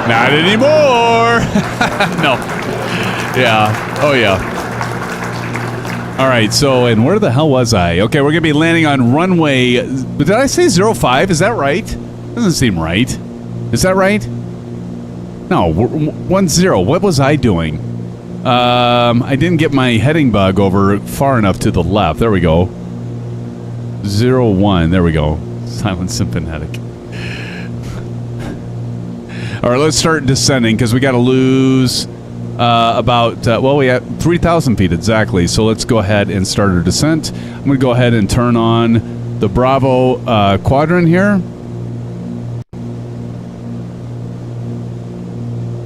Not anymore. No. Yeah. Oh, yeah. All right, so, and where the hell was I? Okay, we're going to be landing on runway, did I say 05? Is that right? Doesn't seem right. Is that right? No, 10. What was I doing? I didn't get my heading bug over far enough to the left. There we go. 01. There we go. Silent Symphonetic. All right, let's start descending because we got to lose well, we have 3,000 feet exactly. So let's go ahead and start our descent. I'm going to go ahead and turn on the Bravo quadrant here.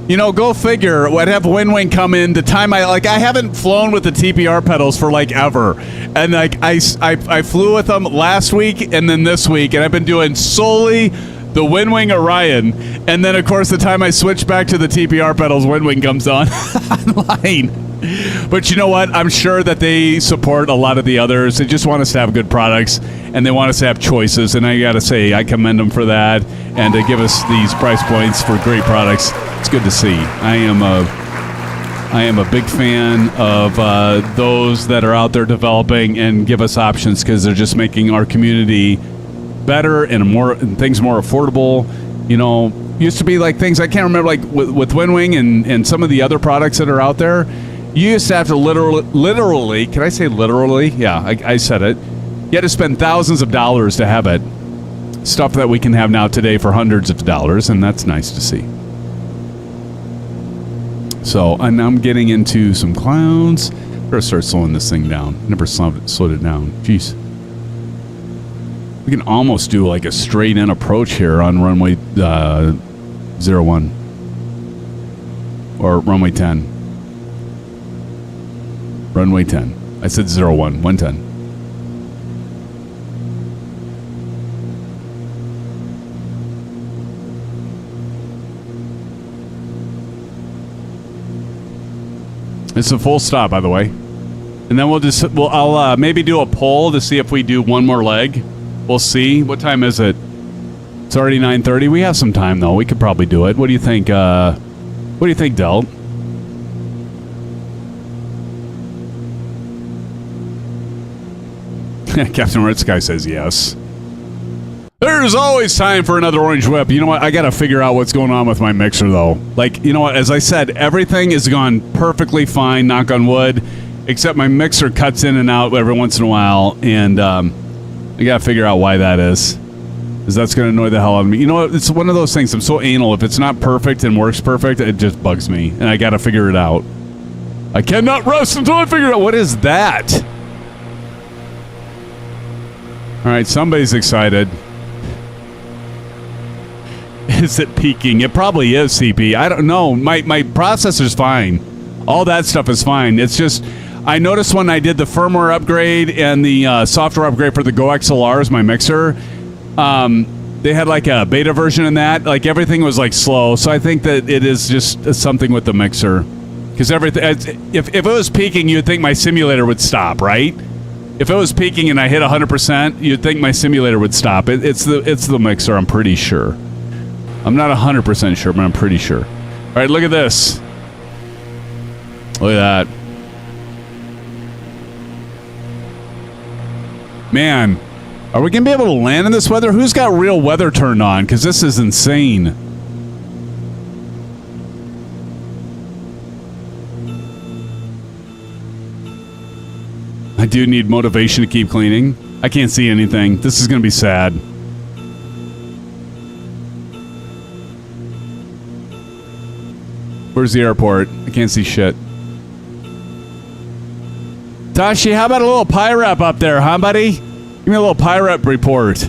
You know, go figure. I'd have Winwing come in the time I haven't flown with the TPR pedals for like ever. And like I flew with them last week and then this week, and I've been doing solely the Winwing Orion, and then of course the time I switch back to the TPR pedals, Winwing comes on online. But you know what? I'm sure that they support a lot of the others. They just want us to have good products, and they want us to have choices. And I gotta say, I commend them for that, and to give us these price points for great products. It's good to see. I am a big fan of those that are out there developing and give us options, because they're just making our community better and things more affordable. You know, used to be like things I can't remember, like with Winwing and some of the other products that are out there. You used to have to literally, can I say literally? Yeah, I said it. You had to spend thousands of dollars to have it. Stuff that we can have now today for hundreds of dollars, and that's nice to see. So, and I'm getting into some clouds. Better start slowing this thing down. Never slowed it down. Jeez. We can almost do like a straight in approach here on runway 01 or runway 10. Runway 10. I said 01, 110. It's a full stop, by the way. And then I'll maybe do a poll to see if we do one more leg. We'll see. What time is it? It's already 9:30. We have some time, though. We could probably do it. What do you think? What do you think, Delt? Captain Red Sky says yes. There's always time for another orange whip. You know what? I got to figure out what's going on with my mixer, though. Like, you know what? As I said, everything has gone perfectly fine, knock on wood, except my mixer cuts in and out every once in a while, and I got to figure out why that is. Because that's going to annoy the hell out of me. You know what? It's one of those things. I'm so anal. If it's not perfect and works perfect, it just bugs me, and I got to figure it out. I cannot rest until I figure out what is that. All right, somebody's excited. Is it peaking? It probably is, CP. I don't know. My processor's fine. All that stuff is fine. It's just, I noticed when I did the firmware upgrade and the software upgrade for the Go XLRs, my mixer, they had like a beta version in that. Like everything was like slow. So I think that it is just something with the mixer. Because everything, if it was peaking, you'd think my simulator would stop, right? If it was peaking and I hit 100%, you'd think my simulator would stop. It's the mixer, I'm pretty sure. I'm not 100% sure, but I'm pretty sure. All right, look at this. Look at that. Man, are we going to be able to land in this weather? Who's got real weather turned on? Because this is insane. I do need motivation to keep cleaning. I can't see anything. This is going to be sad. Where's the airport? I can't see shit. Tashi, how about a little PIREP up there, huh, buddy? Give me a little PIREP report.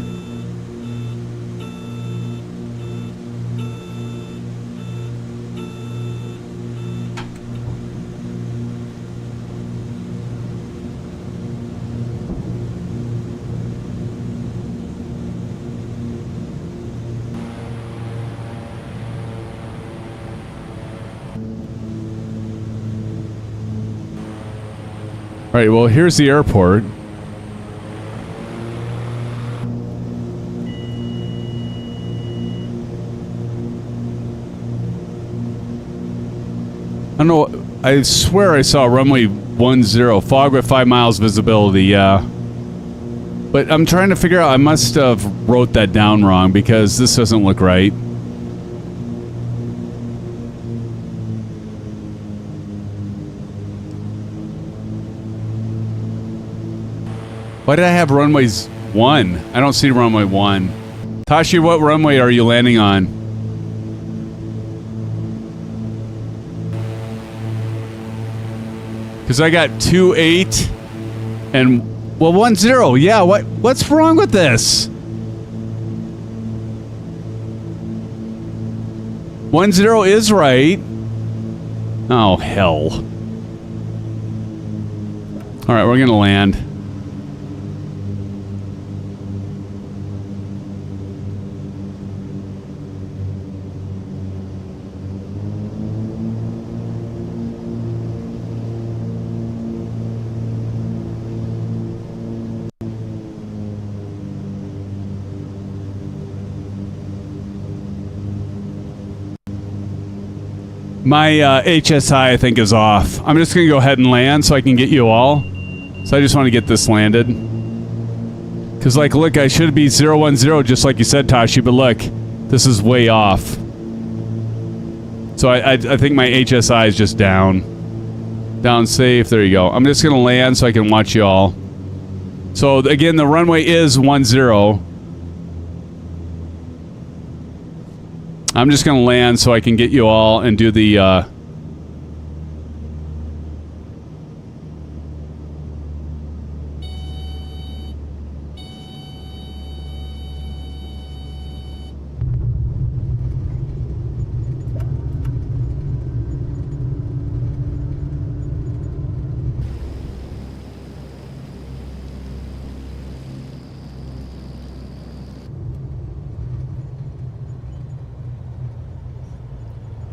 All right, well, here's the airport. I don't know. I swear I saw runway 10, fog with 5 miles visibility, yeah. But I'm trying to figure out, I must have wrote that down wrong because this doesn't look right. Why did I have runways 1? I don't see runway 1. Tashi, what runway are you landing on? Because I got 28 and, well, 10. Yeah, what's wrong with this? 10 is right. Oh, hell. All right, we're going to land. My HSI, I think, is off. I'm just going to go ahead and land so I can get you all. So I just want to get this landed. Because, like, look, I should be 010 just like you said, Tashi, but look, this is way off. So I think my HSI is just down. Down safe. There you go. I'm just going to land so I can watch you all. So, again, the runway is 10. I'm just going to land so I can get you all and do the...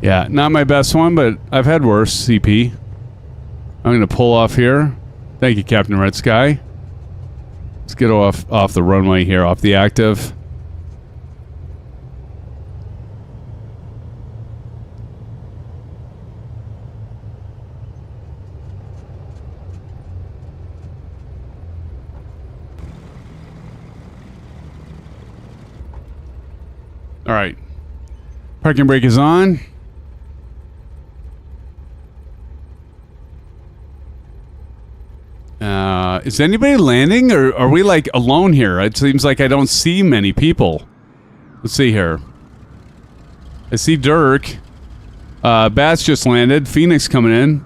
Yeah, not my best one, but I've had worse, CP. I'm going to pull off here. Thank you, Captain Red Sky. Let's get off the runway here, off the active. All right. Parking brake is on. Is anybody landing, or are we like alone here? It seems like I don't see many people. Let's see here. I see Dirk. Bats just landed. Phoenix coming in.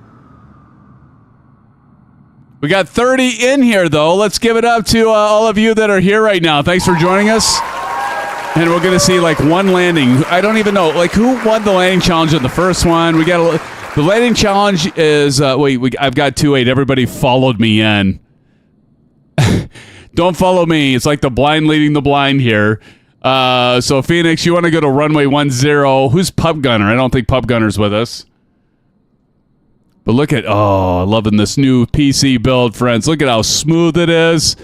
We got 30 in here, though. Let's give it up to all of you that are here right now. Thanks for joining us. And we're going to see like one landing. I don't even know. Like, who won the landing challenge in the first one? We got the landing challenge is... I've got 2-8. Everybody followed me in. Don't follow me. It's like the blind leading the blind here. So, Phoenix, you want to go to runway 10. Who's Pub Gunner? I don't think Pub Gunner's with us. But look at... Oh, loving this new PC build, friends. Look at how smooth it is.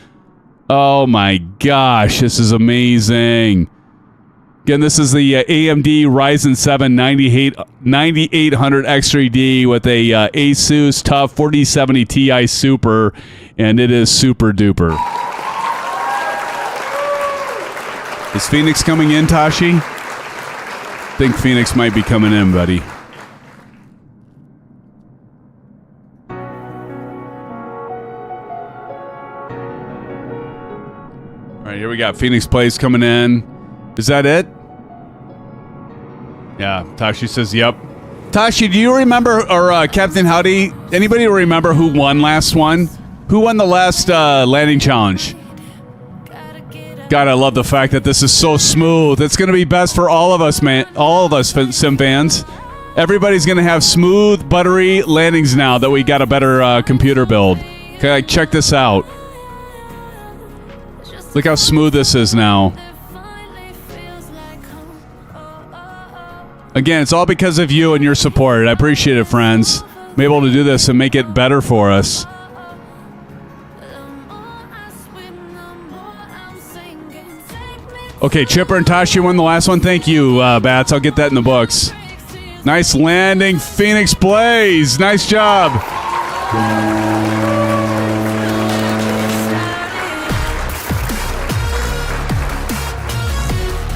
Oh, my gosh. This is amazing. Again, this is the AMD Ryzen 7 9800 X3D with a Asus TUF 4070 Ti Super, and it is super duper. Is Phoenix coming in, Tashi? I think Phoenix might be coming in, buddy. All right, here we got Phoenix Place coming in. Is that it? Yeah, Tashi says yep. Tashi, do you remember, or Captain Howdy, anybody remember who won last one? Who won the last landing challenge? God, I love the fact that this is so smooth. It's going to be best for all of us, man. All of us sim fans. Everybody's going to have smooth, buttery landings now that we got a better computer build. Okay, check this out. Look how smooth this is now. Again, it's all because of you and your support. I appreciate it, friends. I'm able to do this and make it better for us. Okay, Chipper and Tashi won the last one. Thank you, Bats. I'll get that in the books. Nice landing, Phoenix Blaze. Nice job.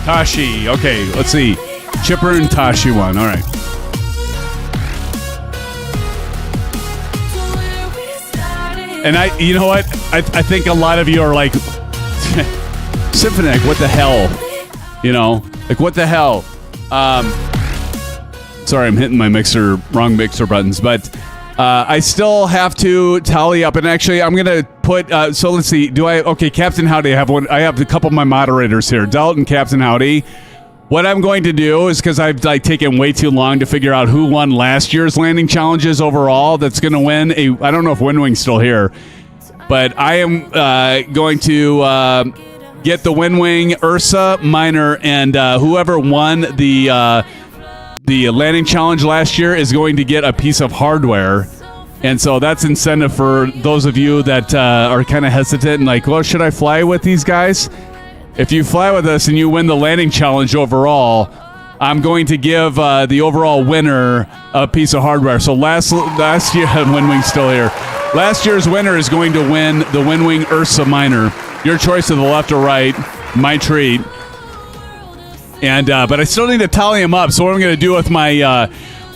Tashi. Okay, let's see. Chipper and Tashi won. All right. And you know what? I think a lot of you are like, Symphonic, what the hell? You know, like what the hell? Sorry, I'm hitting my wrong mixer buttons, but I still have to tally up. And actually, I'm gonna put. So let's see. Okay, Captain Howdy. I have a couple of my moderators here, Delt and Captain Howdy. What I'm going to do is, because I've taken way too long to figure out who won last year's landing challenges overall, that's going to win I don't know if Windwing's still here, but I am going to get the Windwing Ursa Minor, and whoever won the landing challenge last year is going to get a piece of hardware. And so that's incentive for those of you that are kind of hesitant and like, well, should I fly with these guys? If you fly with us and you win the landing challenge overall, I'm going to give the overall winner a piece of hardware. So last year, Windwing's still here. Last year's winner is going to win the Windwing Ursa Minor. Your choice of the left or right, my treat. And but I still need to tally them up. So what I'm going to do with my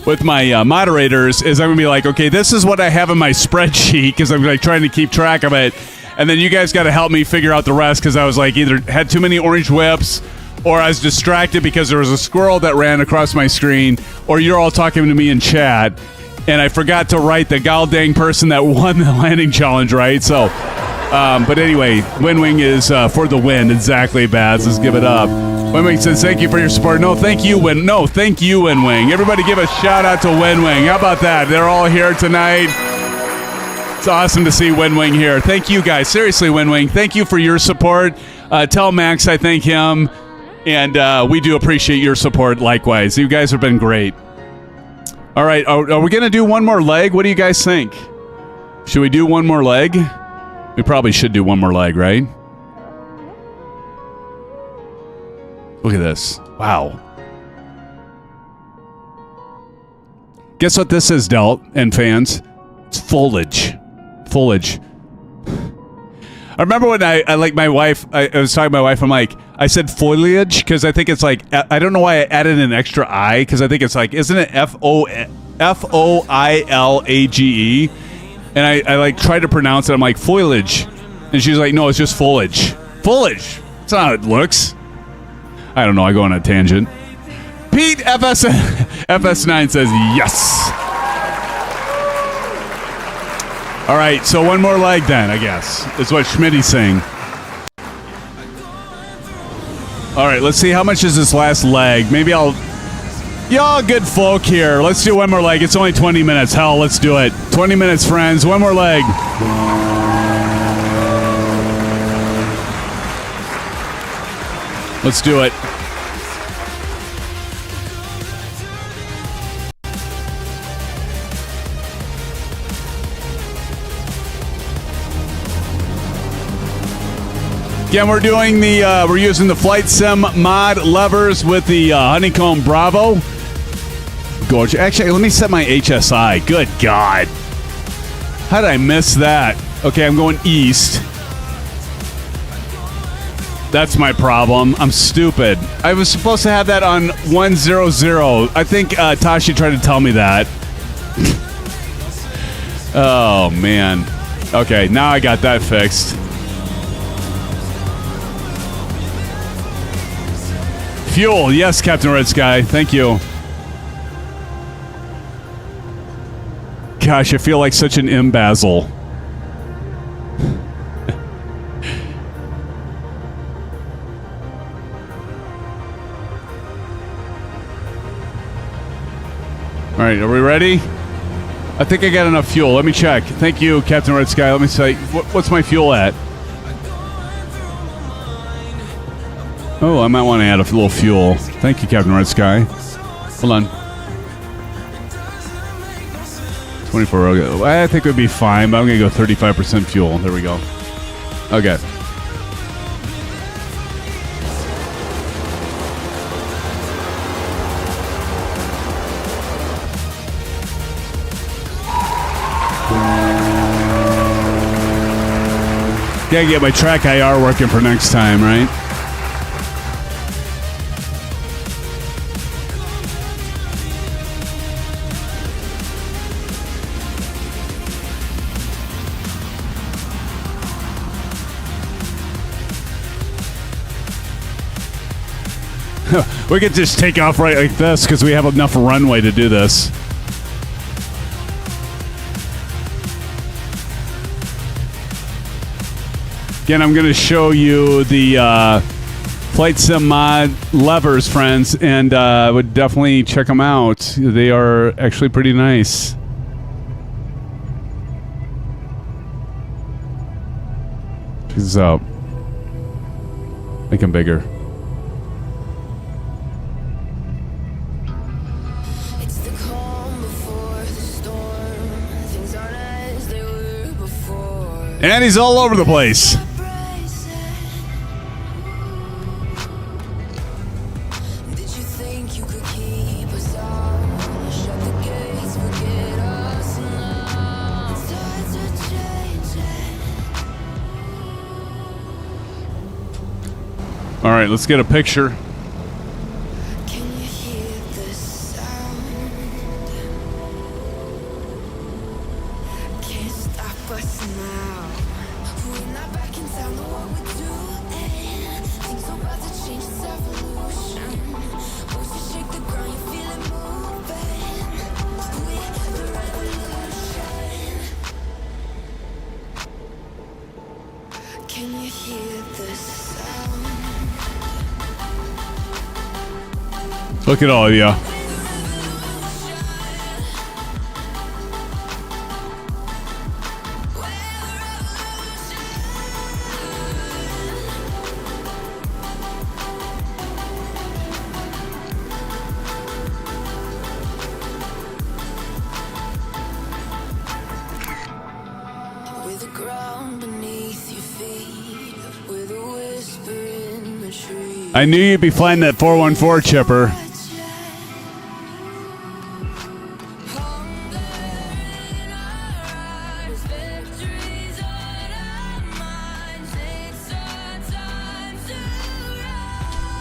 with my moderators is I'm going to be like, okay, this is what I have in my spreadsheet because I'm like trying to keep track of it. And then you guys got to help me figure out the rest because I was like either had too many orange whips or I was distracted because there was a squirrel that ran across my screen or you're all talking to me in chat and I forgot to write the goddamn person that won the landing challenge, right? So, but anyway, WinWing is for the win. Exactly, Baz. Let's give it up. WinWing says, thank you for your support. No, thank you, thank you, WinWing. Everybody give a shout out to WinWing. How about that? They're all here tonight. It's awesome to see WinWing here. Thank you, guys. Seriously, WinWing, thank you for your support. Tell Max I thank him. And we do appreciate your support likewise. You guys have been great. All right, are we going to do one more leg? What do you guys think? Should we do one more leg? We probably should do one more leg, right? Look at this. Wow. Guess what this is, Delt and fans? It's foliage. Foliage. I remember when I like my wife, I was talking to my wife, I'm like, I said foliage because I think it's like, I don't know why I added an extra I because I think it's like, isn't it F-O-I-L-A-G-E? And I like tried to pronounce it. I'm like, foliage. And she's like, no, it's just foliage. Foliage. That's not how it looks. I don't know. I go on a tangent. Pete FS9 says yes. All right, so one more leg then, I guess, is what Schmitty's saying. All right, let's see. How much is this last leg? Maybe y'all good folk here. Let's do one more leg. It's only 20 minutes. Hell, let's do it. 20 minutes, friends. One more leg. Let's do it. Again, we're doing we're using the Flight Sim mod levers with the Honeycomb Bravo. Gorgeous. Actually, let me set my HSI. Good God. How did I miss that? Okay, I'm going east. That's my problem. I'm stupid. I was supposed to have that on 100. I think Tashi tried to tell me that. Oh, man. Okay, now I got that fixed. Fuel, yes, Captain Red Sky. Thank you. Gosh, I feel like such an imbecile. All right, are we ready? I think I got enough fuel. Let me check. Thank you, Captain Red Sky. Let me say, what's my fuel at? Oh, I might want to add a little fuel. Thank you, Captain Red Sky. Hold on. 24. Okay. I think it would be fine, but I'm going to go 35% fuel. There we go. Okay. Gotta get my track IR working for next time, right? We could just take off right like this because we have enough runway to do this. Again, I'm going to show you the Flight Sim mod levers, friends, and I would definitely check them out. They are actually pretty nice. Check this out. Make them bigger. And he's all over the place. All right, let's get a picture. us now. We're not back in town, know what we're doing. Things are about to change, it's evolution. Once you shake the ground, you feel it moving. We're the revolution. Can you hear the sound? Look at all of you. With the ground beneath your feet, with a whisper in the tree. I knew you'd be flying that 414 chipper.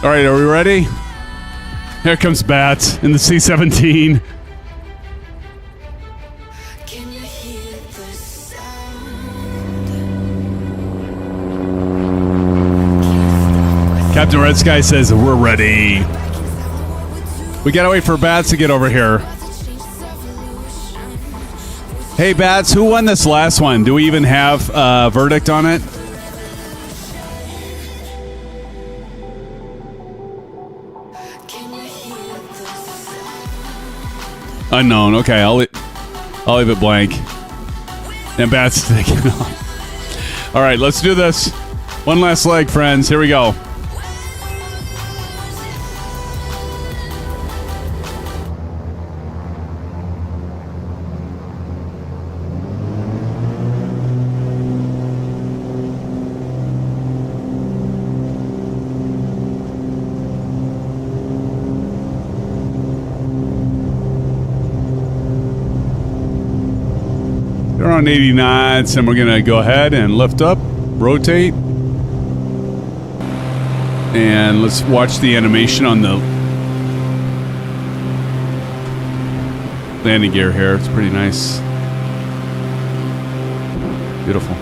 All right, are we ready? Here comes Bats in the C-17. Can you hear the sound? Captain Red Sky says we're ready. We gotta wait for Bats to get over here. Hey Bats, who won this last one? Do we even have a verdict on it? Unknown. Okay, I'll leave it blank. And Bats taking off. All right, let's do this. One last leg, friends. Here we go. They're on 80 knots, and we're going to go ahead and lift up, rotate, and let's watch the animation on the landing gear here. It's pretty nice. Beautiful.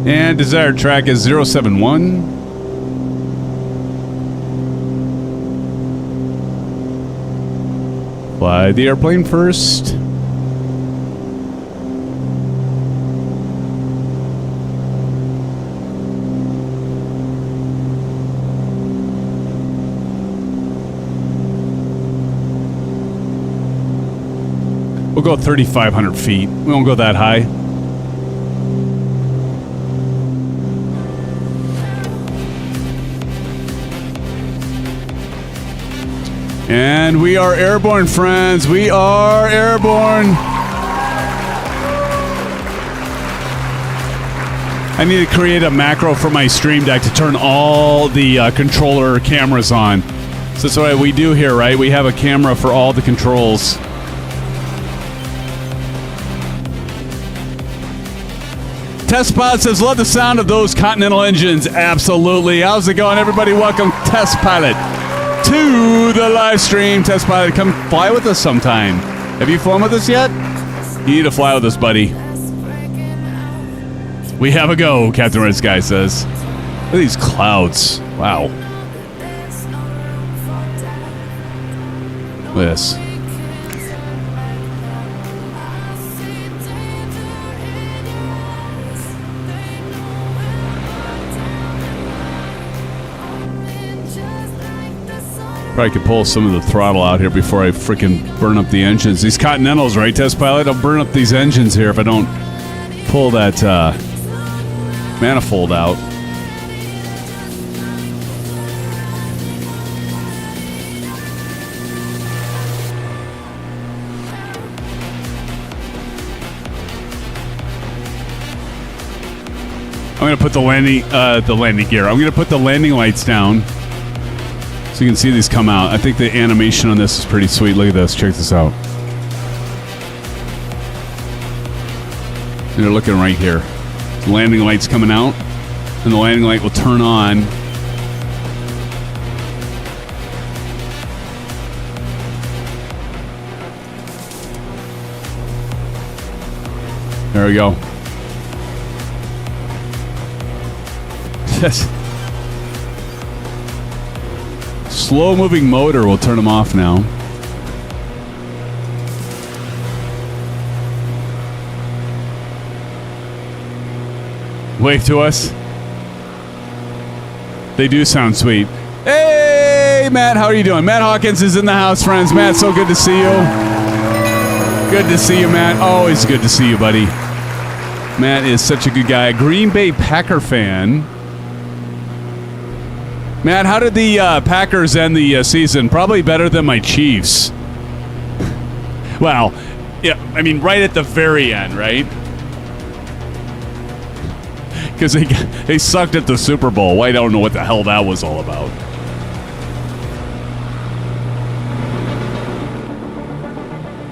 And desired track is 071. Fly the airplane first. We'll go 3,500 feet. We won't go that high. And we are airborne, friends. We are airborne. I need to create a macro for my Stream Deck to turn all the controller cameras on. So that's what we do here, right? We have a camera for all the controls. Test Pilot says, love the sound of those Continental engines. Absolutely. How's it going, everybody? Welcome, Test Pilot, to the live stream. Test Pilot, come fly with us sometime. Have you flown with us yet? You need to fly with us, buddy. We have a go, Captain Red Sky says. Look at these clouds. Wow. Look at this. Probably could pull some of the throttle out here before I freaking burn up the engines. These Continentals, right, Test Pilot? I'll burn up these engines here if I don't pull that manifold out. I'm going to put the landing gear. I'm going to put the landing lights down so you can see these come out. I think the animation on this is pretty sweet. Look at this. Check this out. And they're looking right here. The landing light's coming out, and the landing light will turn on There we go. Yes. Slow-moving motor. We'll turn them off now. Wave to us. They do sound sweet. Hey, Matt, how are you doing? Matt Hawkins is in the house, friends. Matt, so good to see you. Good to see you, Matt. Always good to see you, buddy. Matt is such a good guy. Green Bay Packer fan. Matt, how did the Packers end the season? Probably better than my Chiefs. Well, yeah, I mean, right at the very end, right? Because they sucked at the Super Bowl. I don't know what the hell that was all about.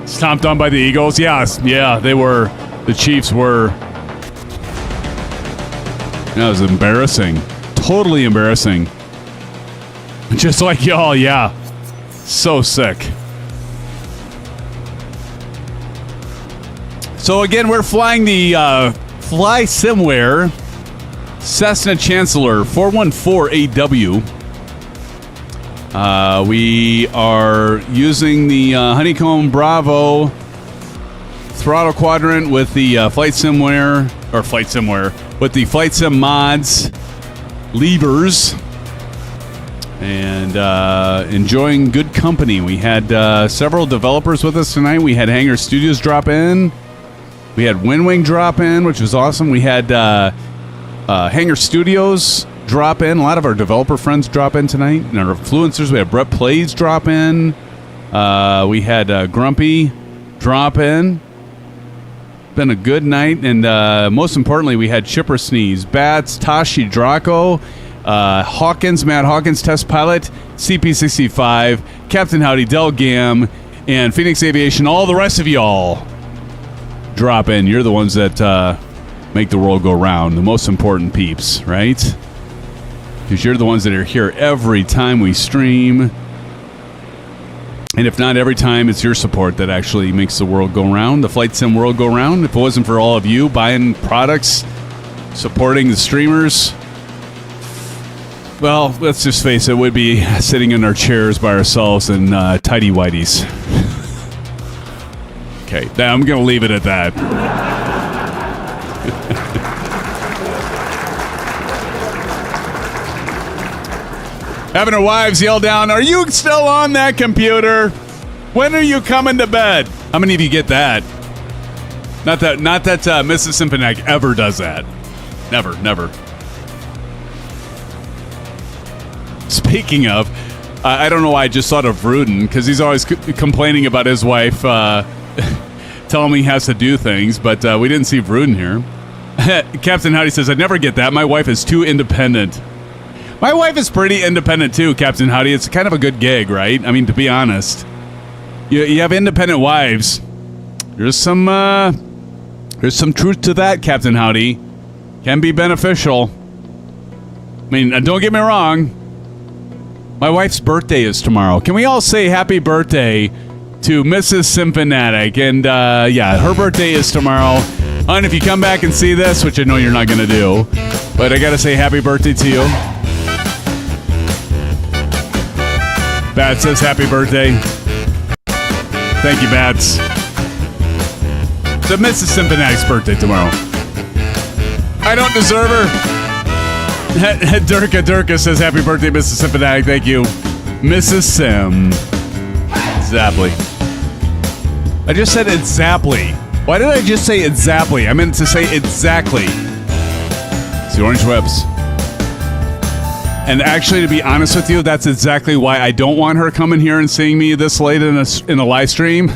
Stomped on by the Eagles? Yes. Yeah, they were. The Chiefs were. That was embarrassing. Totally embarrassing. Just like y'all, yeah. So sick. So again, we're flying the FlySimWare Cessna Chancellor 414AW. We are using the Honeycomb Bravo throttle quadrant with the FlySimWare with the FlightSimMods levers, and enjoying good company. We had several developers with us tonight. We had Hangar Studios drop in. We had WinWing drop in, which was awesome. We had Hangar Studios drop in. A lot of our developer friends drop in tonight. And our influencers, we had Brett Plays drop in. We had Grumpy drop in. Been a good night. And most importantly, we had Chipper Sneeze, Bats, Tashi Draco, Hawkins, Matt Hawkins, Test Pilot, CP65, Captain Howdy, Del Gam, and Phoenix Aviation. All the rest of y'all drop in. You're the ones that make the world go round. The most important peeps, right? Because you're the ones that are here every time we stream. And if not every time, it's your support that actually makes the world go round, the Flight Sim world go round. If it wasn't for all of you buying products, supporting the streamers, well, let's just face it, we'd be sitting in our chairs by ourselves in tidy whities. Okay, I'm going to leave it at that. Having our wives yell down, "Are you still on that computer? When are you coming to bed?" How many of you get that? Not that Mrs. Simponak ever does that. Never. Speaking of, I don't know why I just thought of Rudin, because he's always complaining about his wife telling me he has to do things, but we didn't see Rudin here. Captain Howdy says, "I never get that. My wife is too independent." My wife is pretty independent too, Captain Howdy. It's kind of a good gig, right? I mean, to be honest, you have independent wives. There's some truth to that, Captain Howdy. Can be beneficial. I mean, don't get me wrong. My wife's birthday is tomorrow. Can we all say happy birthday to Mrs. Symphanatic? And yeah, her birthday is tomorrow. And if you come back and see this, which I know you're not going to do, but I got to say happy birthday to you. Bats says happy birthday. Thank you, Bats. It's Mrs. Symphanatic's birthday tomorrow. I don't deserve her. Durka says happy birthday, Mrs. Symphonatic. Thank you. Mrs. Sim. Zapply. I just said exactly. Why did I just say exactly? I meant to say exactly. It's the Orange Webs. And actually, to be honest with you, that's exactly why I don't want her coming here and seeing me this late in a live stream.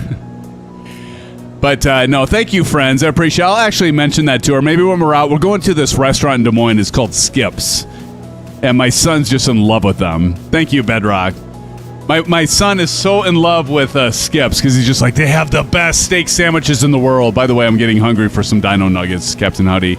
But no, thank you, friends. I appreciate it. I'll actually mention that to her. Maybe when we're out, we're going to this restaurant in Des Moines. It's called Skips. And my son's just in love with them. Thank you, Bedrock. My son is so in love with Skips because he's just like, they have the best steak sandwiches in the world. By the way, I'm getting hungry for some dino nuggets, Captain Howdy.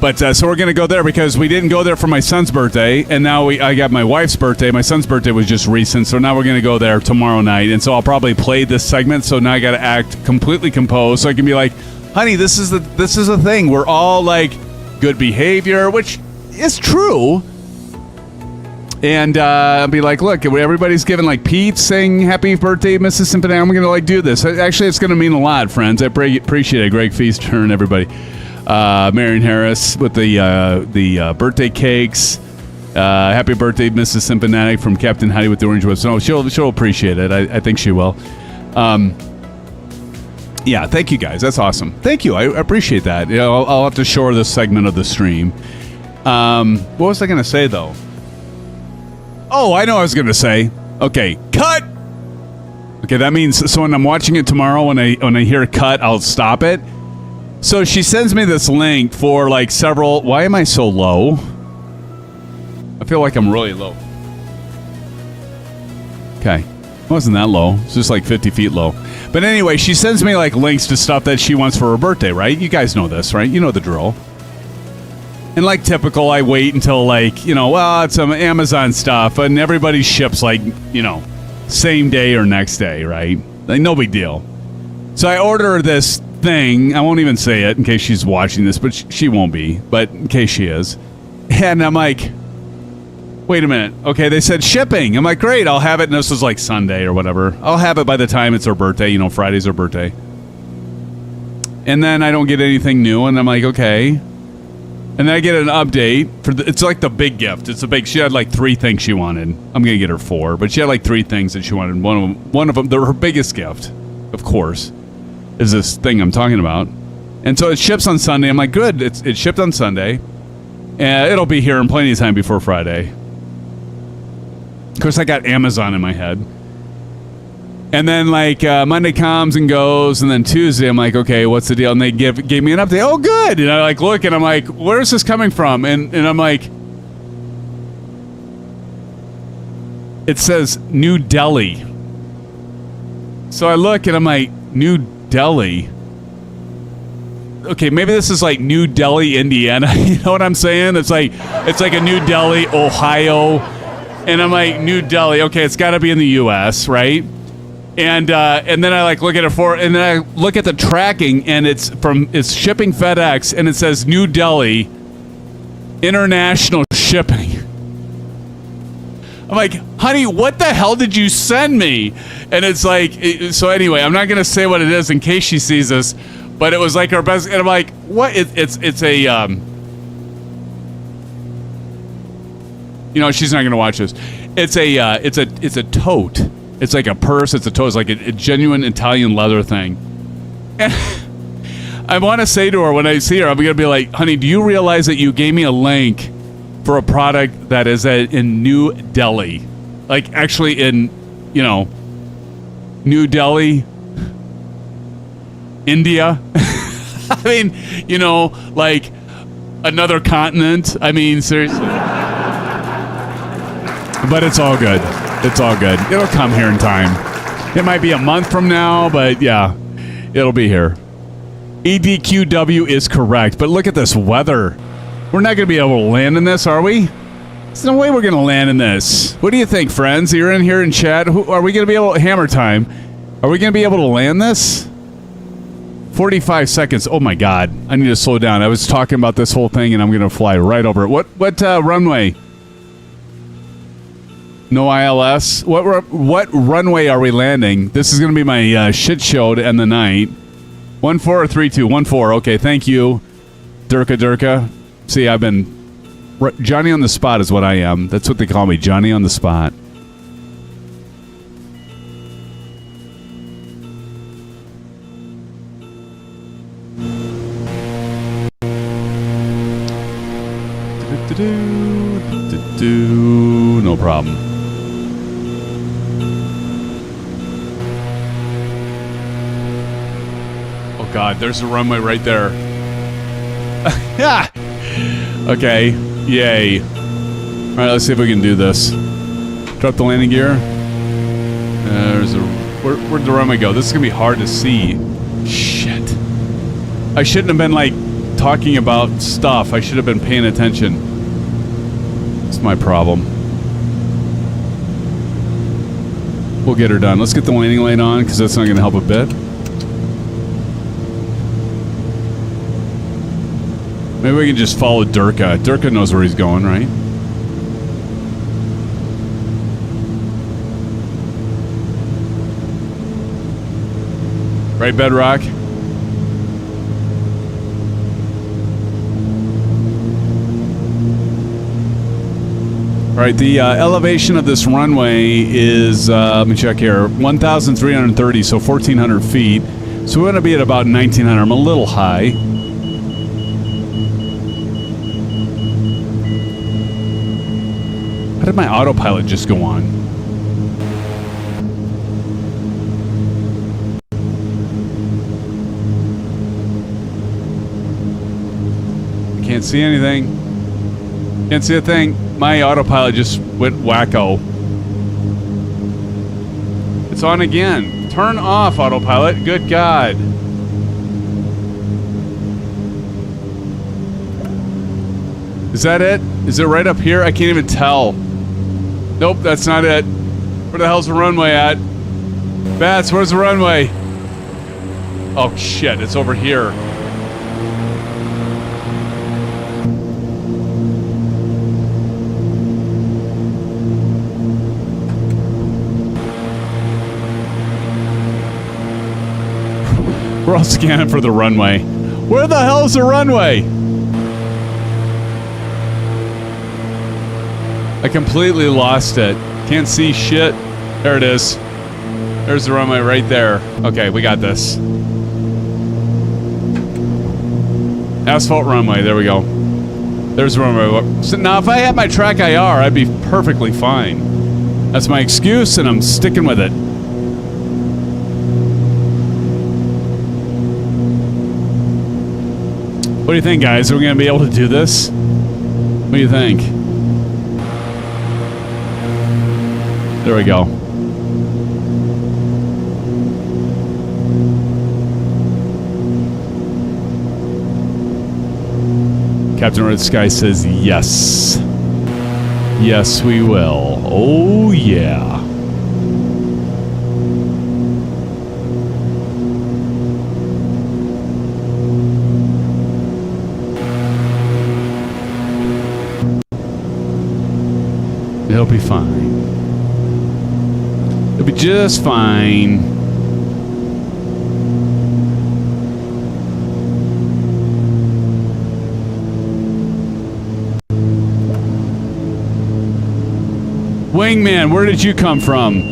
But so we're going to go there because we didn't go there for my son's birthday, and now I got my wife's birthday. My son's birthday was just recent, so now we're going to go there tomorrow night. And so I'll probably play this segment, so now I got to act completely composed so I can be like, honey, this is the thing. We're all like good behavior, which is true. And I'll be like, look, everybody's giving like Pete saying happy birthday, Mrs. Symphony. I'm going to like do this. Actually, it's going to mean a lot, friends. I appreciate it. Greg Feaster and everybody. Marion Harris with the birthday cakes. Happy birthday, Mrs. Symphonetic from Captain Heidi with the orange whips. No, she'll appreciate it. I think she will. Yeah, thank you guys. That's awesome. Thank you. I appreciate that. You know, I'll have to shore this segment of the stream. What was I going to say though? Oh, I know what I was going to say. Okay, cut. Okay, that means so when I'm watching it tomorrow, when I hear cut, I'll stop it. So she sends me this link for like several. Why am I so low? I feel like I'm really low. Okay, it wasn't that low. It's just like 50 feet low. But anyway, she sends me like links to stuff that she wants for her birthday, right? You guys know this, right? You know the drill. And like typical, I wait until like, you know, well, it's some Amazon stuff, and everybody ships like, you know, same day or next day, right? Like no big deal. So I order this thing. I won't even say it in case she's watching this, but she won't be, but in case she is. And I'm like, wait a minute. Okay, they said shipping. I'm like, great, I'll have it. And this was like Sunday or whatever. I'll have it by the time it's her birthday. You know, Friday's her birthday. And then I don't get anything new, and I'm like, okay. And then I get an update for it's like the big gift. It's a big. She had like 3 things she wanted. I'm gonna get her 4, but she had like 3 things that she wanted. One of them, her biggest gift, of course, is this thing I'm talking about. And so it ships on Sunday. I'm like, good. It shipped on Sunday, and it'll be here in plenty of time before Friday. Of course, I got Amazon in my head. And then, like, Monday comes and goes, and then Tuesday, I'm like, okay, what's the deal? And they gave me an update. Oh, good. And I, like, look, and I'm like, where is this coming from? And I'm like, it says New Delhi. So I look, and I'm like, New Delhi? Okay, maybe this is, like, New Delhi, Indiana. You know what I'm saying? It's like a New Delhi, Ohio. And I'm like, New Delhi. Okay, it's got to be in the U.S., right? And then I like look at it and then I look at the tracking, and it's shipping FedEx, and it says New Delhi international shipping. I'm like, honey, what the hell did you send me? And it's like, so anyway, I'm not gonna say what it is in case she sees this, but it was like our best. And I'm like, what? It's a you know, she's not gonna watch this. It's a tote. It's like a purse. It's a tote. It's like a genuine Italian leather thing. And I want to say to her when I see her, I'm going to be like, honey, do you realize that you gave me a link for a product that is in New Delhi? Like, actually in, you know, New Delhi, India? I mean, you know, like another continent. I mean, seriously. But it's all good. It's all good. It'll come here in time. It might be a month from now, but yeah, it'll be here. EDQW is correct, but look at this weather. We're not going to be able to land in this, are we? There's no way we're going to land in this. What do you think, friends? You're in here in chat. Are we going to be able to, hammer time? Are we going to be able to land this? 45 seconds. Oh my God. I need to slow down. I was talking about this whole thing, and I'm going to fly right over it. What runway? No ILS. What runway are we landing? This is going to be my shit show to end the night. 14 or 32? 14. Okay, thank you, Durka. See, I've been Johnny on the spot is what I am. That's what they call me, Johnny on the spot. No problem. Oh God, there's a runway right there. Yeah. Okay. Yay. All right, let's see if we can do this. Drop the landing gear. Where'd the runway go? This is gonna be hard to see. Shit. I shouldn't have been like talking about stuff. I should have been paying attention. It's my problem. We'll get her done. Let's get the landing light on because that's not gonna help a bit. Maybe we can just follow Durka. Durka knows where he's going, right? Right, Bedrock? All right, the elevation of this runway is, let me check here, 1,330, so 1,400 feet. So we're going to be at about 1,900. I'm a little high. How did my autopilot just go on? I can't see anything. Can't see a thing. My autopilot just went wacko. It's on again. Turn off, autopilot. Good God. Is that it? Is it right up here? I can't even tell. Nope, that's not it. Where the hell's the runway at? Bats, where's the runway? Oh, shit. It's over here. We're all scanning for the runway. Where the hell's the runway? I completely lost it. Can't see shit. There it is. There's the runway right there. Okay, we got this. Asphalt runway. There we go. There's the runway. So now, if I had my track IR, I'd be perfectly fine. That's my excuse, and I'm sticking with it. What do you think, guys? Are we going to be able to do this? What do you think? There we go. Captain Red Sky says yes. Yes, we will. Oh, yeah. It'll be fine. It'll be just fine. Wingman, where did you come from?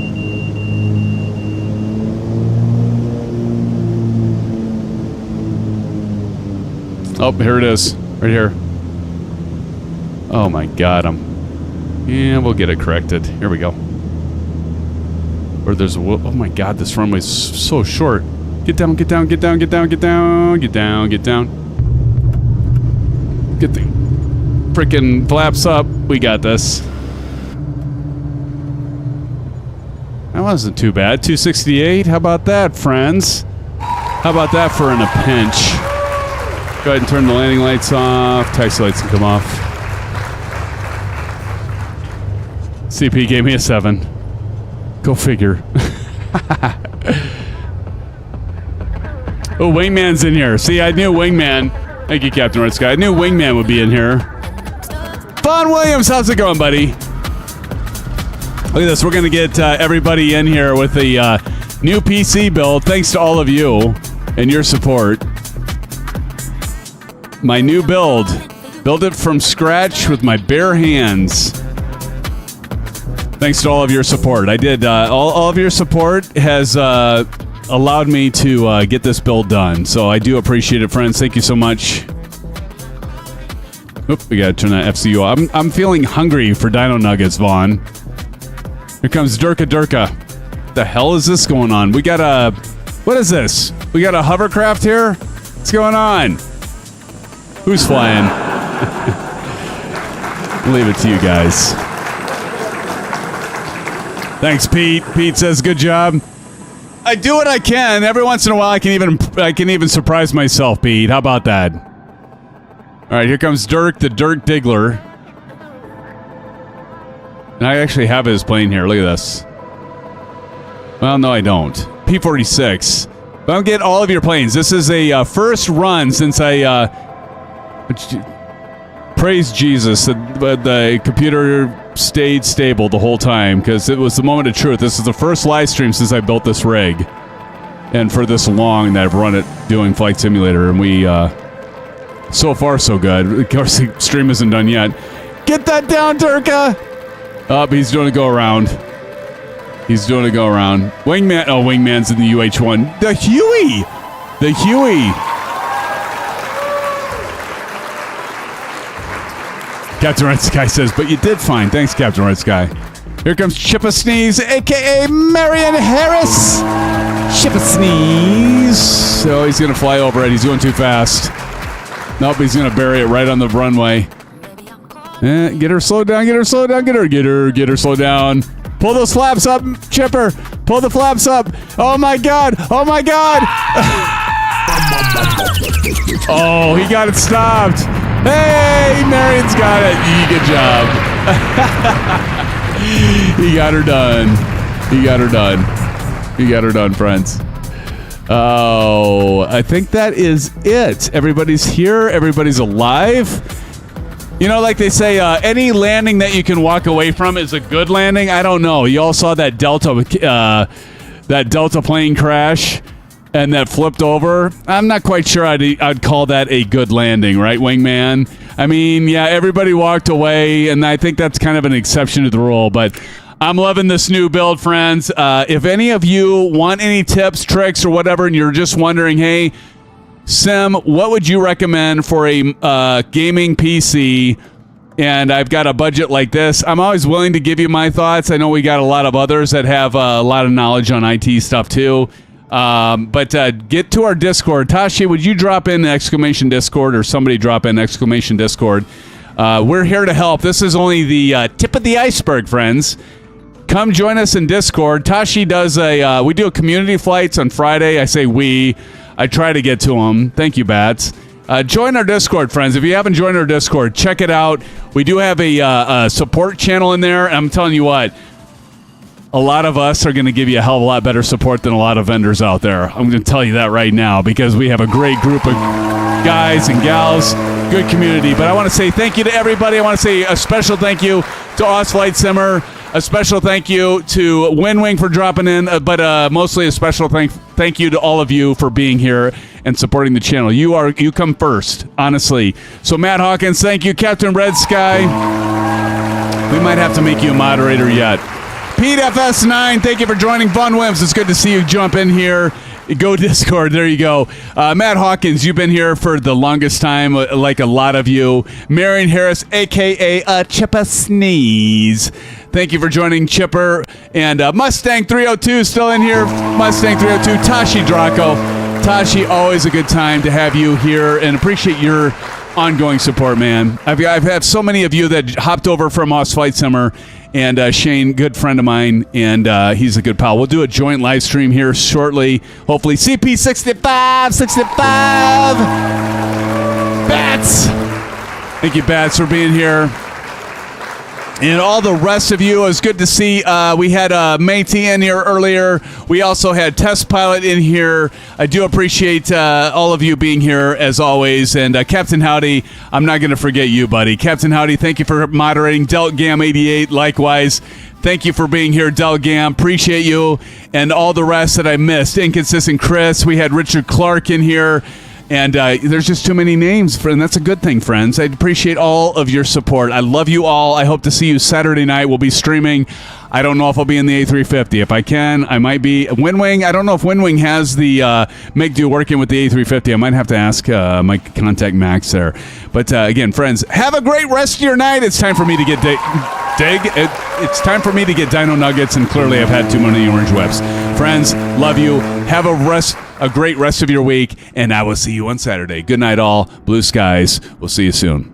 Oh, here it is. Right here. Oh my God, yeah, we'll get it corrected. Here we go. Or there's a... Oh my God, this runway's so short. Get down, get down, get down, get down, get down, get down, get down. Get the freaking flaps up. We got this. That wasn't too bad. 268. How about that, friends? How about that for in a pinch? Go ahead and turn the landing lights off. Taxi lights can come off. CP gave me a 7. Go figure. Oh, Wingman's in here. See, I knew Wingman. Thank you, Captain Red Sky. I knew Wingman would be in here. Vaughn Williams, how's it going, buddy? Look at this. We're going to get everybody in here with the new PC build. Thanks to all of you and your support. My new build. Build it from scratch with my bare hands. Thanks to all of your support. I did. All of your support has allowed me to get this build done. So I do appreciate it, friends. Thank you so much. Oop, we gotta turn that FCU off. I'm feeling hungry for Dino Nuggets, Vaughn. Here comes Durka Durka. What the hell is this going on? We got a... What is this? We got a hovercraft here? What's going on? Who's flying? Leave it to you guys. Thanks, Pete. Pete says, "Good job." I do what I can. Every once in a while, I can even surprise myself, Pete. How about that? All right, here comes Dirk, the Dirk Diggler. And I actually have his plane here. Look at this. Well, no, I don't. P-46. But I'll get all of your planes. This is a first run since I Praise Jesus that the computer stayed stable the whole time, because it was the moment of truth. This is the first live stream since I built this rig, and for this long that I've run it doing Flight Simulator, and we so far so good. Of course the stream isn't done yet. Get that down, Turka! He's doing a go around. He's doing a go around. Wingman, Wingman's in the UH-1. The Huey! Captain Red Sky says, but you did fine. Thanks, Captain Red Sky. Here comes Chippa Sneeze, a.k.a. Marion Harris. Chippa Sneeze. So he's going to fly over it. He's going too fast. Nope, he's going to bury it right on the runway. Get her slowed down, get her slowed down, get her slowed down. Pull those flaps up, Chipper. Pull the flaps up. Oh, my God. Oh, my God. Oh, he got it stopped. Hey, Marion's got it. Good job. He got her done. He got her done. He got her done, friends. Oh, I think that is it. Everybody's here. Everybody's alive. You know, like they say, any landing that you can walk away from is a good landing. I don't know. You all saw that Delta plane crash and that flipped over. I'm not quite sure I'd call that a good landing, right, Wingman? I mean, yeah, everybody walked away, and I think that's kind of an exception to the rule, but I'm loving this new build, friends. If any of you want any tips, tricks, or whatever, and you're just wondering, hey, Sim, what would you recommend for a gaming PC? And I've got a budget like this. I'm always willing to give you my thoughts. I know we got a lot of others that have a lot of knowledge on IT stuff too. But get to our Discord. Tashi, would you drop in exclamation Discord, or somebody drop in exclamation Discord? We're here to help. This is only the tip of the iceberg, friends. Come join us in Discord. Tashi does we do a community flights on Friday. I say we. I try to get to them. Thank you, Bats. Join our Discord, friends. If you haven't joined our Discord, check it out. We do have a support channel in there. And I'm telling you what, a lot of us are going to give you a hell of a lot better support than a lot of vendors out there. I'm going to tell you that right now, because we have a great group of guys and gals, good community. But I want to say thank you to everybody. I want to say a special thank you to Oz Flight Simmer. A special thank you to WinWing for dropping in, but mostly a special thank you to all of you for being here and supporting the channel. You come first, honestly. So Matt Hawkins, thank you. Captain Red Sky, we might have to make you a moderator yet. Pete FS9, thank you for joining. Von Wims, it's good to see you jump in here. Go Discord, there you go. Matt Hawkins, you've been here for the longest time, like a lot of you. Marion Harris, a.k.a. Chippa Sneeze. Thank you for joining, Chipper. And Mustang 302 still in here. Mustang 302, Tashi Draco. Tashi, always a good time to have you here, and appreciate your ongoing support, man. I've had so many of you that hopped over from Oz Flight Simmer, and Shane, good friend of mine, and he's a good pal. We'll do a joint live stream here shortly. Hopefully, CP65. Bats. Thank you, Bats, for being here. And all the rest of you, it was good to see. We had Métis in here earlier. We also had Test Pilot in here. I do appreciate all of you being here, as always. And Captain Howdy, I'm not going to forget you, buddy. Captain Howdy, thank you for moderating. DeltGam88, likewise. Thank you for being here, DeltGam. Appreciate you. And all the rest that I missed. Inconsistent Chris. We had Richard Clark in here. And there's just too many names, and that's a good thing, friends. I appreciate all of your support. I love you all. I hope to see you Saturday night. We'll be streaming. I don't know if I'll be in the A350. If I can, I might be. WinWing, I don't know if WinWing has the make-do working with the A350. I might have to ask my contact Max there. But again, friends, have a great rest of your night. It's time for me to get it's time for me to get Dino Nuggets, and clearly I've had too many orange whips. Friends, love you. Have a great rest of your week, and I will see you on Saturday. Good night, all. Blue skies. We'll see you soon.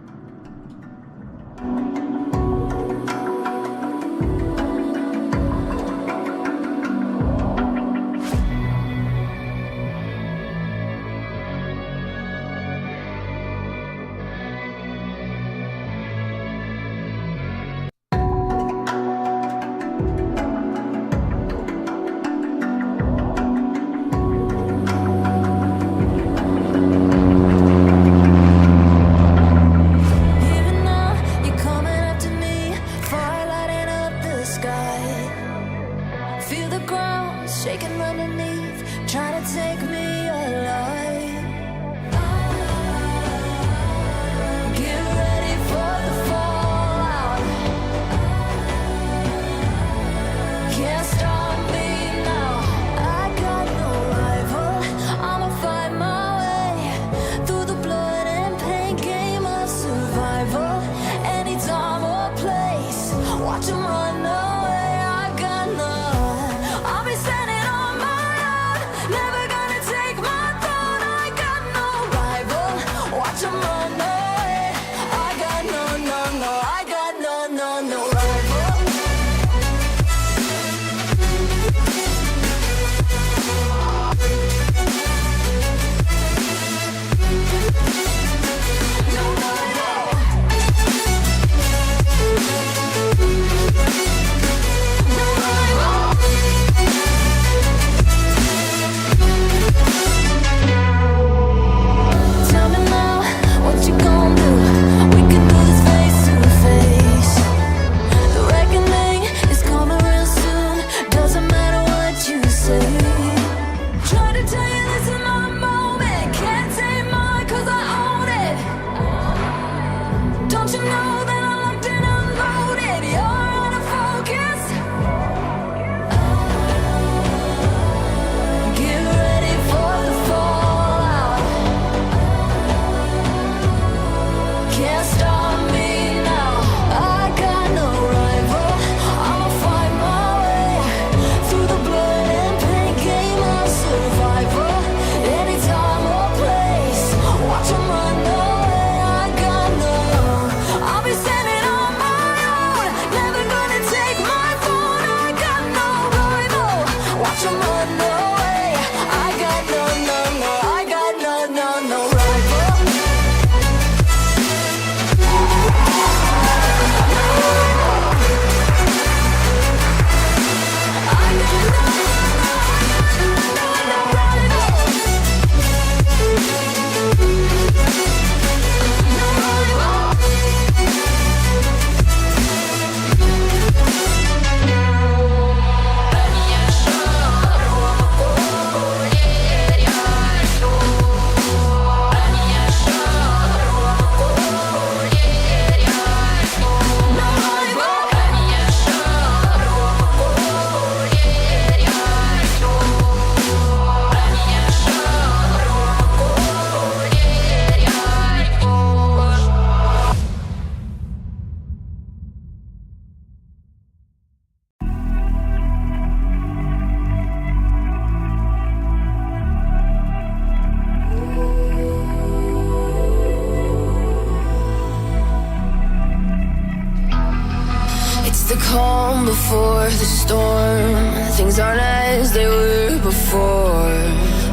the calm before the storm. Things aren't as they were before.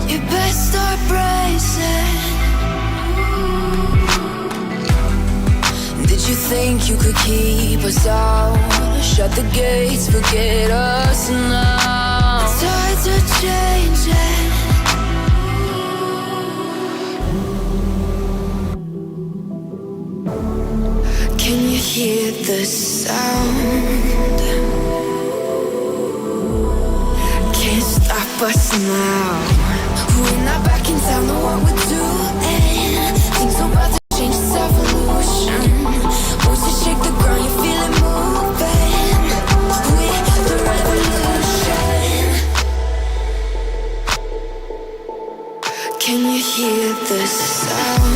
You best start bracing. Did you think you could keep us out? Shut the gates, forget us now. The tides are changing. Can you hear the sound? Can't stop us now. We're not back in town, know what we're doing. Things are about to change, it's evolution. Voices shake the ground, you feel it moving. We're the revolution. Can you hear the sound?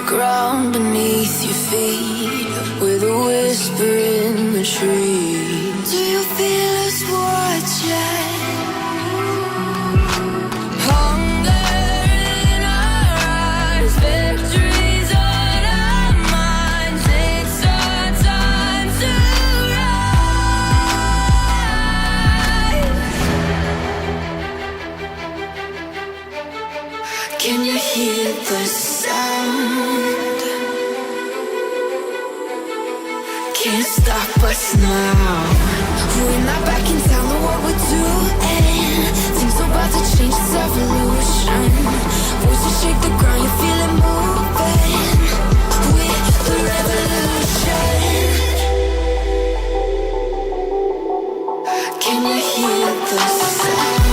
Ground beneath your feet, with a whisper in the trees. Do you feel us watching? Hunger in our eyes, victories on our minds. It's our time to rise. Can you hear the sound? Can't stop us now. We're not back in town, know what we're doing. Things are about to change, it's evolution. Voices shake the ground, you feel it moving. We're the revolution. Can you hear the sound?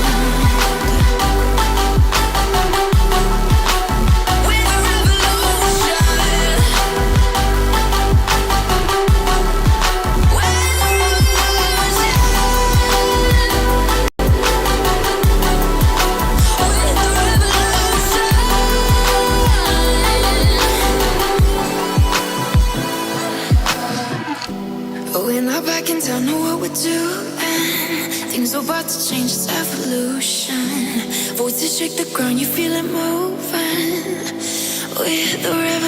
Don't know what we're doing. Things are about to change, it's evolution. Voices shake the ground, you feel it moving. We're the revolution.